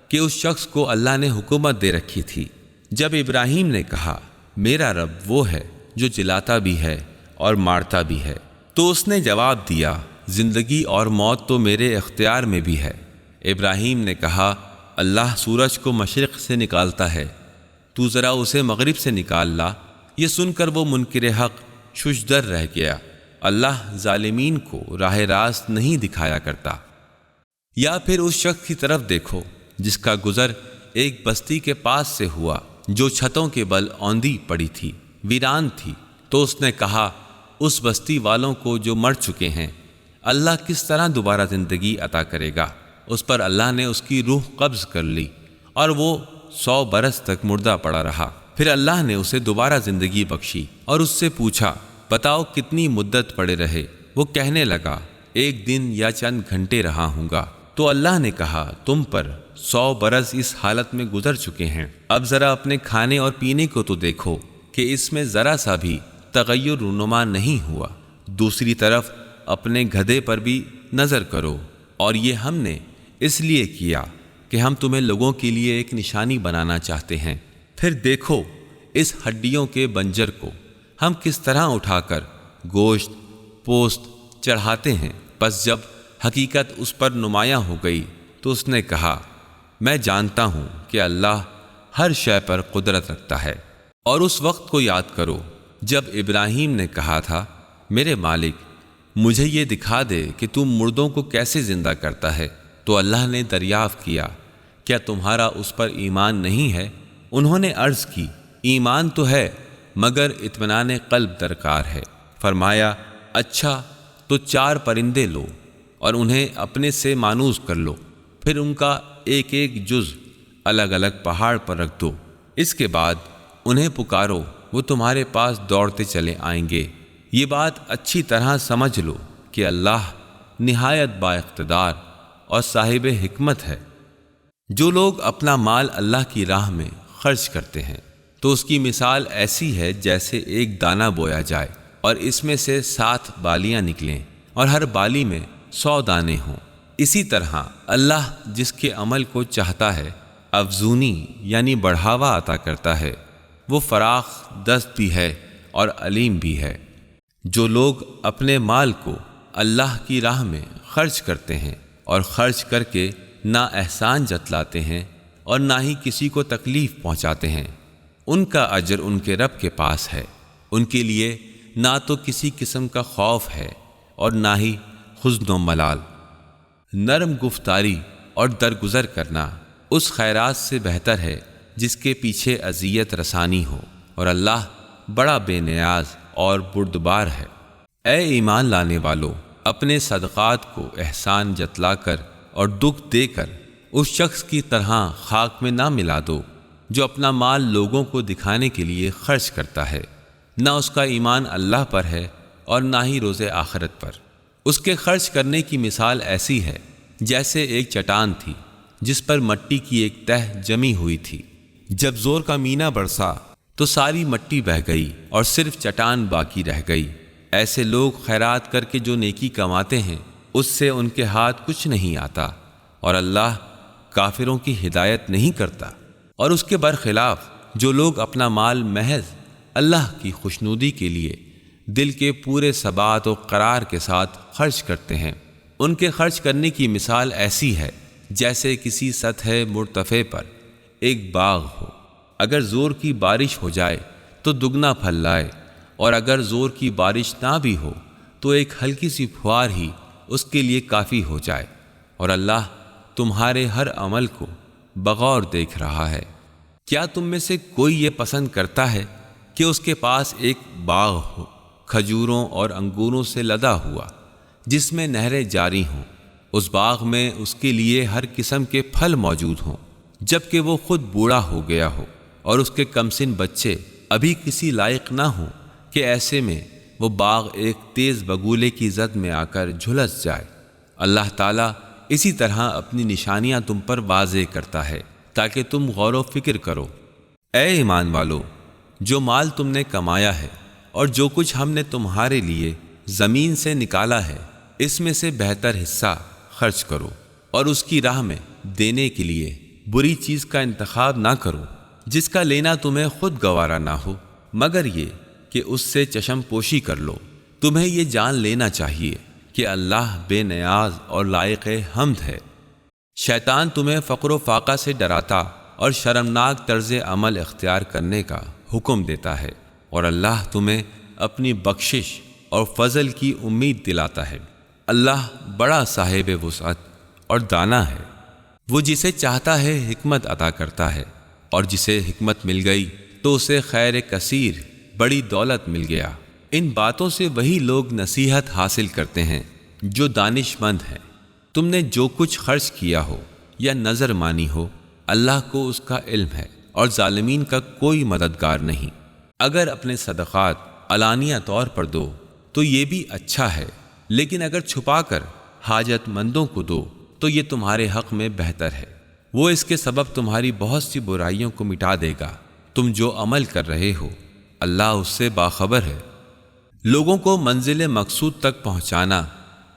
کہ اس شخص کو اللہ نے حکومت دے رکھی تھی؟ جب ابراہیم نے کہا میرا رب وہ ہے جو جلاتا بھی ہے اور مارتا بھی ہے، تو اس نے جواب دیا زندگی اور موت تو میرے اختیار میں بھی ہے۔ ابراہیم نے کہا اللہ سورج کو مشرق سے نکالتا ہے، تو ذرا اسے مغرب سے نکال لا۔ یہ سن کر وہ منکر حق ششدر رہ گیا۔ اللہ ظالمین کو راہ راست نہیں دکھایا کرتا۔ یا پھر اس شخص کی طرف دیکھو جس کا گزر ایک بستی کے پاس سے ہوا جو چھتوں کے بل اوندھی پڑی تھی، ویران تھی، تو اس نے کہا اس بستی والوں کو جو مر چکے ہیں اللہ کس طرح دوبارہ زندگی عطا کرے گا؟ اس پر اللہ نے اس کی روح قبض کر لی اور وہ 100 برس تک مردہ پڑا رہا۔ پھر اللہ نے اسے دوبارہ زندگی بخشی اور اس سے پوچھا بتاؤ کتنی مدت پڑے رہے؟ وہ کہنے لگا 1 دن یا چند گھنٹے رہا ہوں گا۔ تو اللہ نے کہا تم پر 100 برس اس حالت میں گزر چکے ہیں، اب ذرا اپنے کھانے اور پینے کو تو دیکھو کہ اس میں ذرا سا بھی تغیر رونما نہیں ہوا۔ دوسری طرف اپنے گدھے پر بھی نظر کرو، اور یہ ہم نے اس لیے کیا کہ ہم تمہیں لوگوں کے لیے ایک نشانی بنانا چاہتے ہیں۔ پھر دیکھو اس ہڈیوں کے بنجر کو ہم کس طرح اٹھا کر گوشت پوست چڑھاتے ہیں۔ پس جب حقیقت اس پر نمایاں ہو گئی تو اس نے کہا میں جانتا ہوں کہ اللہ ہر شے پر قدرت رکھتا ہے۔ اور اس وقت کو یاد کرو جب ابراہیم نے کہا تھا میرے مالک مجھے یہ دکھا دے کہ تم مردوں کو کیسے زندہ کرتا ہے، تو اللہ نے دریافت کیا کیا تمہارا اس پر ایمان نہیں ہے؟ انہوں نے عرض کی ایمان تو ہے مگر اطمینان قلب درکار ہے۔ فرمایا اچھا تو 4 پرندے لو اور انہیں اپنے سے مانوس کر لو، پھر ان کا ایک ایک جز الگ الگ پہاڑ پر رکھ دو، اس کے بعد انہیں پکارو وہ تمہارے پاس دوڑتے چلے آئیں گے۔ یہ بات اچھی طرح سمجھ لو کہ اللہ نہایت با اقتدار اور صاحب حکمت ہے۔ جو لوگ اپنا مال اللہ کی راہ میں خرچ کرتے ہیں تو اس کی مثال ایسی ہے جیسے ایک دانہ بویا جائے اور اس میں سے 7 بالیاں نکلیں اور ہر بالی میں 100 دانے ہوں۔ اسی طرح اللہ جس کے عمل کو چاہتا ہے افزونی یعنی بڑھاوا عطا کرتا ہے، وہ فراخ دست بھی ہے اور علیم بھی ہے۔ جو لوگ اپنے مال کو اللہ کی راہ میں خرچ کرتے ہیں اور خرچ کر کے نہ احسان جتلاتے ہیں اور نہ ہی کسی کو تکلیف پہنچاتے ہیں، ان کا اجر ان کے رب کے پاس ہے۔ ان کے لیے نہ تو کسی قسم کا خوف ہے اور نہ ہی حزن و ملال۔ نرم گفتاری اور درگزر کرنا اس خیرات سے بہتر ہے جس کے پیچھے اذیت رسانی ہو، اور اللہ بڑا بے نیاز اور بردبار ہے۔ اے ایمان لانے والو، اپنے صدقات کو احسان جتلا کر اور دکھ دے کر اس شخص کی طرح خاک میں نہ ملا دو جو اپنا مال لوگوں کو دکھانے کے لیے خرچ کرتا ہے، نہ اس کا ایمان اللہ پر ہے اور نہ ہی روز آخرت پر۔ اس کے خرچ کرنے کی مثال ایسی ہے جیسے ایک چٹان تھی جس پر مٹی کی ایک تہ جمی ہوئی تھی۔ جب زور کا مینہ برسا تو ساری مٹی بہہ گئی اور صرف چٹان باقی رہ گئی۔ ایسے لوگ خیرات کر کے جو نیکی کماتے ہیں اس سے ان کے ہاتھ کچھ نہیں آتا، اور اللہ کافروں کی ہدایت نہیں کرتا۔ اور اس کے برخلاف جو لوگ اپنا مال محض اللہ کی خوشنودی کے لیے دل کے پورے ثبات و قرار کے ساتھ خرچ کرتے ہیں، ان کے خرچ کرنے کی مثال ایسی ہے جیسے کسی سطح مرتفع پر ایک باغ ہو، اگر زور کی بارش ہو جائے تو دگنا پھل لائے، اور اگر زور کی بارش نہ بھی ہو تو ایک ہلکی سی پھوار ہی اس کے لیے کافی ہو جائے، اور اللہ تمہارے ہر عمل کو بغور دیکھ رہا ہے۔ کیا تم میں سے کوئی یہ پسند کرتا ہے کہ اس کے پاس ایک باغ ہو کھجوروں اور انگوروں سے لدا ہوا جس میں نہریں جاری ہوں، اس باغ میں اس کے لیے ہر قسم کے پھل موجود ہوں، جبکہ وہ خود بوڑھا ہو گیا ہو اور اس کے کمسن بچے ابھی کسی لائق نہ ہوں کہ ایسے میں وہ باغ ایک تیز بگولے کی زد میں آ کر جھلس جائے۔ اللہ تعالیٰ اسی طرح اپنی نشانیاں تم پر واضح کرتا ہے تاکہ تم غور و فکر کرو۔ اے ایمان والو، جو مال تم نے کمایا ہے اور جو کچھ ہم نے تمہارے لیے زمین سے نکالا ہے، اس میں سے بہتر حصہ خرچ کرو، اور اس کی راہ میں دینے کے لیے بری چیز کا انتخاب نہ کرو جس کا لینا تمہیں خود گوارا نہ ہو، مگر یہ کہ اس سے چشم پوشی کر لو۔ تمہیں یہ جان لینا چاہیے کہ اللہ بے نیاز اور لائق حمد ہے۔ شیطان تمہیں فقر و فاقہ سے ڈراتا اور شرمناک طرز عمل اختیار کرنے کا حکم دیتا ہے، اور اللہ تمہیں اپنی بخشش اور فضل کی امید دلاتا ہے۔ اللہ بڑا صاحب وسعت اور دانا ہے، وہ جسے چاہتا ہے حکمت عطا کرتا ہے، اور جسے حکمت مل گئی تو اسے خیر کثیر بڑی دولت مل گیا۔ ان باتوں سے وہی لوگ نصیحت حاصل کرتے ہیں جو دانش مند ہیں، تم نے جو کچھ خرچ کیا ہو یا نظر مانی ہو، اللہ کو اس کا علم ہے اور ظالمین کا کوئی مددگار نہیں۔ اگر اپنے صدقات علانیہ طور پر دو تو یہ بھی اچھا ہے، لیکن اگر چھپا کر حاجت مندوں کو دو تو یہ تمہارے حق میں بہتر ہے۔ وہ اس کے سبب تمہاری بہت سی برائیوں کو مٹا دے گا۔ تم جو عمل کر رہے ہو اللہ اس سے باخبر ہے۔ لوگوں کو منزل مقصود تک پہنچانا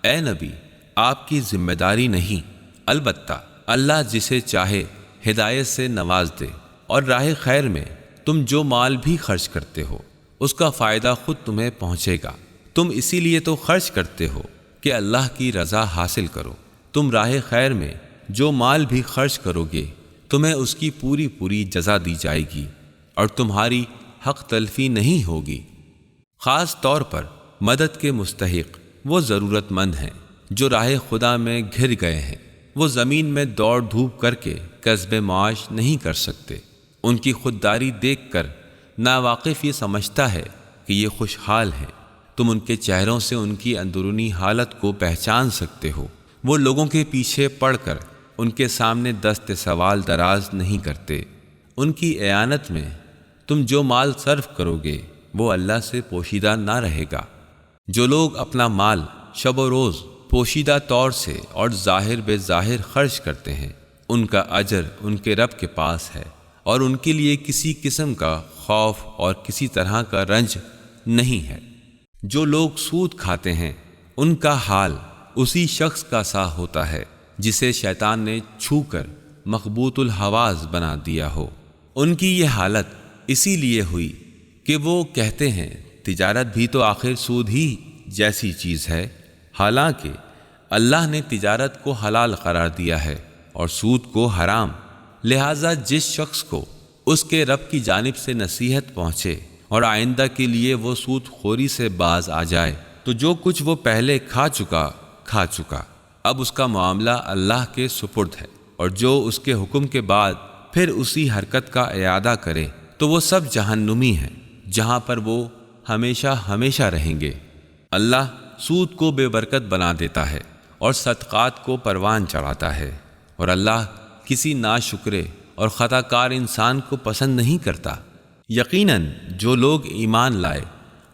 اے نبی آپ کی ذمہ داری نہیں، البتہ اللہ جسے چاہے ہدایت سے نواز دے، اور راہ خیر میں تم جو مال بھی خرچ کرتے ہو اس کا فائدہ خود تمہیں پہنچے گا۔ تم اسی لیے تو خرچ کرتے ہو کہ اللہ کی رضا حاصل کرو۔ تم راہ خیر میں جو مال بھی خرچ کرو گے تمہیں اس کی پوری پوری جزا دی جائے گی اور تمہاری حق تلفی نہیں ہوگی۔ خاص طور پر مدد کے مستحق وہ ضرورت مند ہیں جو راہ خدا میں گھر گئے ہیں۔ وہ زمین میں دوڑ دھوپ کر کے کسب معاش نہیں کر سکتے۔ ان کی خودداری دیکھ کر ناواقف یہ سمجھتا ہے کہ یہ خوشحال ہیں۔ تم ان کے چہروں سے ان کی اندرونی حالت کو پہچان سکتے ہو۔ وہ لوگوں کے پیچھے پڑ کر ان کے سامنے دست سوال دراز نہیں کرتے۔ ان کی اعانت میں تم جو مال صرف کرو گے وہ اللہ سے پوشیدہ نہ رہے گا۔ جو لوگ اپنا مال شب و روز پوشیدہ طور سے اور ظاہر بے ظاہر خرچ کرتے ہیں ان کا اجر ان کے رب کے پاس ہے، اور ان کے لیے کسی قسم کا خوف اور کسی طرح کا رنج نہیں ہے۔ جو لوگ سود کھاتے ہیں ان کا حال اسی شخص کا سا ہوتا ہے جسے شیطان نے چھو کر مخبوط الحواس بنا دیا ہو۔ ان کی یہ حالت اسی لیے ہوئی کہ وہ کہتے ہیں تجارت بھی تو آخر سود ہی جیسی چیز ہے، حالانکہ اللہ نے تجارت کو حلال قرار دیا ہے اور سود کو حرام۔ لہٰذا جس شخص کو اس کے رب کی جانب سے نصیحت پہنچے اور آئندہ کے لیے وہ سود خوری سے باز آ جائے تو جو کچھ وہ پہلے کھا چکا، اب اس کا معاملہ اللہ کے سپرد ہے، اور جو اس کے حکم کے بعد پھر اسی حرکت کا اعادہ کرے تو وہ سب جہنمی ہیں جہاں پر وہ ہمیشہ ہمیشہ رہیں گے۔ اللہ سود کو بے برکت بنا دیتا ہے اور صدقات کو پروان چڑھاتا ہے، اور اللہ کسی ناشکرے اور خطا کار انسان کو پسند نہیں کرتا۔ یقیناً جو لوگ ایمان لائے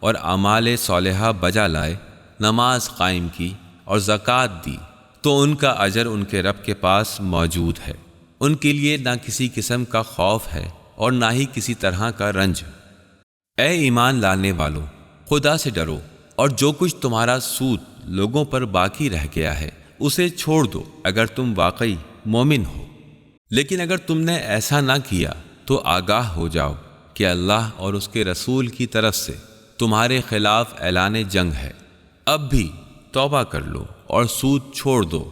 اور اعمال صالحہ بجا لائے، نماز قائم کی اور زکوٰۃ دی تو ان کا اجر ان کے رب کے پاس موجود ہے۔ ان کے لیے نہ کسی قسم کا خوف ہے اور نہ ہی کسی طرح کا رنج۔ اے ایمان لانے والو، خدا سے ڈرو، اور جو کچھ تمہارا سود لوگوں پر باقی رہ گیا ہے اسے چھوڑ دو اگر تم واقعی مومن ہو۔ لیکن اگر تم نے ایسا نہ کیا تو آگاہ ہو جاؤ کہ اللہ اور اس کے رسول کی طرف سے تمہارے خلاف اعلان جنگ ہے۔ اب بھی توبہ کر لو اور سود چھوڑ دو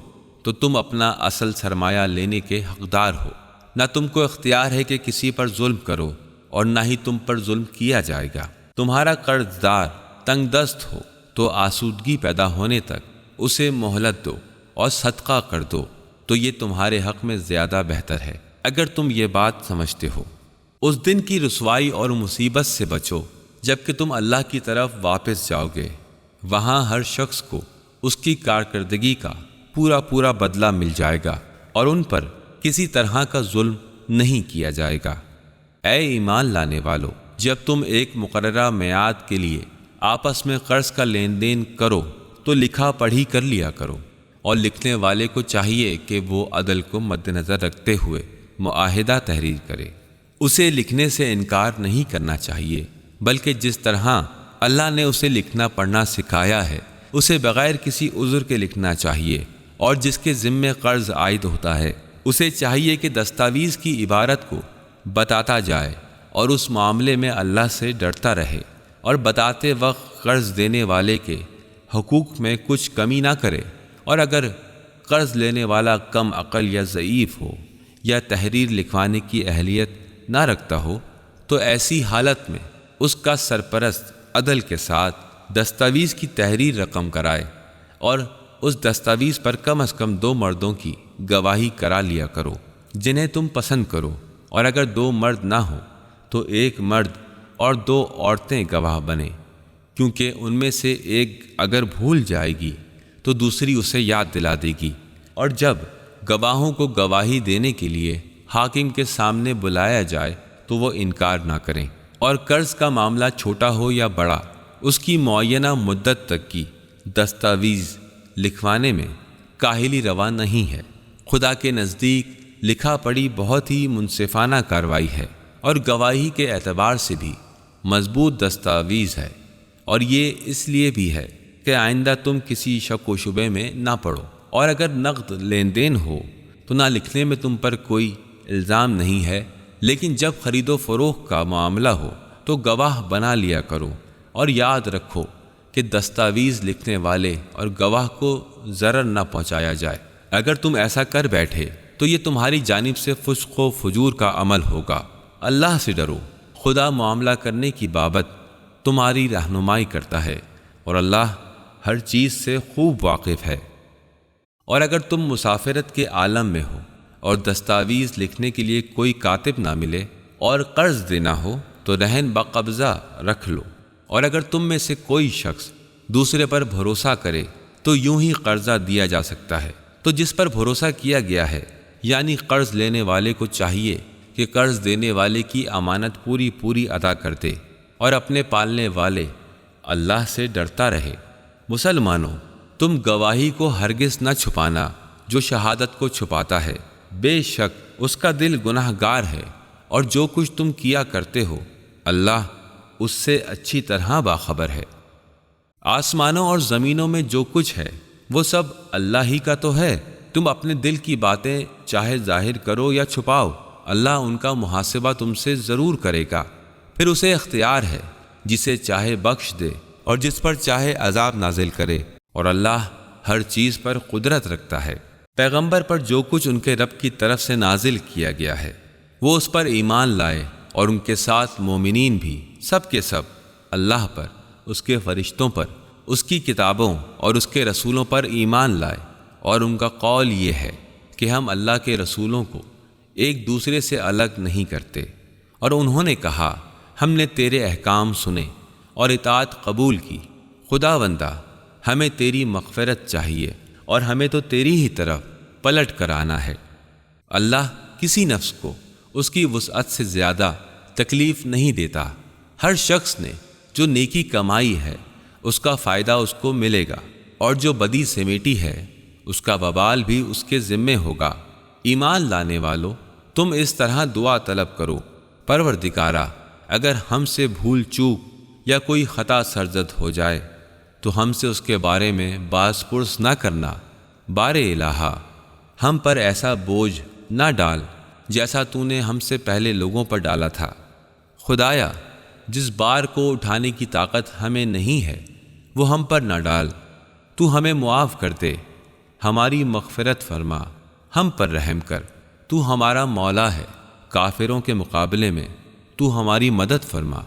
تو تم اپنا اصل سرمایہ لینے کے حقدار ہو۔ نہ تم کو اختیار ہے کہ کسی پر ظلم کرو اور نہ ہی تم پر ظلم کیا جائے گا۔ تمہارا قرض دار تنگ دست ہو تو آسودگی پیدا ہونے تک اسے مہلت دو اور صدقہ کر دو تو یہ تمہارے حق میں زیادہ بہتر ہے اگر تم یہ بات سمجھتے ہو۔ اس دن کی رسوائی اور مصیبت سے بچو جب کہ تم اللہ کی طرف واپس جاؤ گے۔ وہاں ہر شخص کو اس کی کارکردگی کا پورا بدلہ مل جائے گا اور ان پر کسی طرح کا ظلم نہیں کیا جائے گا۔ اے ایمان لانے والو، جب تم ایک مقررہ میعاد کے لیے آپس میں قرض کا لین دین کرو تو لکھا پڑھی کر لیا کرو، اور لکھنے والے کو چاہیے کہ وہ عدل کو مد نظر رکھتے ہوئے معاہدہ تحریر کرے۔ اسے لکھنے سے انکار نہیں کرنا چاہیے، بلکہ جس طرح اللہ نے اسے لکھنا پڑھنا سکھایا ہے اسے بغیر کسی عذر کے لکھنا چاہیے، اور جس کے ذمے قرض عائد ہوتا ہے اسے چاہیے کہ دستاویز کی عبارت کو بتاتا جائے اور اس معاملے میں اللہ سے ڈرتا رہے، اور بتاتے وقت قرض دینے والے کے حقوق میں کچھ کمی نہ کرے، اور اگر قرض لینے والا کم عقل یا ضعیف ہو یا تحریر لکھوانے کی اہلیت نہ رکھتا ہو تو ایسی حالت میں اس کا سرپرست عدل کے ساتھ دستاویز کی تحریر رقم کرائے، اور اس دستاویز پر کم از کم 2 مردوں کی گواہی کرا لیا کرو جنہیں تم پسند کرو، اور اگر 2 مرد نہ ہو تو 1 مرد اور 2 عورتیں گواہ بنیں، کیونکہ ان میں سے ایک اگر بھول جائے گی تو دوسری اسے یاد دلا دے گی، اور جب گواہوں کو گواہی دینے کے لیے حاکم کے سامنے بلایا جائے تو وہ انکار نہ کریں، اور قرض کا معاملہ چھوٹا ہو یا بڑا، اس کی معینہ مدت تک کی دستاویز لکھوانے میں کاہلی روا نہیں ہے۔ خدا کے نزدیک لکھا پڑھی بہت ہی منصفانہ کارروائی ہے اور گواہی کے اعتبار سے بھی مضبوط دستاویز ہے، اور یہ اس لیے بھی ہے کہ آئندہ تم کسی شک و شبے میں نہ پڑو، اور اگر نقد لین دین ہو تو نہ لکھنے میں تم پر کوئی الزام نہیں ہے، لیکن جب خرید و فروخت کا معاملہ ہو تو گواہ بنا لیا کرو، اور یاد رکھو کہ دستاویز لکھنے والے اور گواہ کو ضرر نہ پہنچایا جائے۔ اگر تم ایسا کر بیٹھے تو یہ تمہاری جانب سے فسق و فجور کا عمل ہوگا۔ اللہ سے ڈرو، خدا معاملہ کرنے کی بابت تمہاری رہنمائی کرتا ہے، اور اللہ ہر چیز سے خوب واقف ہے۔ اور اگر تم مسافرت کے عالم میں ہو اور دستاویز لکھنے کے لیے کوئی کاتب نہ ملے اور قرض دینا ہو تو رہن بقبضہ رکھ لو، اور اگر تم میں سے کوئی شخص دوسرے پر بھروسہ کرے تو یوں ہی قرضہ دیا جا سکتا ہے۔ تو جس پر بھروسہ کیا گیا ہے یعنی قرض لینے والے کو چاہیے کہ قرض دینے والے کی امانت پوری ادا کر دے اور اپنے پالنے والے اللہ سے ڈرتا رہے۔ مسلمانوں، تم گواہی کو ہرگز نہ چھپانا، جو شہادت کو چھپاتا ہے بے شک اس کا دل گناہ گار ہے، اور جو کچھ تم کیا کرتے ہو اللہ اس سے اچھی طرح باخبر ہے۔ آسمانوں اور زمینوں میں جو کچھ ہے وہ سب اللہ ہی کا تو ہے، تم اپنے دل کی باتیں چاہے ظاہر کرو یا چھپاؤ، اللہ ان کا محاسبہ تم سے ضرور کرے گا۔ پھر اسے اختیار ہے جسے چاہے بخش دے اور جس پر چاہے عذاب نازل کرے، اور اللہ ہر چیز پر قدرت رکھتا ہے۔ پیغمبر پر جو کچھ ان کے رب کی طرف سے نازل کیا گیا ہے وہ اس پر ایمان لائے، اور ان کے ساتھ مومنین بھی سب کے سب اللہ پر، اس کے فرشتوں پر، اس کی کتابوں اور اس کے رسولوں پر ایمان لائے، اور ان کا قول یہ ہے کہ ہم اللہ کے رسولوں کو ایک دوسرے سے الگ نہیں کرتے، اور انہوں نے کہا ہم نے تیرے احکام سنے اور اطاعت قبول کی۔ خداوندہ، ہمیں تیری مغفرت چاہیے اور ہمیں تو تیری ہی طرف پلٹ کر آنا ہے۔ اللہ کسی نفس کو اس کی وسعت سے زیادہ تکلیف نہیں دیتا۔ ہر شخص نے جو نیکی کمائی ہے اس کا فائدہ اس کو ملے گا، اور جو بدی سمیٹی ہے اس کا وبال بھی اس کے ذمے ہوگا۔ ایمان لانے والو، تم اس طرح دعا طلب کرو، پروردگارا، اگر ہم سے بھول چوک یا کوئی خطا سرزد ہو جائے تو ہم سے اس کے بارے میں باز پرس نہ کرنا۔ بار الہا، ہم پر ایسا بوجھ نہ ڈال جیسا تو نے ہم سے پہلے لوگوں پر ڈالا تھا۔ خدایا، جس بار کو اٹھانے کی طاقت ہمیں نہیں ہے وہ ہم پر نہ ڈال، تو ہمیں معاف کر دے، ہماری مغفرت فرما، ہم پر رحم کر، تو ہمارا مولا ہے، کافروں کے مقابلے میں تو ہماری مدد فرما۔